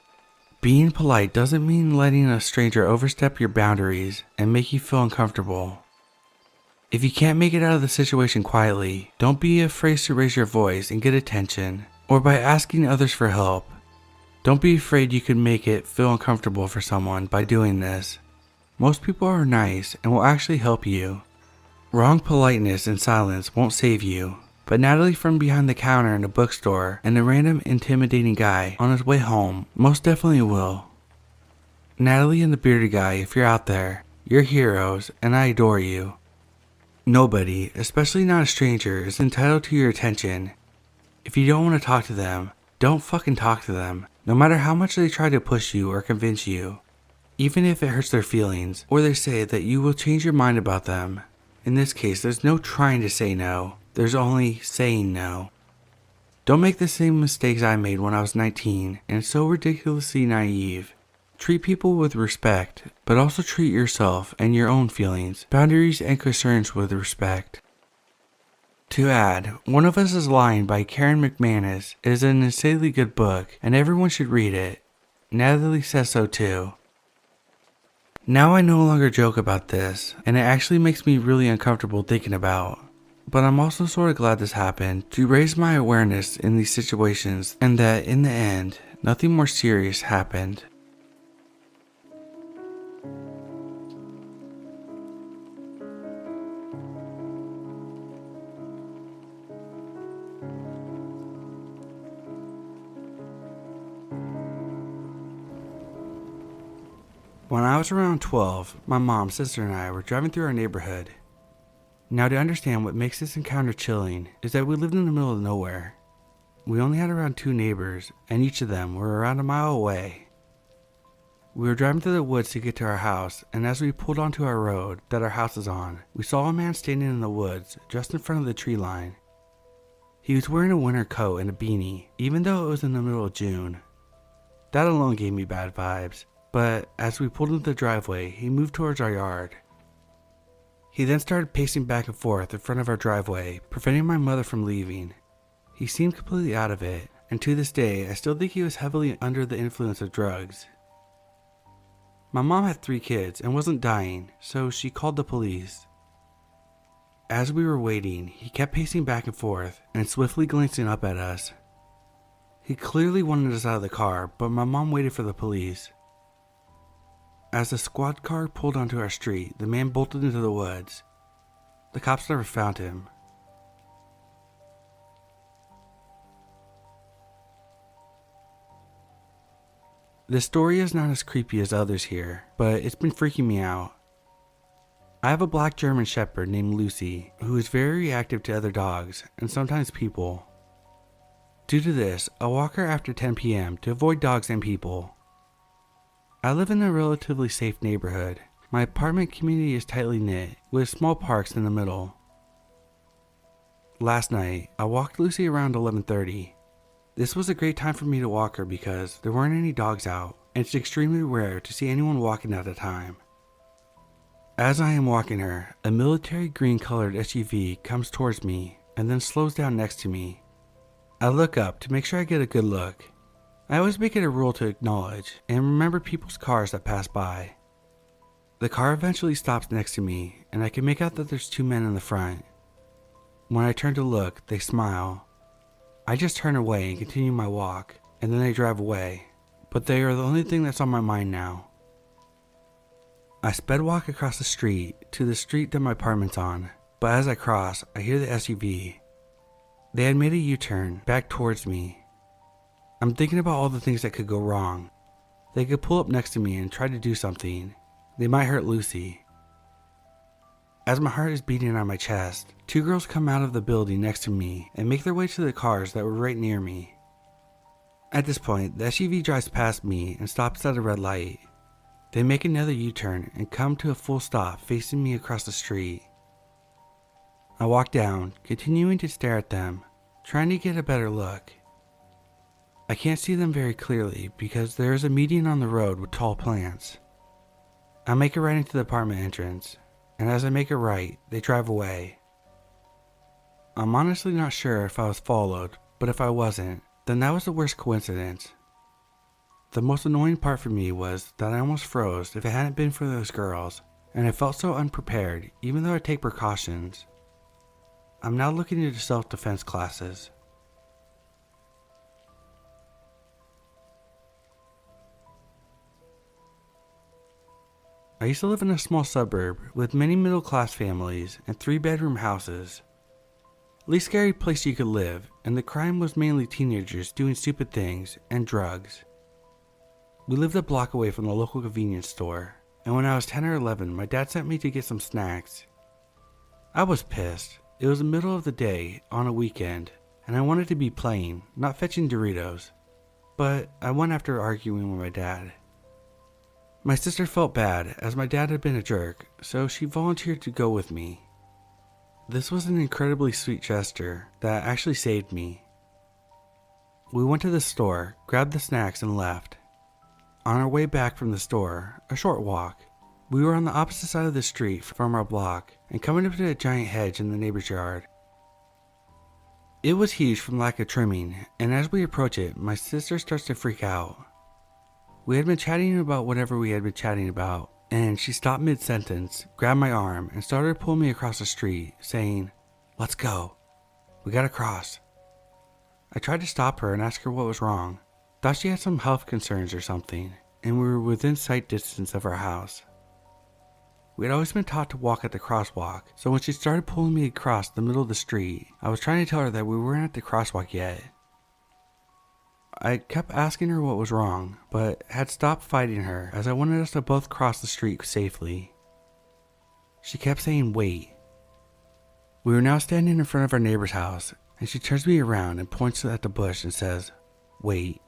Being polite doesn't mean letting a stranger overstep your boundaries and make you feel uncomfortable. If you can't make it out of the situation quietly, don't be afraid to raise your voice and get attention, or by asking others for help. Don't be afraid you could make it feel uncomfortable for someone by doing this. Most people are nice and will actually help you. Wrong politeness and silence won't save you. But Natalie from behind the counter in a bookstore and a random intimidating guy on his way home most definitely will. Natalie and the bearded guy, if you're out there, you're heroes and I adore you. Nobody, especially not a stranger, is entitled to your attention. If you don't want to talk to them, don't fucking talk to them, no matter how much they try to push you or convince you. Even if it hurts their feelings, or they say that you will change your mind about them. In this case, there's no trying to say no. There's only saying no. Don't make the same mistakes I made when I was 19 and so ridiculously naive. Treat people with respect, but also treat yourself and your own feelings, boundaries, and concerns with respect. To add, One of Us is Lying by Karen McManus is an insanely good book and everyone should read it. Natalie says so too. Now I no longer joke about this, and it actually makes me really uncomfortable thinking about. But I'm also sort of glad this happened to raise my awareness in these situations and that in the end, nothing more serious happened. When I was around 12, my mom, sister, and I were driving through our neighborhood. Now, to understand what makes this encounter chilling is that we lived in the middle of nowhere. We only had around 2 neighbors, and each of them were around a mile away. We were driving through the woods to get to our house, and as we pulled onto our road that our house is on, we saw a man standing in the woods just in front of the tree line. He was wearing a winter coat and a beanie, even though it was in the middle of June. That alone gave me bad vibes, but as we pulled into the driveway, he moved towards our yard. He then started pacing back and forth in front of our driveway, preventing my mother from leaving. He seemed completely out of it, and to this day, I still think he was heavily under the influence of drugs. My mom had 3 kids and wasn't dying, so she called the police. As we were waiting, he kept pacing back and forth and swiftly glancing up at us. He clearly wanted us out of the car, but my mom waited for the police. As the squad car pulled onto our street, the man bolted into the woods. The cops never found him. This story is not as creepy as others here, but it's been freaking me out. I have a black German shepherd named Lucy, who is very reactive to other dogs and sometimes people. Due to this, I walk her after 10 p.m. to avoid dogs and people. I live in a relatively safe neighborhood. My apartment community is tightly knit, with small parks in the middle. Last night, I walked Lucy around 11:30. This was a great time for me to walk her because there weren't any dogs out, and it's extremely rare to see anyone walking at a time. As I am walking her, a military green colored SUV comes towards me and then slows down next to me. I look up to make sure I get a good look. I always make it a rule to acknowledge and remember people's cars that pass by. The car eventually stops next to me, and I can make out that there's 2 men in the front. When I turn to look, they smile. I just turn away and continue my walk, and then they drive away, but they are the only thing that's on my mind now. I sped walk across the street to the street that my apartment's on, but as I cross, I hear the SUV. They had made a U-turn back towards me. I'm thinking about all the things that could go wrong. They could pull up next to me and try to do something. They might hurt Lucy. As my heart is beating on my chest, 2 girls come out of the building next to me and make their way to the cars that were right near me. At this point, the SUV drives past me and stops at a red light. They make another U-turn and come to a full stop facing me across the street. I walk down, continuing to stare at them, trying to get a better look. I can't see them very clearly because there is a median on the road with tall plants. I make it right into the apartment entrance, and as I make it right, they drive away. I'm honestly not sure if I was followed, but if I wasn't, then that was the worst coincidence. The most annoying part for me was that I almost froze if it hadn't been for those girls, and I felt so unprepared even though I take precautions. I'm now looking into self-defense classes. I used to live in a small suburb with many middle-class families and 3-bedroom houses. Least scary place you could live, and the crime was mainly teenagers doing stupid things and drugs. We lived a block away from the local convenience store, and when I was 10 or 11, my dad sent me to get some snacks. I was pissed. It was the middle of the day on a weekend, and I wanted to be playing, not fetching Doritos. But I went after arguing with my dad. My sister felt bad as my dad had been a jerk, so she volunteered to go with me. This was an incredibly sweet gesture that actually saved me. We went to the store, grabbed the snacks, and left. On our way back from the store, a short walk, we were on the opposite side of the street from our block and coming up to a giant hedge in the neighbor's yard. It was huge from lack of trimming, and as we approach it, my sister starts to freak out. We had been chatting about whatever we had been chatting about, and she stopped mid-sentence, grabbed my arm, and started pulling me across the street, saying, "Let's go. We gotta cross." I tried to stop her and ask her what was wrong. Thought she had some health concerns or something, and we were within sight distance of our house. We had always been taught to walk at the crosswalk, so when she started pulling me across the middle of the street, I was trying to tell her that we weren't at the crosswalk yet. I kept asking her what was wrong, but had stopped fighting her as I wanted us to both cross the street safely. She kept saying wait. We were now standing in front of our neighbor's house, and she turns me around and points at the bush and says, "Wait."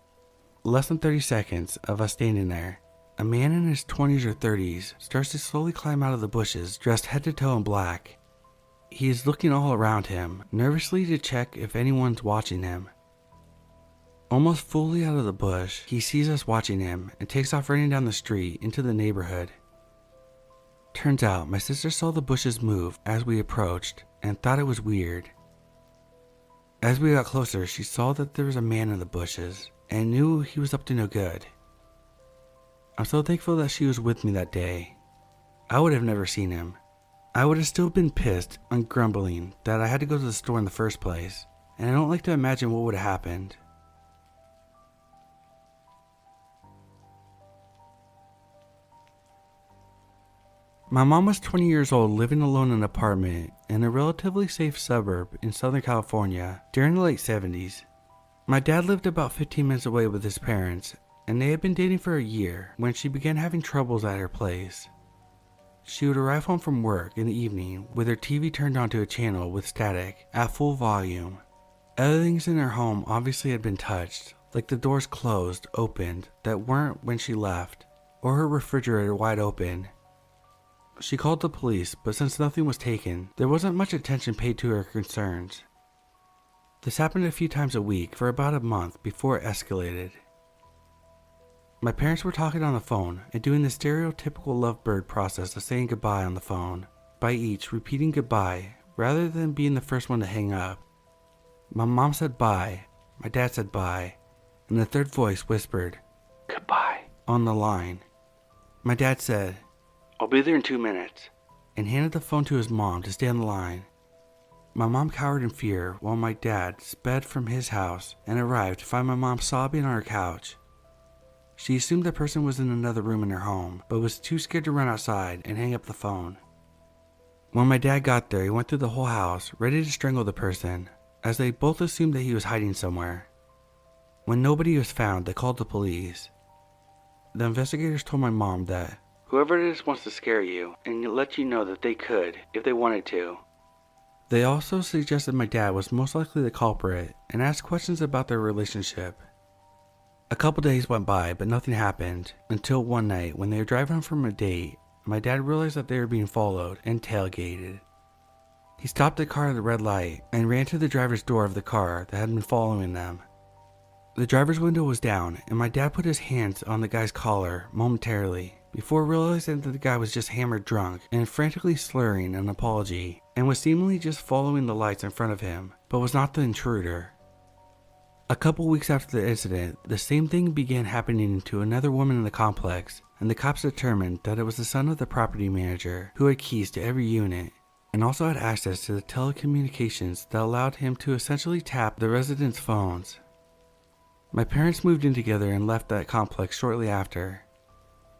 Less than 30 seconds of us standing there, A man in his 20s or 30s starts to slowly climb out of the bushes, dressed head to toe in black. He is looking all around him, nervously to check if anyone's watching him. Almost fully out of the bush, he sees us watching him and takes off running down the street into the neighborhood. Turns out my sister saw the bushes move as we approached and thought it was weird. As we got closer, she saw that there was a man in the bushes and knew he was up to no good. I'm so thankful that she was with me that day. I would have never seen him. I would have still been pissed and grumbling that I had to go to the store in the first place, and I don't like to imagine what would have happened. My mom was 20 years old, living alone in an apartment in a relatively safe suburb in Southern California during the late 70s. My dad lived about 15 minutes away with his parents, and they had been dating for a year when she began having troubles at her place. She would arrive home from work in the evening with her TV turned onto a channel with static at full volume. Other things in her home obviously had been touched, like the doors closed, opened, that weren't when she left, or her refrigerator wide open. She called the police, but since nothing was taken, there wasn't much attention paid to her concerns. This happened a few times a week for about a month before it escalated. My parents were talking on the phone and doing the stereotypical lovebird process of saying goodbye on the phone, by each repeating goodbye rather than being the first one to hang up. My mom said bye, my dad said bye, and the third voice whispered, "Goodbye," on the line. My dad said, "I'll be there in 2 minutes," and handed the phone to his mom to stay on the line. My mom cowered in fear while my dad sped from his house and arrived to find my mom sobbing on her couch. She assumed the person was in another room in her home, but was too scared to run outside and hang up the phone. When my dad got there, he went through the whole house, ready to strangle the person, as they both assumed that he was hiding somewhere. When nobody was found, they called the police. The investigators told my mom that whoever it is wants to scare you and let you know that they could if they wanted to. They also suggested my dad was most likely the culprit and asked questions about their relationship. A couple days went by, but nothing happened until one night when they were driving home from a date. My dad realized that they were being followed and tailgated. He stopped the car at the red light and ran to the driver's door of the car that had been following them. The driver's window was down, and my dad put his hands on the guy's collar momentarily before realizing that the guy was just hammered drunk and frantically slurring an apology and was seemingly just following the lights in front of him, but was not the intruder. A couple weeks after the incident, the same thing began happening to another woman in the complex, and the cops determined that it was the son of the property manager who had keys to every unit and also had access to the telecommunications that allowed him to essentially tap the residents' phones. My parents moved in together and left that complex shortly after,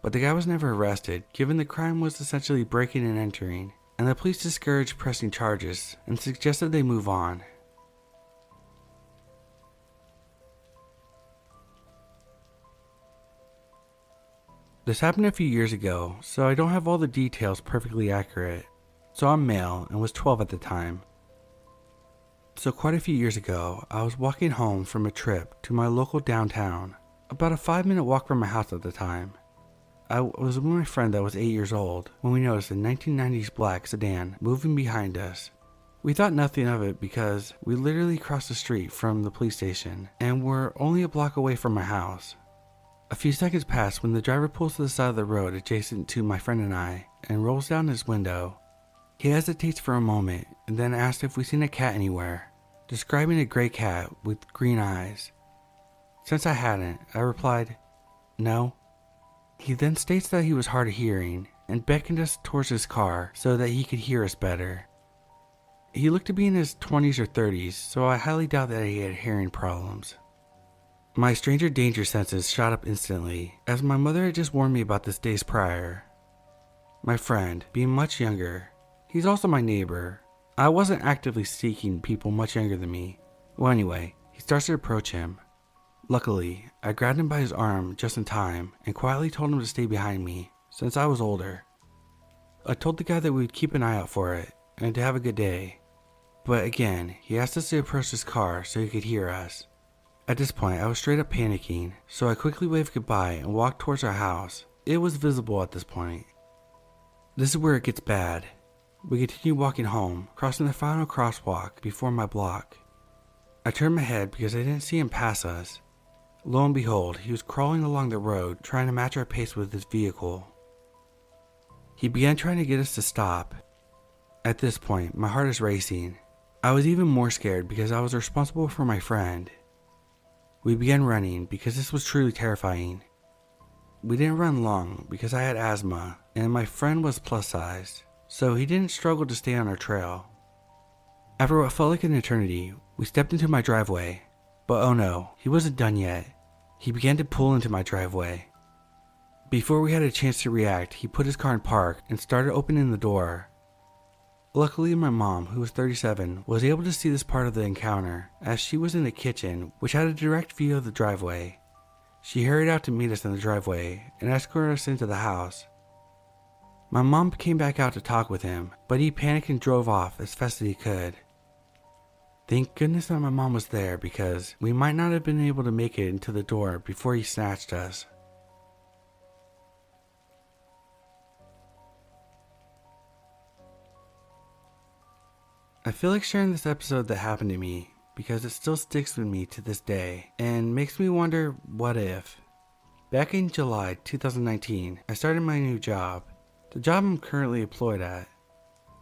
but the guy was never arrested, given the crime was essentially breaking and entering, and the police discouraged pressing charges and suggested they move on. This happened a few years ago, so I don't have all the details perfectly accurate. So I'm male and was 12 at the time. So quite a few years ago, I was walking home from a trip to my local downtown, about a 5-minute walk from my house at the time. I was with my friend that was 8 years old when we noticed a 1990s black sedan moving behind us. We thought nothing of it because we literally crossed the street from the police station and were only a block away from my house. A few seconds pass when the driver pulls to the side of the road adjacent to my friend and I and rolls down his window. He hesitates for a moment and then asks if we've seen a cat anywhere, describing a gray cat with green eyes. Since I hadn't, I replied, "No." He then states that he was hard of hearing and beckoned us towards his car so that he could hear us better. He looked to be in his 20s or 30s, so I highly doubt that he had hearing problems. My stranger danger senses shot up instantly, as my mother had just warned me about this days prior. My friend, being much younger, he's also my neighbor. I wasn't actively seeking people much younger than me. Well, anyway, he starts to approach him. Luckily, I grabbed him by his arm just in time and quietly told him to stay behind me, since I was older. I told the guy that we would keep an eye out for it and to have a good day. But again, he asked us to approach his car so he could hear us. At this point, I was straight up panicking, so I quickly waved goodbye and walked towards our house. It was visible at this point. This is where it gets bad. We continued walking home, crossing the final crosswalk before my block. I turned my head because I didn't see him pass us. Lo and behold, he was crawling along the road trying to match our pace with his vehicle. He began trying to get us to stop. At this point, my heart is racing. I was even more scared because I was responsible for my friend. We began running because this was truly terrifying. We didn't run long because I had asthma and my friend was plus sized, so he didn't struggle to stay on our trail. After what felt like an eternity, we stepped into my driveway, but oh no, he wasn't done yet. He began to pull into my driveway. Before we had a chance to react, he put his car in park and started opening the door. Luckily, my mom, who was 37, was able to see this part of the encounter as she was in the kitchen, which had a direct view of the driveway. She hurried out to meet us in the driveway and escorted us into the house. My mom came back out to talk with him, but he panicked and drove off as fast as he could. Thank goodness that my mom was there because we might not have been able to make it into the door before he snatched us. I feel like sharing this episode that happened to me because it still sticks with me to this day and makes me wonder what if. Back in July 2019, I started my new job, the job I'm currently employed at.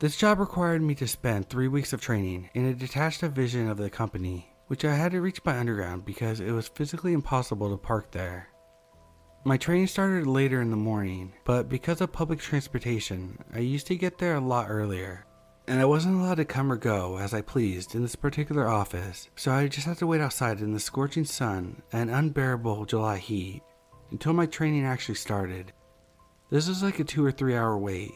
This job required me to spend 3 weeks of training in a detached division of the company, which I had to reach by underground because it was physically impossible to park there. My training started later in the morning, but because of public transportation, I used to get there a lot earlier. And I wasn't allowed to come or go as I pleased in this particular office, so I just had to wait outside in the scorching sun and unbearable July heat until my training actually started. This was like a 2 or 3 hour wait.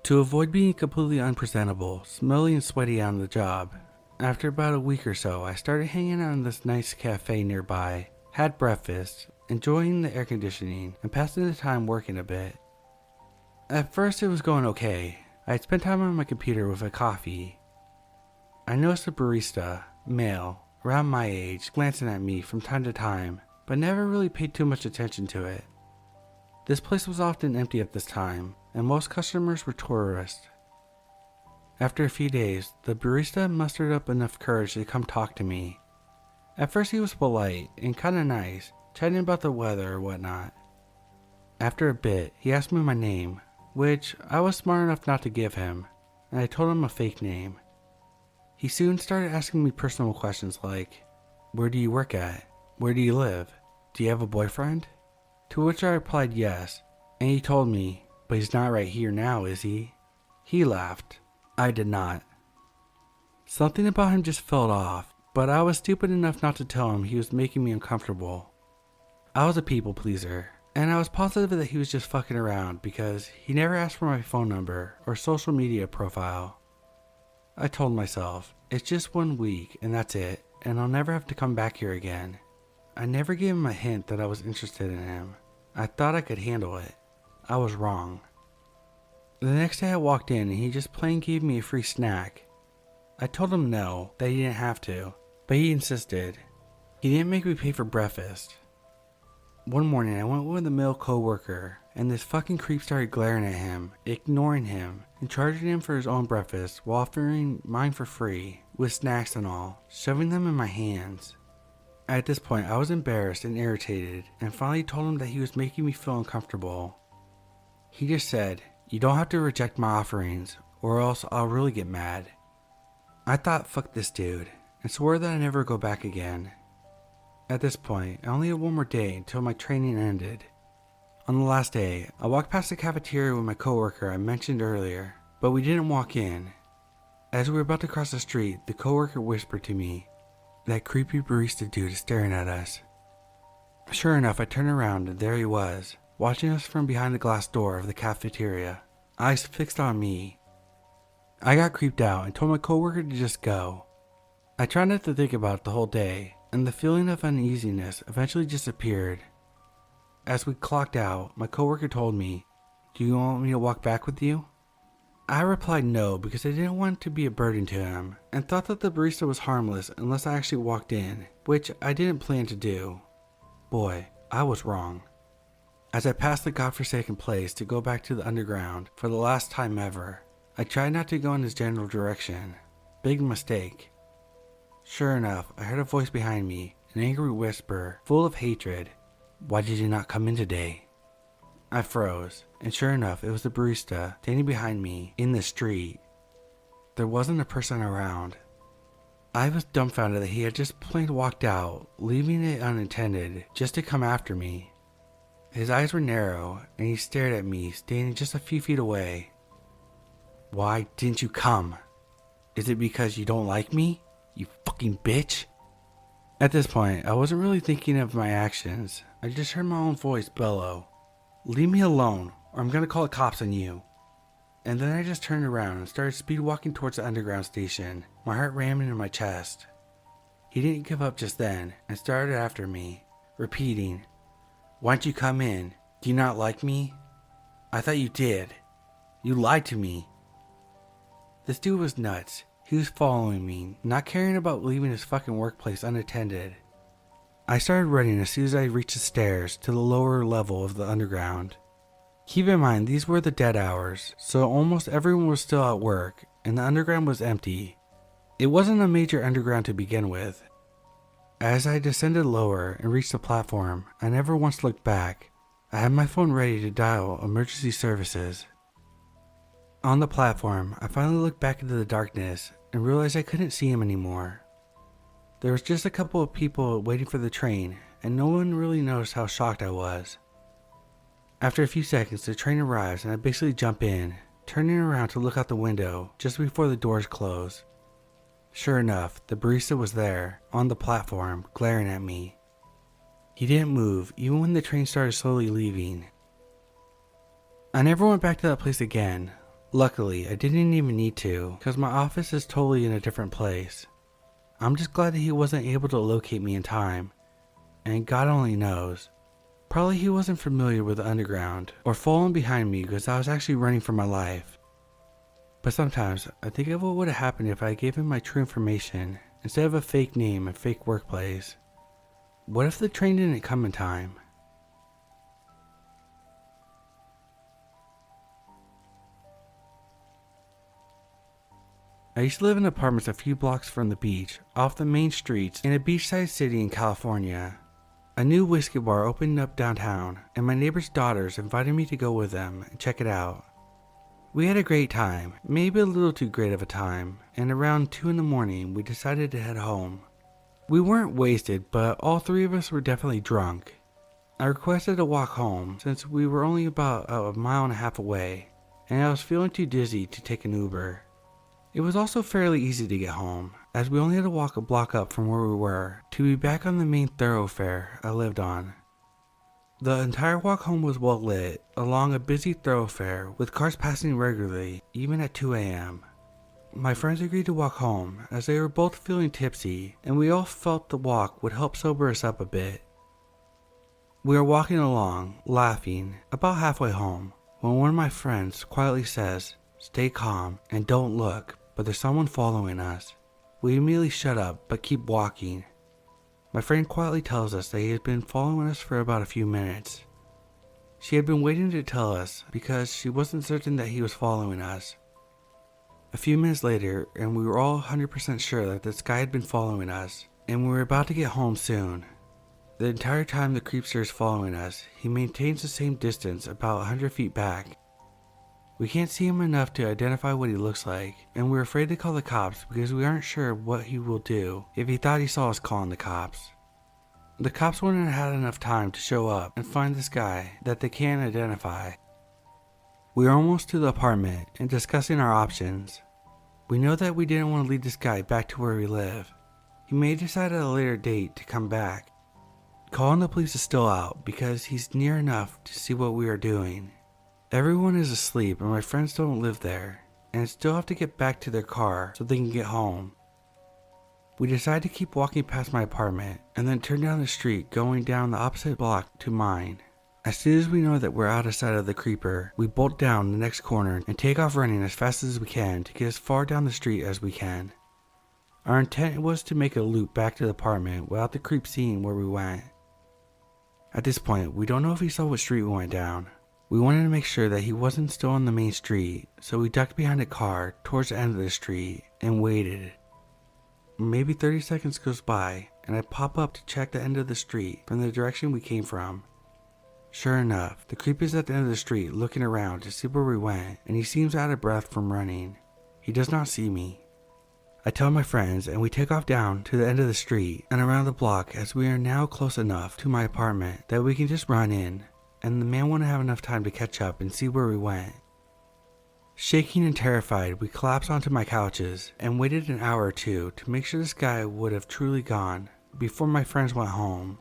To avoid being completely unpresentable, smelly and sweaty on the job, after about a week or so, I started hanging out in this nice cafe nearby, had breakfast, enjoying the air conditioning, and passing the time working a bit. At first it was going okay. I had spent time on my computer with a coffee. I noticed a barista, male, around my age, glancing at me from time to time, but never really paid too much attention to it. This place was often empty at this time, and most customers were tourists. After a few days, the barista mustered up enough courage to come talk to me. At first he was polite and kinda nice, chatting about the weather or whatnot. After a bit, he asked me my name, which I was smart enough not to give him, and I told him a fake name. He soon started asking me personal questions like, where do you work at? Where do you live? Do you have a boyfriend? To which I replied yes, and he told me, but he's not right here now, is he? He laughed. I did not. Something about him just felt off, but I was stupid enough not to tell him he was making me uncomfortable. I was a people pleaser, and I was positive that he was just fucking around because he never asked for my phone number or social media profile. I told myself, it's just 1 week and that's it, and I'll never have to come back here again. I never gave him a hint that I was interested in him. I thought I could handle it. I was wrong. The next day I walked in and he just plain gave me a free snack. I told him no, that he didn't have to, but he insisted. He didn't make me pay for breakfast. One morning I went with a male co-worker and this fucking creep started glaring at him, ignoring him, and charging him for his own breakfast while offering mine for free, with snacks and all, shoving them in my hands. At this point I was embarrassed and irritated and finally told him that he was making me feel uncomfortable. He just said, you don't have to reject my offerings or else I'll really get mad. I thought fuck this dude and swore that I'd never go back again. At this point, I only had one more day until my training ended. On the last day, I walked past the cafeteria with my coworker I mentioned earlier, but we didn't walk in. As we were about to cross the street, the coworker whispered to me, that creepy barista dude is staring at us. Sure enough, I turned around and there he was, watching us from behind the glass door of the cafeteria, eyes fixed on me. I got creeped out and told my coworker to just go. I tried not to think about it the whole day, and the feeling of uneasiness eventually disappeared. As we clocked out, my coworker told me, do you want me to walk back with you? I replied no because I didn't want to be a burden to him, and thought that the barista was harmless unless I actually walked in, which I didn't plan to do. Boy, I was wrong. As I passed the godforsaken place to go back to the underground for the last time ever, I tried not to go in his general direction. Big mistake. Sure enough, I heard a voice behind me, an angry whisper, full of hatred. "Why did you not come in today?" I froze, and sure enough, it was the barista standing behind me in the street. There wasn't a person around. I was dumbfounded that he had just plain walked out, leaving it unattended, just to come after me. His eyes were narrow, and he stared at me, standing just a few feet away. "Why didn't you come? Is it because you don't like me? You fucking bitch?" At this point, I wasn't really thinking of my actions. I just heard my own voice bellow, "Leave me alone, or I'm gonna call the cops on you." And then I just turned around and started speed walking towards the underground station, my heart ramming in my chest. He didn't give up just then, and started after me, repeating, "Why don't you come in? Do you not like me? I thought you did. You lied to me." This dude was nuts. He was following me, not caring about leaving his fucking workplace unattended. I started running as soon as I reached the stairs to the lower level of the underground. Keep in mind, these were the dead hours, so almost everyone was still at work, and the underground was empty. It wasn't a major underground to begin with. As I descended lower and reached the platform, I never once looked back. I had my phone ready to dial emergency services. On the platform, I finally looked back into the darkness and realized I couldn't see him anymore. There was just a couple of people waiting for the train, and no one really noticed how shocked I was. After a few seconds, the train arrives and I basically jump in, turning around to look out the window just before the doors close. Sure enough, the barista was there, on the platform, glaring at me. He didn't move, even when the train started slowly leaving. I never went back to that place again. Luckily, I didn't even need to, because my office is totally in a different place. I'm just glad that he wasn't able to locate me in time, and God only knows. Probably he wasn't familiar with the underground, or following behind me because I was actually running for my life. But sometimes, I think of what would have happened if I gave him my true information, instead of a fake name and fake workplace. What if the train didn't come in time? I used to live in apartments a few blocks from the beach, off the main streets in a beachside city in California. A new whiskey bar opened up downtown, and my neighbor's daughters invited me to go with them and check it out. We had a great time, maybe a little too great of a time, and around 2 in the morning we decided to head home. We weren't wasted, but all three of us were definitely drunk. I requested to walk home since we were only about a mile and a half away, and I was feeling too dizzy to take an Uber. It was also fairly easy to get home, as we only had to walk a block up from where we were to be back on the main thoroughfare I lived on. The entire walk home was well lit, along a busy thoroughfare with cars passing regularly, even at 2 a.m. My friends agreed to walk home as they were both feeling tipsy, and we all felt the walk would help sober us up a bit. We were walking along, laughing, about halfway home, when one of my friends quietly says, "Stay calm and don't look, but there's someone following us." We immediately shut up but keep walking. My friend quietly tells us that he had been following us for about a few minutes. She had been waiting to tell us because she wasn't certain that he was following us. A few minutes later, and we were all 100% sure that this guy had been following us, and we were about to get home soon. The entire time the creepster is following us, he maintains the same distance, about 100 feet back. We can't see him enough to identify what he looks like, and we're afraid to call the cops because we aren't sure what he will do if he thought he saw us calling the cops. The cops wouldn't have had enough time to show up and find this guy that they can't identify. We are almost to the apartment and discussing our options. We know that we didn't want to lead this guy back to where we live. He may decide at a later date to come back. Calling the police is still out because he's near enough to see what we are doing. Everyone is asleep and my friends don't live there, and still have to get back to their car so they can get home. We decide to keep walking past my apartment and then turn down the street going down the opposite block to mine. As soon as we know that we're out of sight of the creeper, we bolt down the next corner and take off running as fast as we can to get as far down the street as we can. Our intent was to make a loop back to the apartment without the creep seeing where we went. At this point, we don't know if he saw what street we went down. We wanted to make sure that he wasn't still on the main street, so we ducked behind a car towards the end of the street and waited. Maybe 30 seconds goes by, and I pop up to check the end of the street from the direction we came from. Sure enough, the creep is at the end of the street looking around to see where we went, and he seems out of breath from running. He does not see me. I tell my friends, and we take off down to the end of the street and around the block, as we are now close enough to my apartment that we can just run in, and the man won't have enough time to catch up and see where we went. Shaking and terrified, we collapsed onto my couches and waited an hour or two to make sure this guy would have truly gone before my friends went home.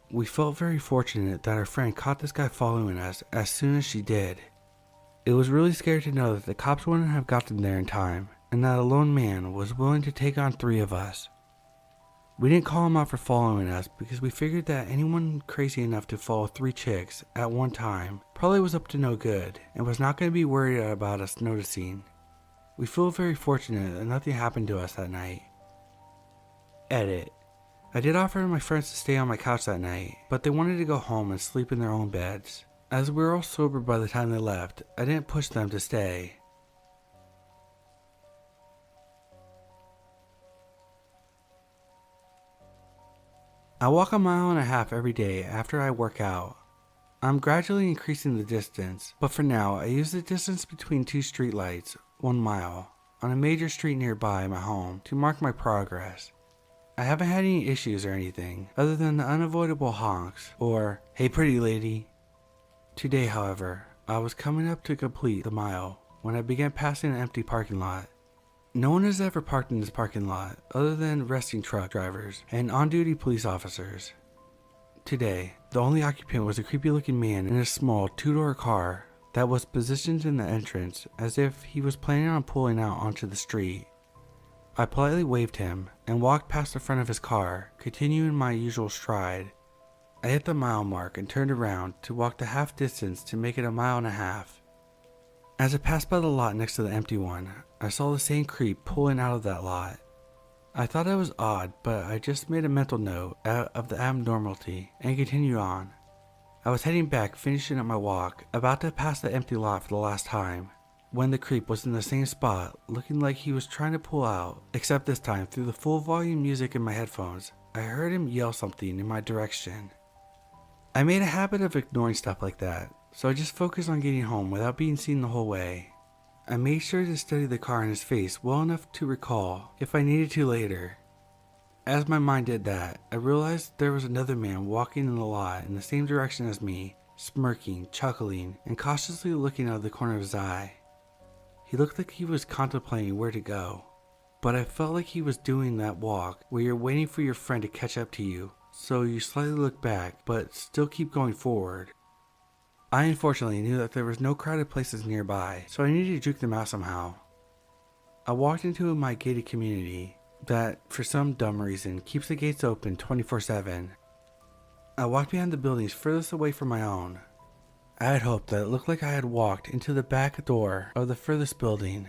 We felt very fortunate that our friend caught this guy following us as soon as she did. It was really scary to know that the cops wouldn't have gotten there in time, and that a lone man was willing to take on 3 of us. We didn't call him out for following us because we figured that anyone crazy enough to follow 3 chicks at one time probably was up to no good and was not going to be worried about us noticing. We feel very fortunate that nothing happened to us that night. Edit. I did offer my friends to stay on my couch that night, but they wanted to go home and sleep in their own beds. As we were all sober by the time they left, I didn't push them to stay. I walk 1.5 miles every day after I work out. I'm gradually increasing the distance, but for now I use the distance between 2 streetlights, 1 mile, on a major street nearby my home to mark my progress. I haven't had any issues or anything, other than the unavoidable honks or, "Hey pretty lady." Today, however, I was coming up to complete the mile when I began passing an empty parking lot. No one has ever parked in this parking lot other than resting truck drivers and on-duty police officers. Today, the only occupant was a creepy-looking man in a small 2-door car that was positioned in the entrance as if he was planning on pulling out onto the street. I politely waved him and walked past the front of his car, continuing my usual stride. I hit the mile mark and turned around to walk the half distance to make it 1.5 miles. As I passed by the lot next to the empty one, I saw the same creep pulling out of that lot. I thought it was odd, but I just made a mental note of the abnormality and continued on. I was heading back, finishing up my walk, about to pass the empty lot for the last time, when the creep was in the same spot, looking like he was trying to pull out, except this time through the full volume music in my headphones, I heard him yell something in my direction. I made a habit of ignoring stuff like that, so I just focused on getting home without being seen the whole way. I made sure to study the car in his face well enough to recall if I needed to later. As my mind did that, I realized there was another man walking in the lot in the same direction as me, smirking, chuckling, and cautiously looking out of the corner of his eye. He looked like he was contemplating where to go, but I felt like he was doing that walk where you're waiting for your friend to catch up to you, so you slightly look back but still keep going forward. I unfortunately knew that there was no crowded places nearby, so I needed to juke them out somehow. I walked into my gated community that, for some dumb reason, keeps the gates open 24/7. I walked behind the buildings furthest away from my own. I had hoped that it looked like I had walked into the back door of the furthest building.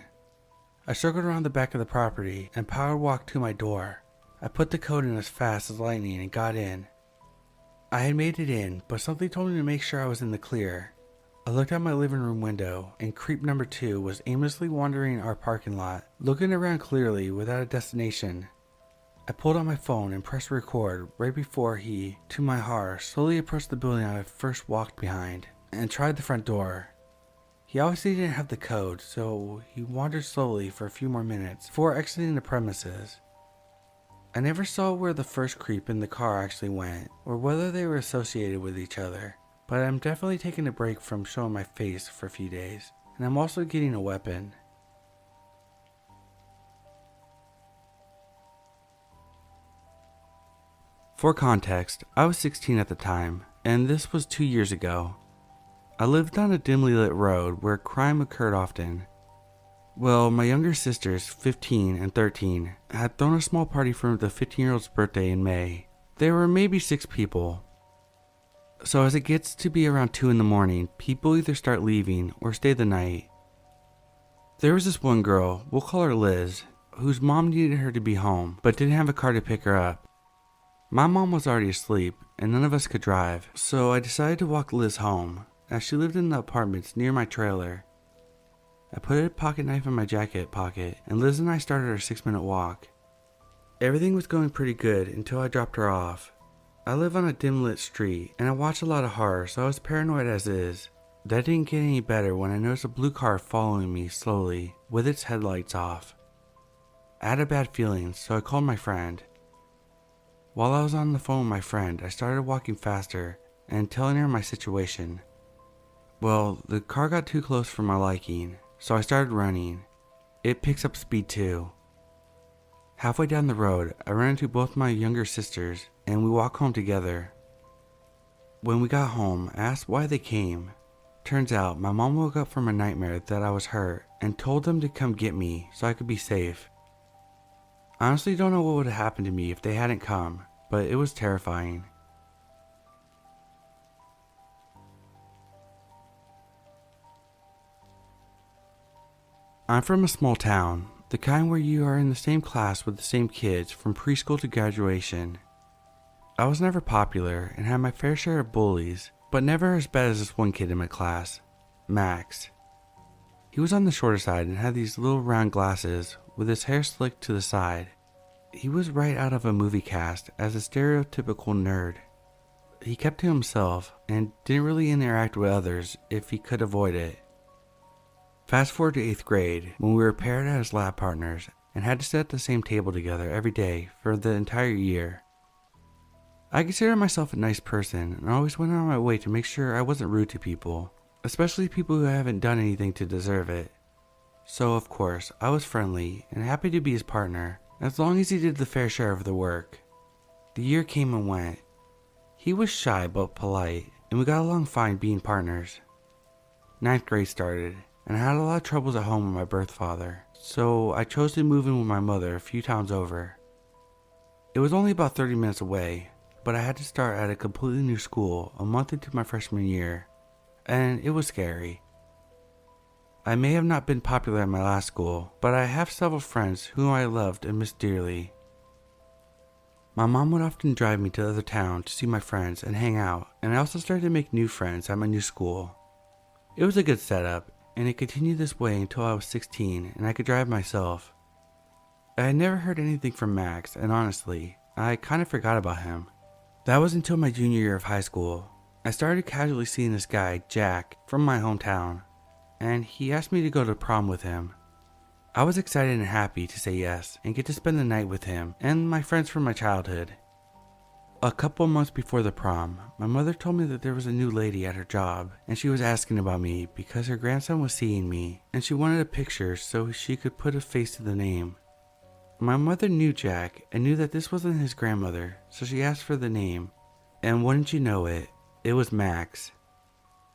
I circled around the back of the property and power walked to my door. I put the code in as fast as lightning and got in. I had made it in, but something told me to make sure I was in the clear. I looked out my living room window, and creep number 2 was aimlessly wandering our parking lot, looking around clearly without a destination. I pulled out my phone and pressed record right before he, to my horror, slowly approached the building I had first walked behind, and tried the front door. He obviously didn't have the code, so he wandered slowly for a few more minutes before exiting the premises. I never saw where the first creep in the car actually went, or whether they were associated with each other, but I'm definitely taking a break from showing my face for a few days, and I'm also getting a weapon. For context, I was 16 at the time, and this was 2 years ago. I lived on a dimly lit road where crime occurred often. Well, my younger sisters, 15 and 13, had thrown a small party for the 15-year-old's birthday in May. There were maybe 6 people. So as it gets to be around 2 in the morning, people either start leaving or stay the night. There was this one girl, we'll call her Liz, whose mom needed her to be home, but didn't have a car to pick her up. My mom was already asleep and none of us could drive, so I decided to walk Liz home, as she lived in the apartments near my trailer. I put a pocket knife in my jacket pocket and Liz and I started our 6-minute walk. Everything was going pretty good until I dropped her off. I live on a dim lit street and I watch a lot of horror, so I was paranoid as is. That didn't get any better when I noticed a blue car following me slowly with its headlights off. I had a bad feeling, so I called my friend. While I was on the phone with my friend, I started walking faster and telling her my situation. Well, the car got too close for my liking, so I started running. It picks up speed too. Halfway down the road, I ran into both my younger sisters and we walked home together. When we got home, I asked why they came. Turns out my mom woke up from a nightmare that I was hurt and told them to come get me so I could be safe. I honestly don't know what would have happened to me if they hadn't come, but it was terrifying. I'm from a small town, the kind where you are in the same class with the same kids from preschool to graduation. I was never popular and had my fair share of bullies, but never as bad as this one kid in my class, Max. He was on the shorter side and had these little round glasses with his hair slicked to the side. He was right out of a movie cast as a stereotypical nerd. He kept to himself and didn't really interact with others if he could avoid it. Fast forward to 8th grade, when we were paired as lab partners and had to sit at the same table together every day for the entire year. I consider myself a nice person and always went out of my way to make sure I wasn't rude to people, especially people who haven't done anything to deserve it. So of course, I was friendly and happy to be his partner, as long as he did the fair share of the work. The year came and went. He was shy but polite, and we got along fine being partners. 9th grade started, and I had a lot of troubles at home with my birth father, so I chose to move in with my mother a few times over. It was only about 30 minutes away, but I had to start at a completely new school a month into my freshman year, and it was scary. I may have not been popular at my last school, but I have several friends whom I loved and missed dearly. My mom would often drive me to other towns to see my friends and hang out, and I also started to make new friends at my new school. It was a good setup, and it continued this way until I was 16 and I could drive myself. I had never heard anything from Max, and honestly, I kind of forgot about him. That was until my junior year of high school. I started casually seeing this guy, Jack, from my hometown, and he asked me to go to prom with him. I was excited and happy to say yes and get to spend the night with him and my friends from my childhood. A couple months before the prom, my mother told me that there was a new lady at her job and she was asking about me because her grandson was seeing me and she wanted a picture so she could put a face to the name. My mother knew Jack and knew that this wasn't his grandmother, so she asked for the name, and wouldn't you know it, it was Max.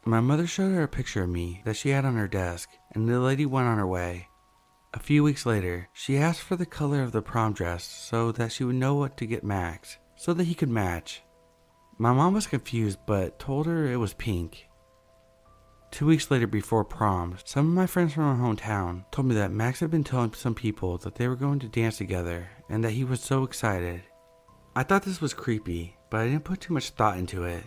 My mother showed her a picture of me that she had on her desk, and the lady went on her way. A few weeks later, she asked for the color of the prom dress so that she would know what to get Max, so that he could match. My mom was confused but told her it was pink. 2 weeks later before prom, some of my friends from my hometown told me that Max had been telling some people that they were going to dance together and that he was so excited. I thought this was creepy, but I didn't put too much thought into it.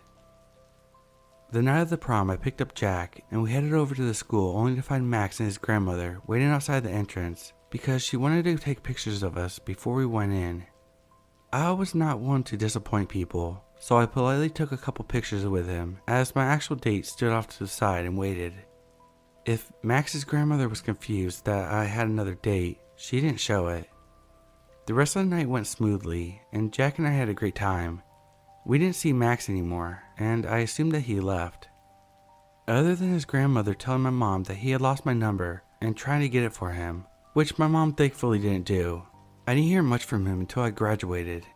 The night of the prom, I picked up Jack and we headed over to the school only to find Max and his grandmother waiting outside the entrance because she wanted to take pictures of us before we went in. I was not one to disappoint people, so I politely took a couple pictures with him as my actual date stood off to the side and waited. If Max's grandmother was confused that I had another date, she didn't show it. The rest of the night went smoothly and Jack and I had a great time. We didn't see Max anymore, and I assumed that he left. Other than his grandmother telling my mom that he had lost my number and trying to get it for him, which my mom thankfully didn't do, I didn't hear much from him until I graduated.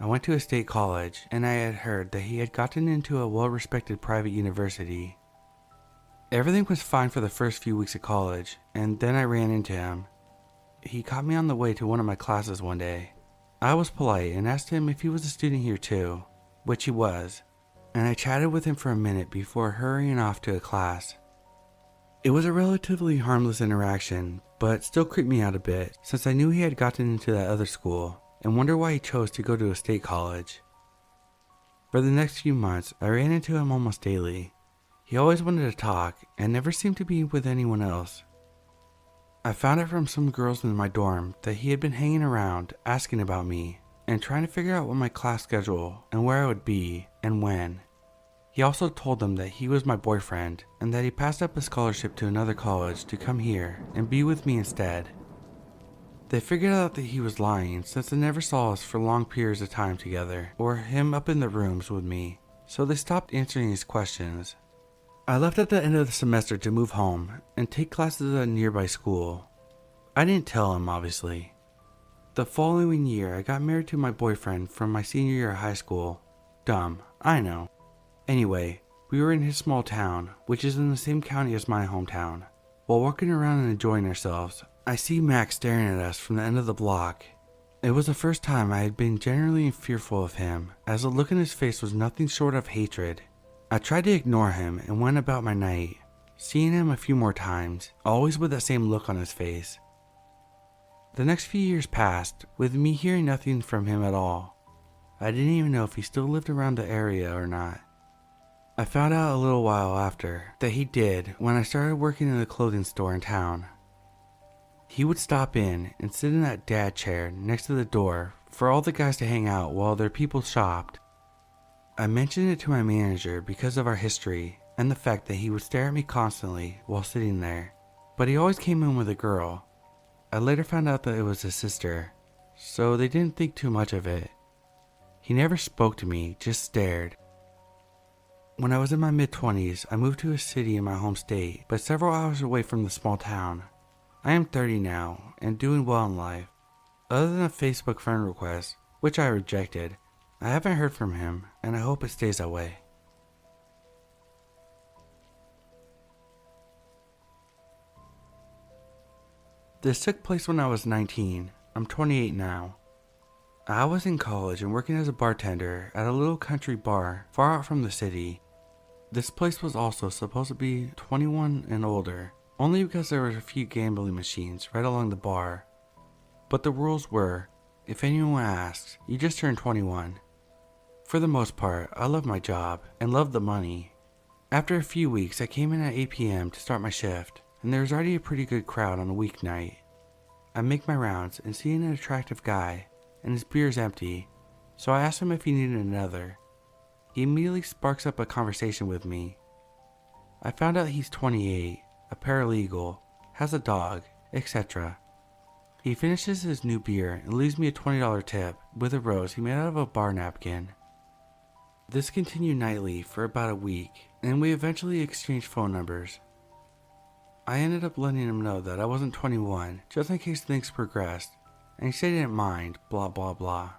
I went to a state college, and I had heard that he had gotten into a well-respected private university. Everything was fine for the first few weeks of college, and then I ran into him. He caught me on the way to one of my classes one day. I was polite and asked him if he was a student here too, which he was, and I chatted with him for a minute before hurrying off to a class. It was a relatively harmless interaction, but still creeped me out a bit since I knew he had gotten into that other school, and wonder why he chose to go to a state college. For the next few months, I ran into him almost daily. He always wanted to talk and never seemed to be with anyone else. I found out from some girls in my dorm that he had been hanging around asking about me and trying to figure out what my class schedule and where I would be and when. He also told them that he was my boyfriend and that he passed up a scholarship to another college to come here and be with me instead. They figured out that he was lying since they never saw us for long periods of time together or him up in the rooms with me, so they stopped answering his questions. I left at the end of the semester to move home and take classes at a nearby school. I didn't tell him, obviously. The following year, I got married to my boyfriend from my senior year of high school. Dumb, I know. Anyway, we were in his small town, which is in the same county as my hometown. While walking around and enjoying ourselves, I see Max staring at us from the end of the block. It was the first time I had been genuinely fearful of him, as the look in his face was nothing short of hatred. I tried to ignore him and went about my night, seeing him a few more times, always with that same look on his face. The next few years passed, with me hearing nothing from him at all. I didn't even know if he still lived around the area or not. I found out a little while after that he did when I started working in a clothing store in town. He would stop in and sit in that dad chair next to the door for all the guys to hang out while their people shopped. I mentioned it to my manager because of our history and the fact that he would stare at me constantly while sitting there, but he always came in with a girl. I later found out that it was his sister, so they didn't think too much of it. He never spoke to me, just stared. When I was in my mid-20s, I moved to a city in my home state, but several hours away from the small town. I am 30 now, and doing well in life. Other than a Facebook friend request, which I rejected, I haven't heard from him, and I hope it stays that way. This took place when I was 19. I'm 28 now. I was in college and working as a bartender at a little country bar far out from the city. This place was also supposed to be 21 and older, only because there were a few gambling machines right along the bar. But the rules were, if anyone asks, you just turn 21. For the most part, I loved my job and loved the money. After a few weeks, I came in at 8 p.m. to start my shift, and there was already a pretty good crowd on a weeknight. I make my rounds and see an attractive guy, and his beer is empty, so I asked him if he needed another. He immediately sparks up a conversation with me. I found out he's 28, a paralegal, has a dog, etc. He finishes his new beer and leaves me a $20 tip with a rose he made out of a bar napkin. This continued nightly for about a week, and we eventually exchanged phone numbers. I ended up letting him know that I wasn't 21, just in case things progressed, and he said he didn't mind, blah blah blah.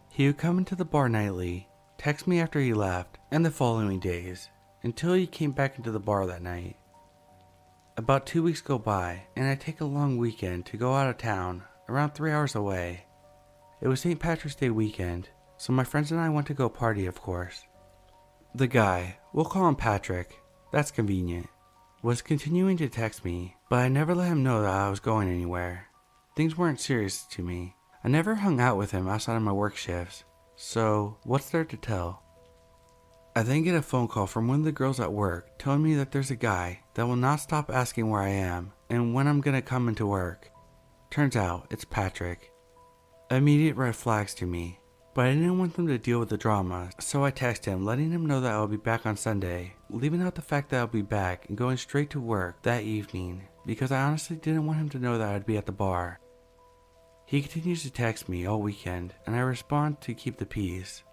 He would come into the bar nightly, text me after he left, and the following days, until he came back into the bar that night. About 2 weeks go by, and I take a long weekend to go out of town, around 3 hours away. It was St. Patrick's Day weekend, so my friends and I went to go party, of course. The guy, we'll call him Patrick, that's convenient, was continuing to text me, but I never let him know that I was going anywhere. Things weren't serious to me. I never hung out with him outside of my work shifts, so what's there to tell? I then get a phone call from one of the girls at work telling me that there's a guy that will not stop asking where I am and when I'm gonna come into work. Turns out it's Patrick. Immediate red flags to me, but I didn't want them to deal with the drama, so I text him letting him know that I'll be back on Sunday, leaving out the fact that I'll be back and going straight to work that evening because I honestly didn't want him to know that I'd be at the bar. He continues to text me all weekend, and I respond to keep the peace.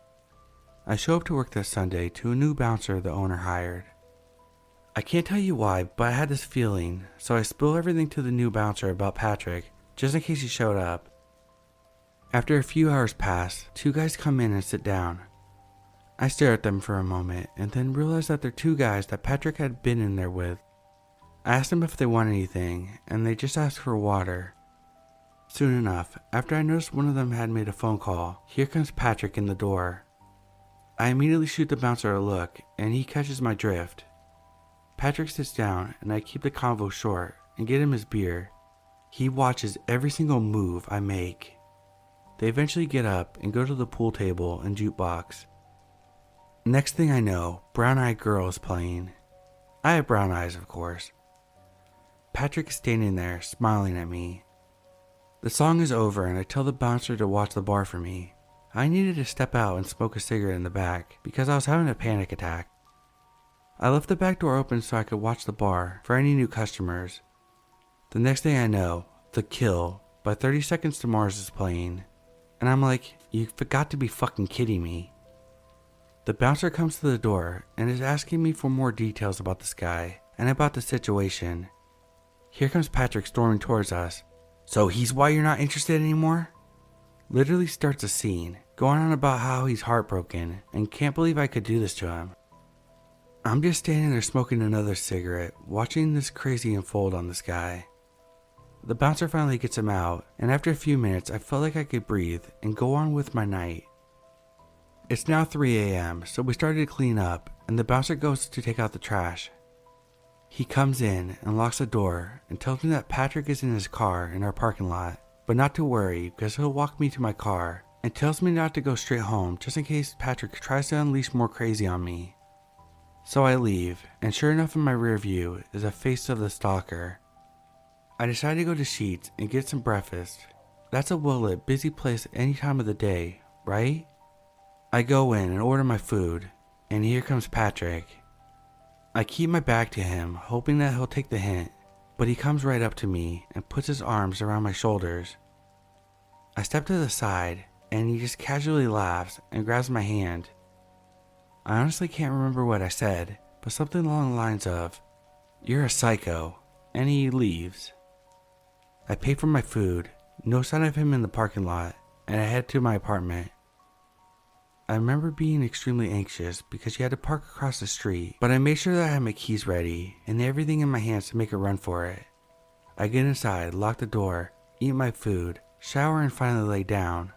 I show up to work that Sunday to a new bouncer the owner hired. I can't tell you why, but I had this feeling, so I spill everything to the new bouncer about Patrick, just in case he showed up. After a few hours pass, two guys come in and sit down. I stare at them for a moment, and then realize that they're two guys that Patrick had been in there with. I asked them if they want anything, and they just asked for water. Soon enough, after I noticed one of them had made a phone call, here comes Patrick in the door. I immediately shoot the bouncer a look, and he catches my drift. Patrick sits down, and I keep the convo short and get him his beer. He watches every single move I make. They eventually get up and go to the pool table and jukebox. Next thing I know, Brown Eyed Girl is playing. I have brown eyes, of course. Patrick is standing there, smiling at me. The song is over and I tell the bouncer to watch the bar for me. I needed to step out and smoke a cigarette in the back because I was having a panic attack. I left the back door open so I could watch the bar for any new customers. The next thing I know, The Kill by 30 Seconds to Mars is playing. And I'm like, you forgot to be fucking kidding me. The bouncer comes to the door and is asking me for more details about this guy and about the situation. Here comes Patrick storming towards us. So he's why you're not interested anymore? Literally starts a scene, going on about how he's heartbroken and can't believe I could do this to him. I'm just standing there smoking another cigarette, watching this crazy unfold on this guy. The bouncer finally gets him out, and after a few minutes I felt like I could breathe and go on with my night. It's now 3 a.m, so we started to clean up, and the bouncer goes to take out the trash. He comes in and locks the door and tells me that Patrick is in his car in our parking lot, but not to worry because he'll walk me to my car, and tells me not to go straight home just in case Patrick tries to unleash more crazy on me. So I leave, and sure enough in my rear view is a face of the Stalker. I decide to go to Sheetz and get some breakfast. That's a well-lit, busy place any time of the day, right? I go in and order my food, and here comes Patrick. I keep my back to him, hoping that he'll take the hint, but he comes right up to me and puts his arms around my shoulders. I step to the side, and he just casually laughs and grabs my hand. I honestly can't remember what I said, but something along the lines of, "You're a psycho," and he leaves. I pay for my food, no sign of him in the parking lot, and I head to my apartment. I remember being extremely anxious because you had to park across the street, but I made sure that I had my keys ready and everything in my hands to make a run for it. I get inside, lock the door, eat my food, shower, and finally lay down.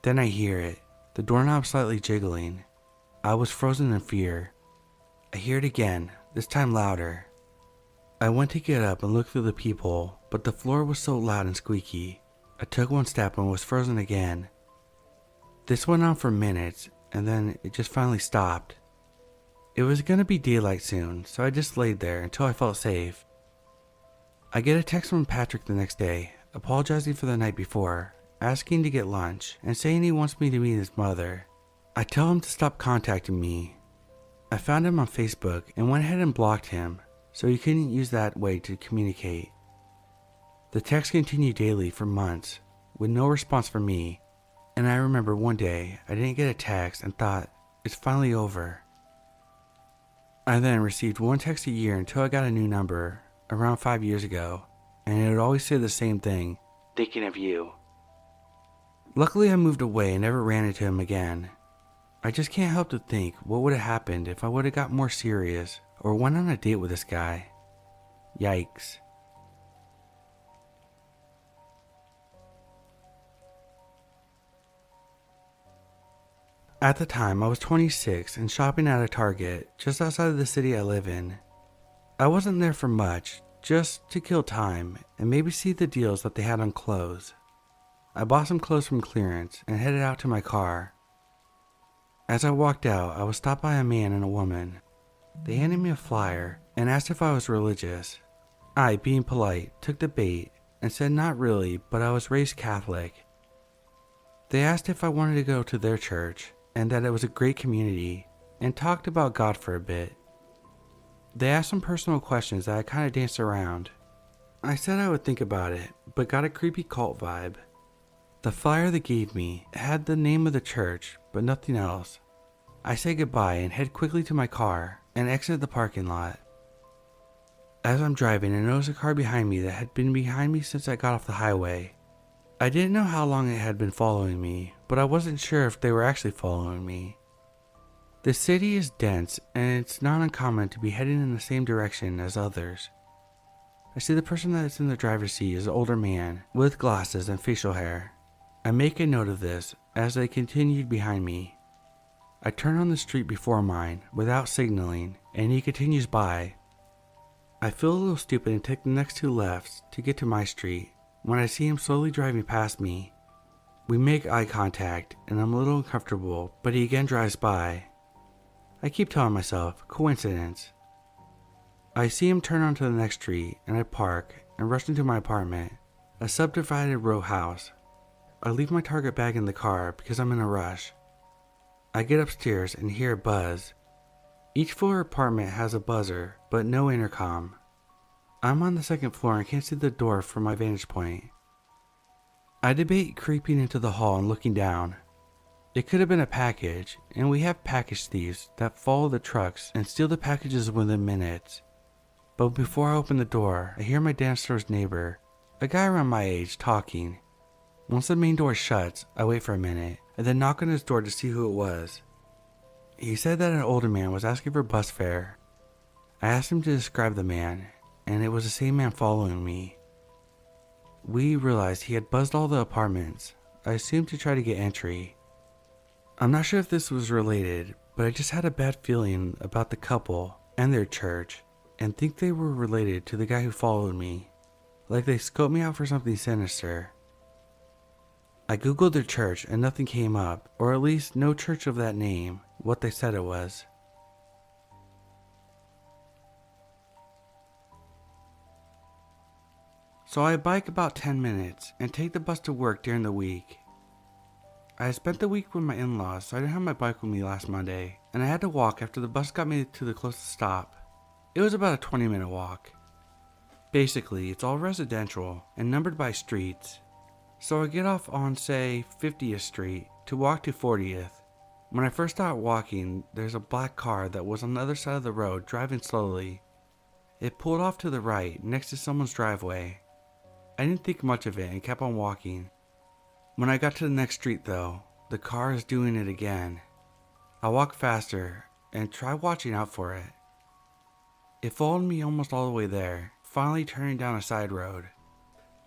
Then I hear it, the doorknob slightly jiggling. I was frozen in fear. I hear it again, this time louder. I went to get up and look through the peephole, but the floor was so loud and squeaky. I took one step and was frozen again. This went on for minutes, and then it just finally stopped. It was gonna be daylight soon, so I just laid there until I felt safe. I get a text from Patrick the next day, apologizing for the night before, asking to get lunch, and saying he wants me to meet his mother. I tell him to stop contacting me. I found him on Facebook and went ahead and blocked him, so he couldn't use that way to communicate. The texts continued daily for months, with no response from me. And I remember one day I didn't get a text and thought, it's finally over. I then received one text a year until I got a new number, around 5 years ago, and it would always say the same thing, thinking of you. Luckily I moved away and never ran into him again. I just can't help to think what would have happened if I would have got more serious or went on a date with this guy. Yikes. At the time, I was 26 and shopping at a Target just outside of the city I live in. I wasn't there for much, just to kill time and maybe see the deals that they had on clothes. I bought some clothes from clearance and headed out to my car. As I walked out, I was stopped by a man and a woman. They handed me a flyer and asked if I was religious. I, being polite, took the bait and said not really, but I was raised Catholic. They asked if I wanted to go to their church and that it was a great community, and talked about God for a bit. They asked some personal questions that I kind of danced around. I said I would think about it, but got a creepy cult vibe. The flyer they gave me had the name of the church, but nothing else. I say goodbye and head quickly to my car and exit the parking lot. As I'm driving, I notice a car behind me that had been behind me since I got off the highway. I didn't know how long it had been following me, but I wasn't sure if they were actually following me. The city is dense, and it's not uncommon to be heading in the same direction as others. I see the person that's in the driver's seat is an older man, with glasses and facial hair. I make a note of this as they continued behind me. I turn on the street before mine, without signaling, and he continues by. I feel a little stupid and take the next two lefts to get to my street, when I see him slowly driving past me. We make eye contact, and I'm a little uncomfortable, but he again drives by. I keep telling myself, coincidence. I see him turn onto the next street, and I park and rush into my apartment, a subdivided row house. I leave my Target bag in the car because I'm in a rush. I get upstairs and hear a buzz. Each floor apartment has a buzzer, but no intercom. I'm on the second floor and can't see the door from my vantage point. I debate creeping into the hall and looking down. It could have been a package, and we have package thieves that follow the trucks and steal the packages within minutes. But before I open the door, I hear my downstairs neighbor, a guy around my age, talking. Once the main door shuts, I wait for a minute, and then knock on his door to see who it was. He said that an older man was asking for bus fare. I asked him to describe the man, and it was the same man following me. We realized he had buzzed all the apartments, I assumed to try to get entry. I'm not sure if this was related, but I just had a bad feeling about the couple and their church, and think they were related to the guy who followed me, like they scoped me out for something sinister. I googled their church and nothing came up, or at least no church of that name, what they said it was. So I bike about 10 minutes and take the bus to work during the week. I spent the week with my in-laws, so I didn't have my bike with me last Monday, and I had to walk after the bus got me to the closest stop. It was about a 20-minute walk. Basically, it's all residential and numbered by streets. So I get off on, say, 50th Street to walk to 40th. When I first started walking, there's a black car that was on the other side of the road driving slowly. It pulled off to the right next to someone's driveway. I didn't think much of it and kept on walking. When I got to the next street though, the car is doing it again. I walk faster and try watching out for it. It followed me almost all the way there, finally turning down a side road.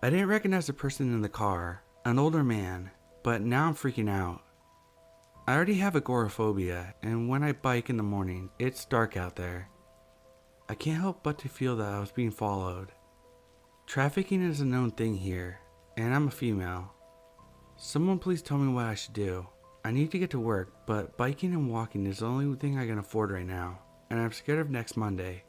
I didn't recognize the person in the car, an older man, but now I'm freaking out. I already have agoraphobia, and when I bike in the morning, it's dark out there. I can't help but to feel that I was being followed. Trafficking is a known thing here, and I'm a female. Someone please tell me what I should do. I need to get to work, but biking and walking is the only thing I can afford right now, and I'm scared of next Monday.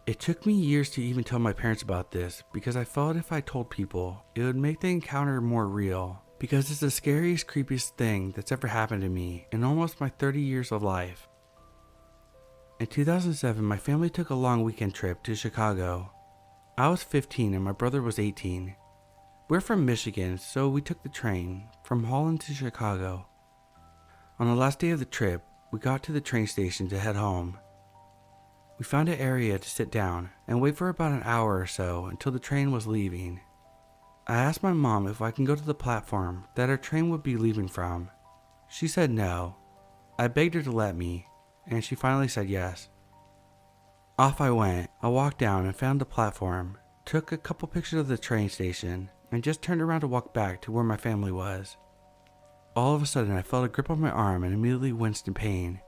It took me years to even tell my parents about this because I felt if I told people, it would make the encounter more real, because it's the scariest, creepiest thing that's ever happened to me in almost my 30 years of life. In 2007, my family took a long weekend trip to Chicago. I was 15 and my brother was 18. We're from Michigan, so we took the train from Holland to Chicago. On the last day of the trip, we got to the train station to head home. We found an area to sit down and wait for about an hour or so until the train was leaving. I asked my mom if I can go to the platform that our train would be leaving from. She said no. I begged her to let me, and she finally said yes. Off I went. I walked down and found the platform, took a couple pictures of the train station, and just turned around to walk back to where my family was. All of a sudden I felt a grip on my arm and immediately winced in pain.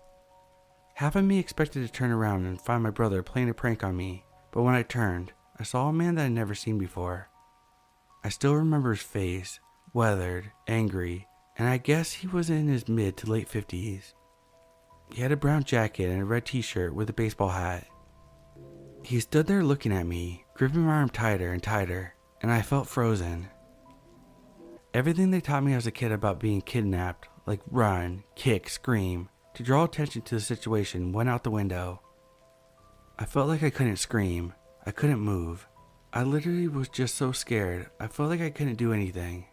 Half of me expected to turn around and find my brother playing a prank on me, but when I turned, I saw a man that I'd never seen before. I still remember his face, weathered, angry, and I guess he was in his mid to late 50s. He had a brown jacket and a red t-shirt with a baseball hat. He stood there looking at me, gripping my arm tighter and tighter, and I felt frozen. Everything they taught me as a kid about being kidnapped, like run, kick, scream, to draw attention to the situation, went out the window. I felt like I couldn't scream. I couldn't move. I literally was just so scared. I felt like I couldn't do anything.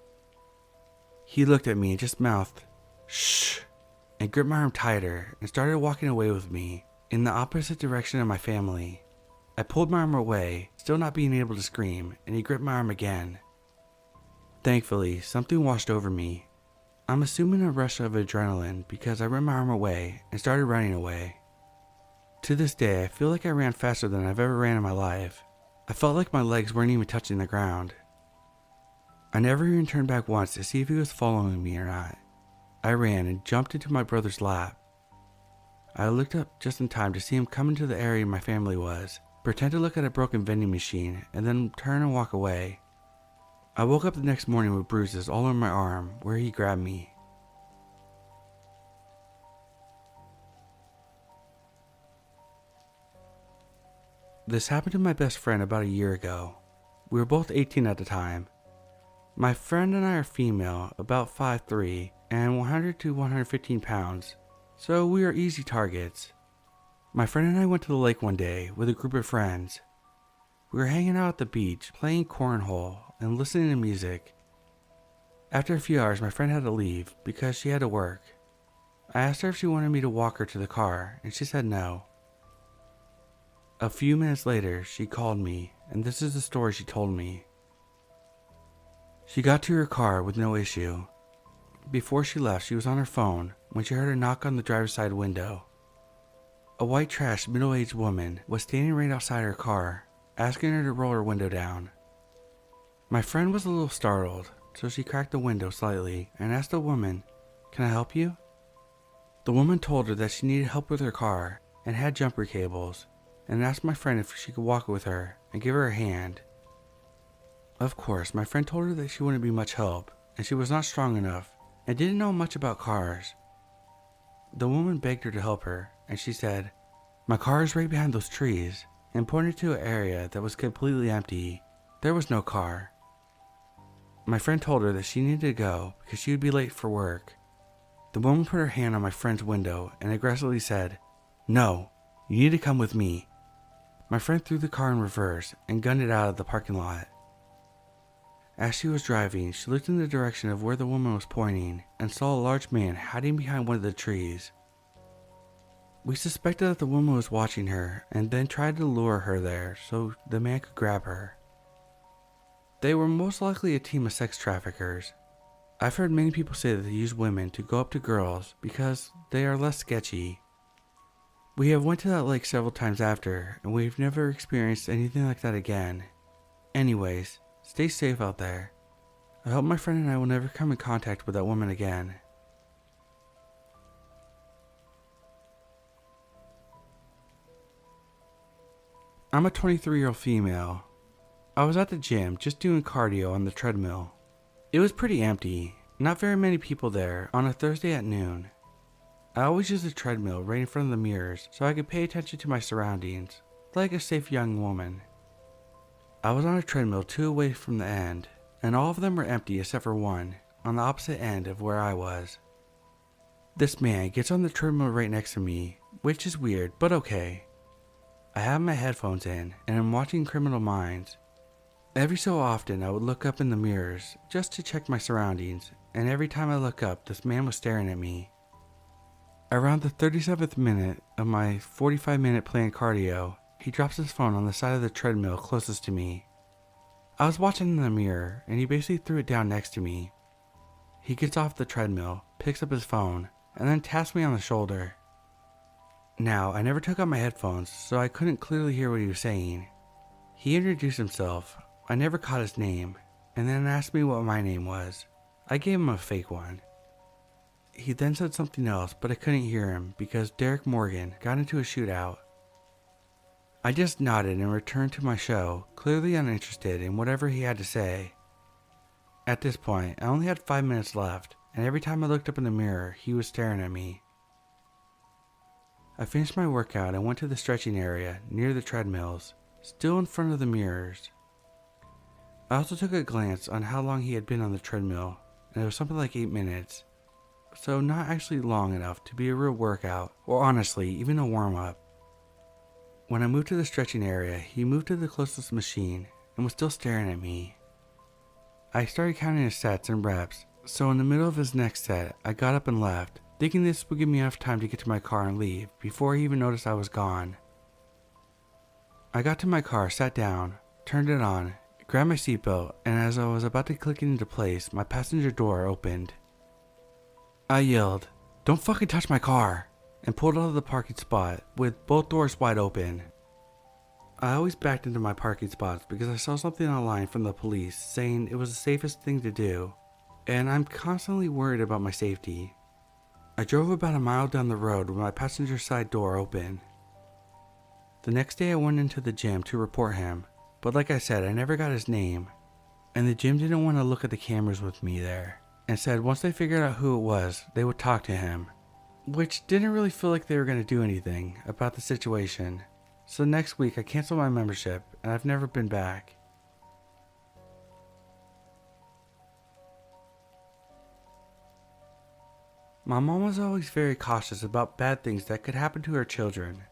He looked at me and just mouthed, "Shh," and gripped my arm tighter and started walking away with me in the opposite direction of my family. I pulled my arm away, still not being able to scream, and he gripped my arm again. Thankfully, something washed over me. I'm assuming a rush of adrenaline because I ripped my arm away and started running away. To this day, I feel like I ran faster than I've ever ran in my life. I felt like my legs weren't even touching the ground. I never even turned back once to see if he was following me or not. I ran and jumped into my brother's lap. I looked up just in time to see him come into the area my family was. pretend to look at a broken vending machine, and then turn and walk away. I woke up the next morning with bruises all over my arm where he grabbed me. This happened to my best friend about a year ago. We were both 18 at the time. My friend and I are female, about 5'3", and 100 to 115 pounds, so we are easy targets. My friend and I went to the lake one day with a group of friends. We were hanging out at the beach, playing cornhole, and listening to music. After a few hours, my friend had to leave because she had to work. I asked her if she wanted me to walk her to the car, and she said no. A few minutes later, she called me, and this is the story she told me. She got to her car with no issue. Before she left, she was on her phone when she heard a knock on the driver's side window. A white trash middle-aged woman was standing right outside her car, asking her to roll her window down. My friend was a little startled, so she cracked the window slightly and asked the woman, "Can I help you?" The woman told her that she needed help with her car and had jumper cables, and asked my friend if she could walk with her and give her a hand. Of course, my friend told her that she wouldn't be much help, and she was not strong enough and didn't know much about cars. The woman begged her to help her, and she said, "My car is right behind those trees," and pointed to an area that was completely empty. There was no car. My friend told her that she needed to go because she would be late for work. The woman put her hand on my friend's window and aggressively said, "No, you need to come with me." My friend threw the car in reverse and gunned it out of the parking lot. As she was driving, she looked in the direction of where the woman was pointing and saw a large man hiding behind one of the trees. We suspected that the woman was watching her and then tried to lure her there so the man could grab her. They were most likely a team of sex traffickers. I've heard many people say that they use women to go up to girls because they are less sketchy. We have went to that lake several times after, and we've never experienced anything like that again. Anyways, stay safe out there. I hope my friend and I will never come in contact with that woman again. I'm a 23-year-old female. I was at the gym just doing cardio on the treadmill. It was pretty empty, not very many people there on a Thursday at noon. I always use the treadmill right in front of the mirrors so I could pay attention to my surroundings, like a safe young woman. I was on a treadmill 2 away from the end, and all of them were empty except for one, on the opposite end of where I was. This man gets on the treadmill right next to me, which is weird, but okay. I have my headphones in, and I'm watching Criminal Minds. Every so often I would look up in the mirrors just to check my surroundings, and every time I look up, this man was staring at me. Around the 37th minute of my 45-minute planned cardio, he drops his phone on the side of the treadmill closest to me. I was watching in the mirror, and he basically threw it down next to me. He gets off the treadmill, picks up his phone, and then taps me on the shoulder. Now, I never took out my headphones, so I couldn't clearly hear what he was saying. He introduced himself, I never caught his name, and then asked me what my name was. I gave him a fake one. He then said something else, but I couldn't hear him because Derek Morgan got into a shootout. I just nodded and returned to my show, clearly uninterested in whatever he had to say. At this point, I only had 5 minutes left, and every time I looked up in the mirror, he was staring at me. I finished my workout and went to the stretching area near the treadmills, still in front of the mirrors. I also took a glance on how long he had been on the treadmill, and it was something like 8 minutes. So not actually long enough to be a real workout, or honestly, even a warm-up. When I moved to the stretching area, he moved to the closest machine and was still staring at me. I started counting his sets and reps, so in the middle of his next set, I got up and left, thinking this would give me enough time to get to my car and leave before he even noticed I was gone. I got to my car, sat down, turned it on, grabbed my seatbelt, and as I was about to click it into place, my passenger door opened. I yelled, "Don't fucking touch my car," and pulled out of the parking spot with both doors wide open. I always backed into my parking spots because I saw something online from the police saying it was the safest thing to do, and I'm constantly worried about my safety. I drove about a mile down the road with my passenger side door open. The next day I went into the gym to report him, but like I said, I never got his name, and the gym didn't want to look at the cameras with me there, and said once they figured out who it was, they would talk to him, which didn't really feel like they were going to do anything about the situation. So next week I canceled my membership, and I've never been back. My mom was always very cautious about bad things that could happen to her children.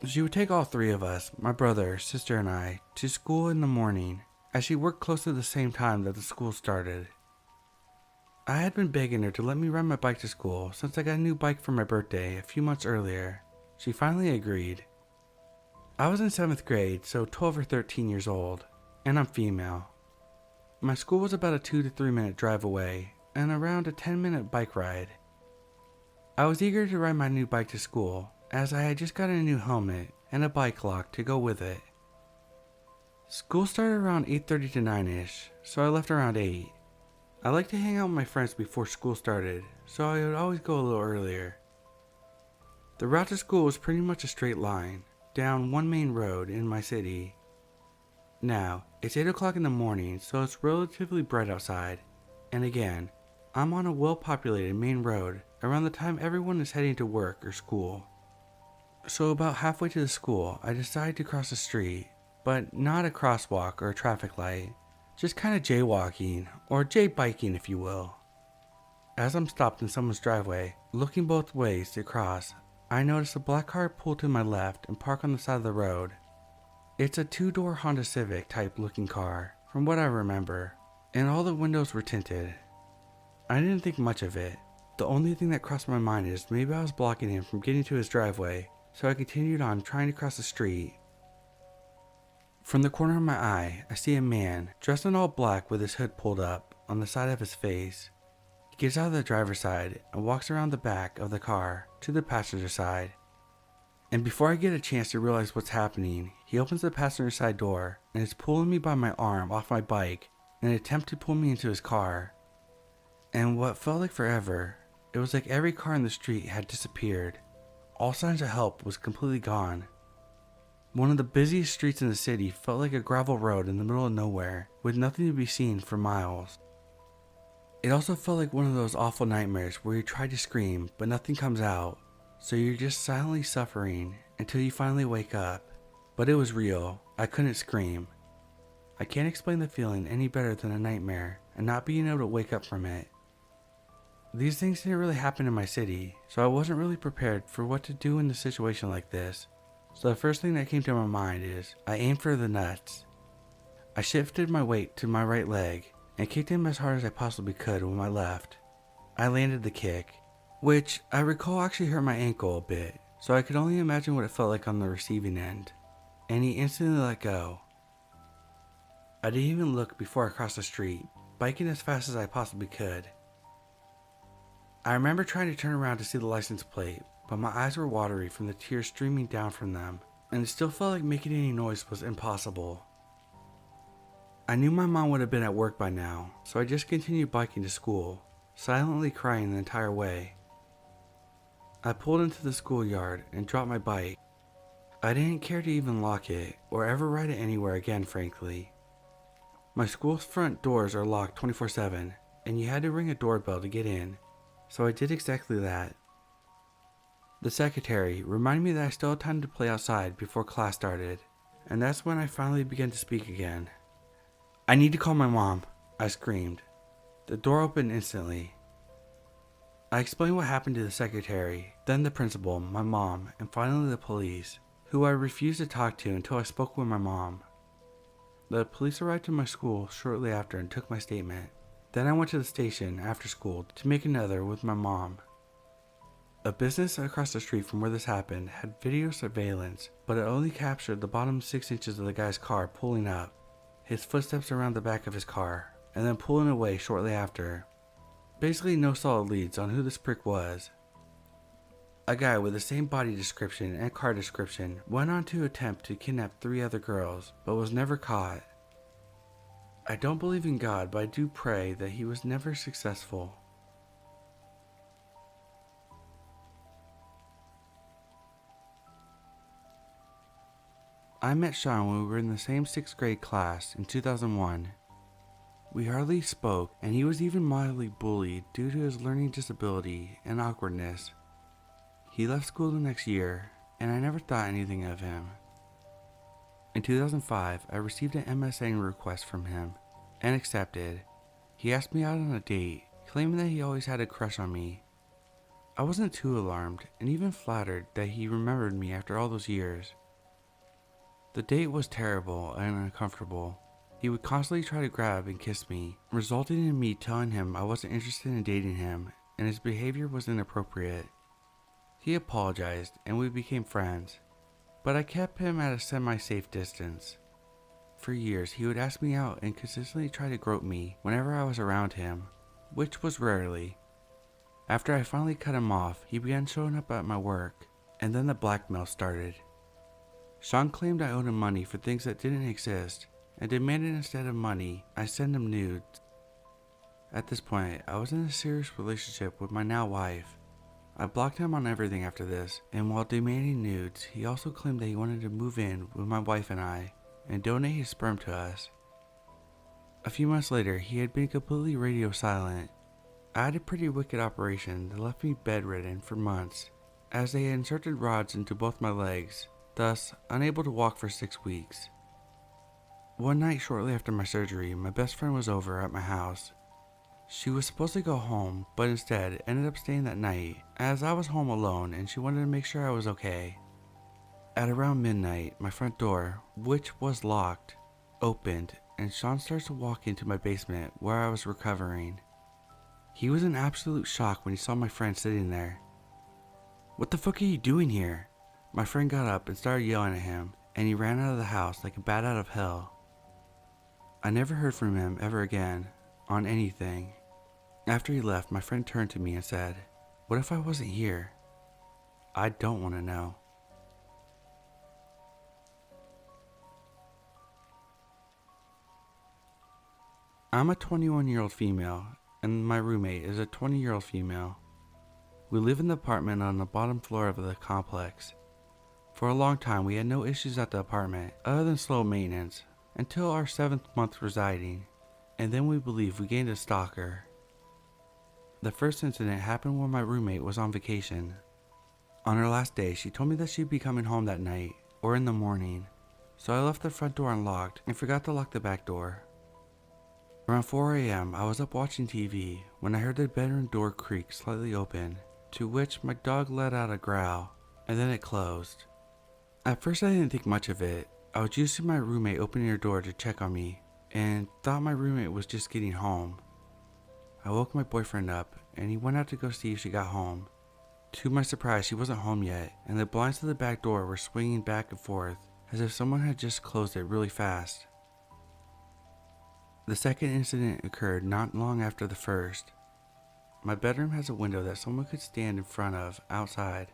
She would take all three of us, my brother, sister, and I, to school in the morning, as she worked close to the same time that the school started. I had been begging her to let me ride my bike to school since I got a new bike for my birthday a few months earlier. She finally agreed. I was in 7th grade, so 12 or 13 years old, and I'm female. My school was about a 2 to 3 minute drive away, and around a 10-minute bike ride. I was eager to ride my new bike to school, as I had just gotten a new helmet and a bike lock to go with it. School started around 8:30 to 9ish, so I left around 8. I like to hang out with my friends before school started, so I would always go a little earlier. The route to school was pretty much a straight line, down one main road in my city. Now, it's 8 o'clock in the morning, so it's relatively bright outside, and again, I'm on a well-populated main road around the time everyone is heading to work or school. So about halfway to the school, I decided to cross the street, but not a crosswalk or a traffic light, just kind of jaywalking, or jay-biking if you will. As I'm stopped in someone's driveway, looking both ways to cross, I notice a black car pull to my left and park on the side of the road. It's a 2-door Honda Civic type looking car, from what I remember, and all the windows were tinted. I didn't think much of it. The only thing that crossed my mind is maybe I was blocking him from getting to his driveway, so I continued on trying to cross the street. From the corner of my eye, I see a man dressed in all black with his hood pulled up on the side of his face. He gets out of the driver's side and walks around the back of the car to the passenger side. And before I get a chance to realize what's happening, he opens the passenger side door and is pulling me by my arm off my bike in an attempt to pull me into his car. And what felt like forever, it was like every car in the street had disappeared. All signs of help was completely gone. One of the busiest streets in the city felt like a gravel road in the middle of nowhere, with nothing to be seen for miles. It also felt like one of those awful nightmares where you try to scream, but nothing comes out, so you're just silently suffering until you finally wake up. But it was real. I couldn't scream. I can't explain the feeling any better than a nightmare and not being able to wake up from it. These things didn't really happen in my city, so I wasn't really prepared for what to do in a situation like this. So the first thing that came to my mind is, I aimed for the nuts. I shifted my weight to my right leg and kicked him as hard as I possibly could with my left. I landed the kick, which I recall actually hurt my ankle a bit, so I could only imagine what it felt like on the receiving end, and he instantly let go. I didn't even look before I crossed the street, biking as fast as I possibly could. I remember trying to turn around to see the license plate, but my eyes were watery from the tears streaming down from them, and it still felt like making any noise was impossible. I knew my mom would have been at work by now, so I just continued biking to school, silently crying the entire way. I pulled into the schoolyard and dropped my bike. I didn't care to even lock it, or ever ride it anywhere again, frankly. My school's front doors are locked 24/7, and you had to ring a doorbell to get in, so I did exactly that. The secretary reminded me that I still had time to play outside before class started, and that's when I finally began to speak again. "I need to call my mom," I screamed. The door opened instantly. I explained what happened to the secretary, then the principal, my mom, and finally the police, who I refused to talk to until I spoke with my mom. The police arrived at my school shortly after and took my statement. Then I went to the station after school to make another with my mom. A business across the street from where this happened had video surveillance, but it only captured the bottom 6 inches of the guy's car pulling up, his footsteps around the back of his car, and then pulling away shortly after. Basically no solid leads on who this prick was. A guy with the same body description and car description went on to attempt to kidnap 3 other girls, but was never caught. I don't believe in God, but I do pray that he was never successful. I met Sean when we were in the same 6th grade class in 2001. We hardly spoke, and he was even mildly bullied due to his learning disability and awkwardness. He left school the next year, and I never thought anything of him. In 2005, I received an MSN request from him and accepted. He asked me out on a date, claiming that he always had a crush on me. I wasn't too alarmed and even flattered that he remembered me after all those years. The date was terrible and uncomfortable. He would constantly try to grab and kiss me, resulting in me telling him I wasn't interested in dating him and his behavior was inappropriate. He apologized and we became friends, but I kept him at a semi-safe distance. For years, he would ask me out and consistently try to grope me whenever I was around him, which was rarely. After I finally cut him off, he began showing up at my work, and then the blackmail started. Sean claimed I owed him money for things that didn't exist, and demanded instead of money, I send him nudes. At this point, I was in a serious relationship with my now wife. I blocked him on everything after this, and while demanding nudes, he also claimed that he wanted to move in with my wife and I, and donate his sperm to us. A few months later, he had been completely radio silent. I had a pretty wicked operation that left me bedridden for months, as they inserted rods into both my legs, thus unable to walk for 6 weeks. One night shortly after my surgery, my best friend was over at my house. She was supposed to go home, but instead ended up staying that night, as I was home alone and she wanted to make sure I was okay. At around midnight, my front door, which was locked, opened, and Sean starts to walk into my basement where I was recovering. He was in absolute shock when he saw my friend sitting there. "What the fuck are you doing here?" My friend got up and started yelling at him, and he ran out of the house like a bat out of hell. I never heard from him ever again, on anything. After he left, my friend turned to me and said, "What if I wasn't here?" I don't want to know. I'm a 21-year-old female, and my roommate is a 20-year-old female. We live in the apartment on the bottom floor of the complex. For a long time, we had no issues at the apartment, other than slow maintenance, until our 7th month residing, and then we believe we gained a stalker. The first incident happened when my roommate was on vacation. On her last day, she told me that she'd be coming home that night, or in the morning, so I left the front door unlocked and forgot to lock the back door. Around 4 a.m., I was up watching TV when I heard the bedroom door creak slightly open, to which my dog let out a growl, and then it closed. At first I didn't think much of it. I was used to my roommate opening her door to check on me, and thought my roommate was just getting home. I woke my boyfriend up, and he went out to go see if she got home. To my surprise, she wasn't home yet, and the blinds to the back door were swinging back and forth, as if someone had just closed it really fast. The second incident occurred not long after the first. My bedroom has a window that someone could stand in front of outside.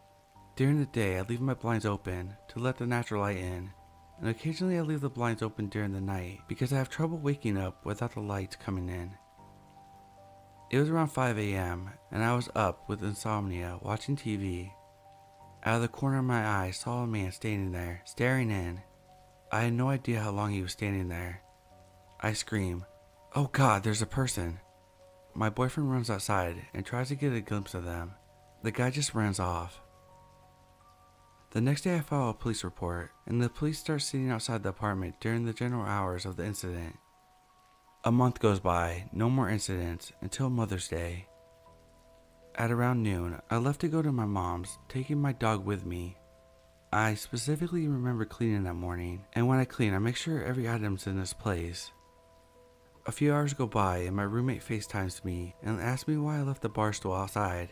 During the day, I leave my blinds open to let the natural light in, and occasionally I leave the blinds open during the night because I have trouble waking up without the lights coming in. It was around 5 a.m. and I was up with insomnia watching TV. Out of the corner of my eye, I saw a man standing there, staring in. I had no idea how long he was standing there. I scream, "Oh God, there's a person!" My boyfriend runs outside and tries to get a glimpse of them. The guy just runs off. The next day I file a police report, and the police start sitting outside the apartment during the general hours of the incident. A month goes by, no more incidents, until Mother's Day. At around noon, I left to go to my mom's, taking my dog with me. I specifically remember cleaning that morning, and when I clean, I make sure every item's in its place. A few hours go by and my roommate FaceTimes me and asks me why I left the bar stool outside.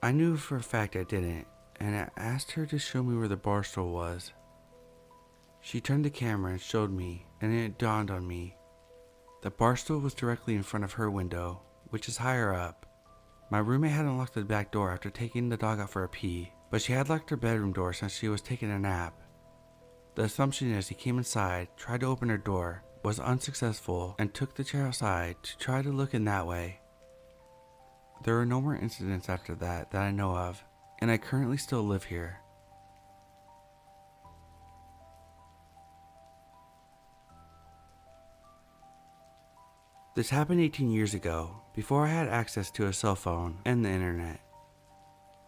I knew for a fact I didn't, and I asked her to show me where the bar stool was. She turned the camera and showed me, and it dawned on me. The bar stool was directly in front of her window, which is higher up. My roommate hadn't locked the back door after taking the dog out for a pee, but she had locked her bedroom door since she was taking a nap. The assumption is he came inside, tried to open her door, was unsuccessful, and took the chair outside to try to look in that way. There were no more incidents after that I know of, and I currently still live here. This happened 18 years ago, before I had access to a cell phone and the internet.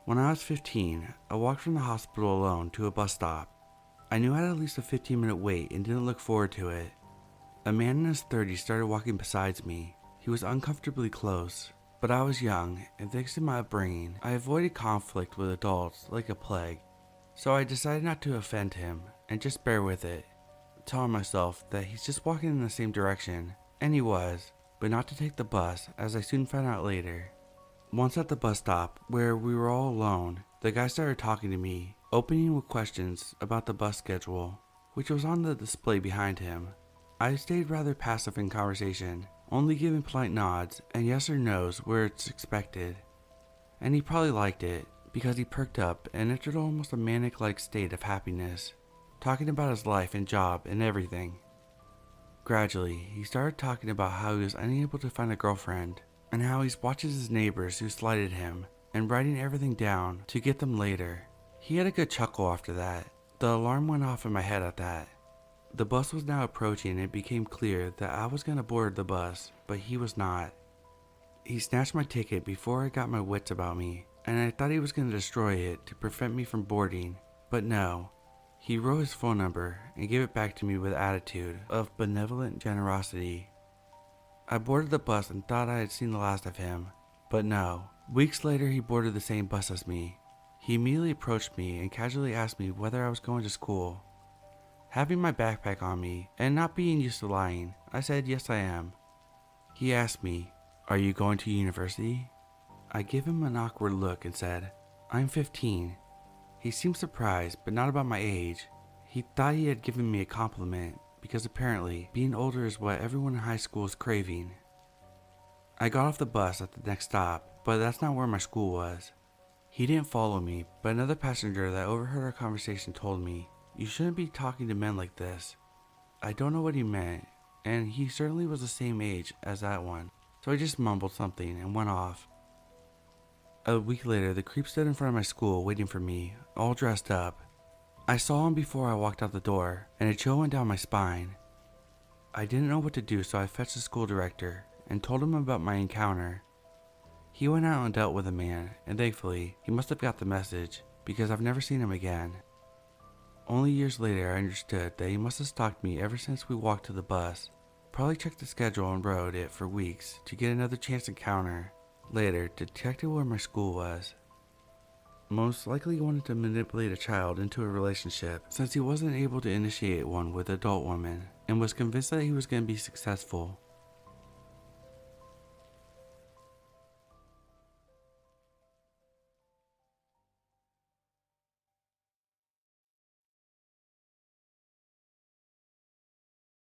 When I was 15, I walked from the hospital alone to a bus stop. I knew I had at least a 15-minute wait and didn't look forward to it. A man in his 30s started walking beside me. He was uncomfortably close, but I was young, and thanks to my upbringing, I avoided conflict with adults like a plague. So I decided not to offend him and just bear with it, telling myself that he's just walking in the same direction, and he was, but not to take the bus, as I soon found out later. Once at the bus stop, where we were all alone, the guy started talking to me, opening with questions about the bus schedule, which was on the display behind him. I stayed rather passive in conversation, only giving polite nods and yes or no's where it's expected. And he probably liked it, because he perked up and entered almost a manic-like state of happiness, talking about his life and job and everything. Gradually, he started talking about how he was unable to find a girlfriend, and how he watches his neighbors who slighted him, and writing everything down to get them later. He had a good chuckle after that. The alarm went off in my head at that. The bus was now approaching and it became clear that I was going to board the bus, but he was not. He snatched my ticket before I got my wits about me, and I thought he was going to destroy it to prevent me from boarding, but no. He wrote his phone number and gave it back to me with attitude of benevolent generosity. I boarded the bus and thought I had seen the last of him, but no. Weeks later, he boarded the same bus as me. He immediately approached me and casually asked me whether I was going to school. Having my backpack on me and not being used to lying, I said yes I am. He asked me, "Are you going to university?" I gave him an awkward look and said, "I'm 15. He seemed surprised, but not about my age. He thought he had given me a compliment, because apparently being older is what everyone in high school is craving. I got off the bus at the next stop, but that's not where my school was. He didn't follow me, but another passenger that overheard our conversation told me, "You shouldn't be talking to men like this." I don't know what he meant, and he certainly was the same age as that one, so I just mumbled something and went off. A week later, the creep stood in front of my school waiting for me, all dressed up. I saw him before I walked out the door, and a chill went down my spine. I didn't know what to do, so I fetched the school director and told him about my encounter. He went out and dealt with the man, and thankfully, he must have got the message, because I've never seen him again. Only years later, I understood that he must have stalked me ever since we walked to the bus. Probably checked the schedule and rode it for weeks to get another chance encounter. Later, detected where my school was. Most likely wanted to manipulate a child into a relationship since he wasn't able to initiate one with an adult woman, and was convinced that he was going to be successful.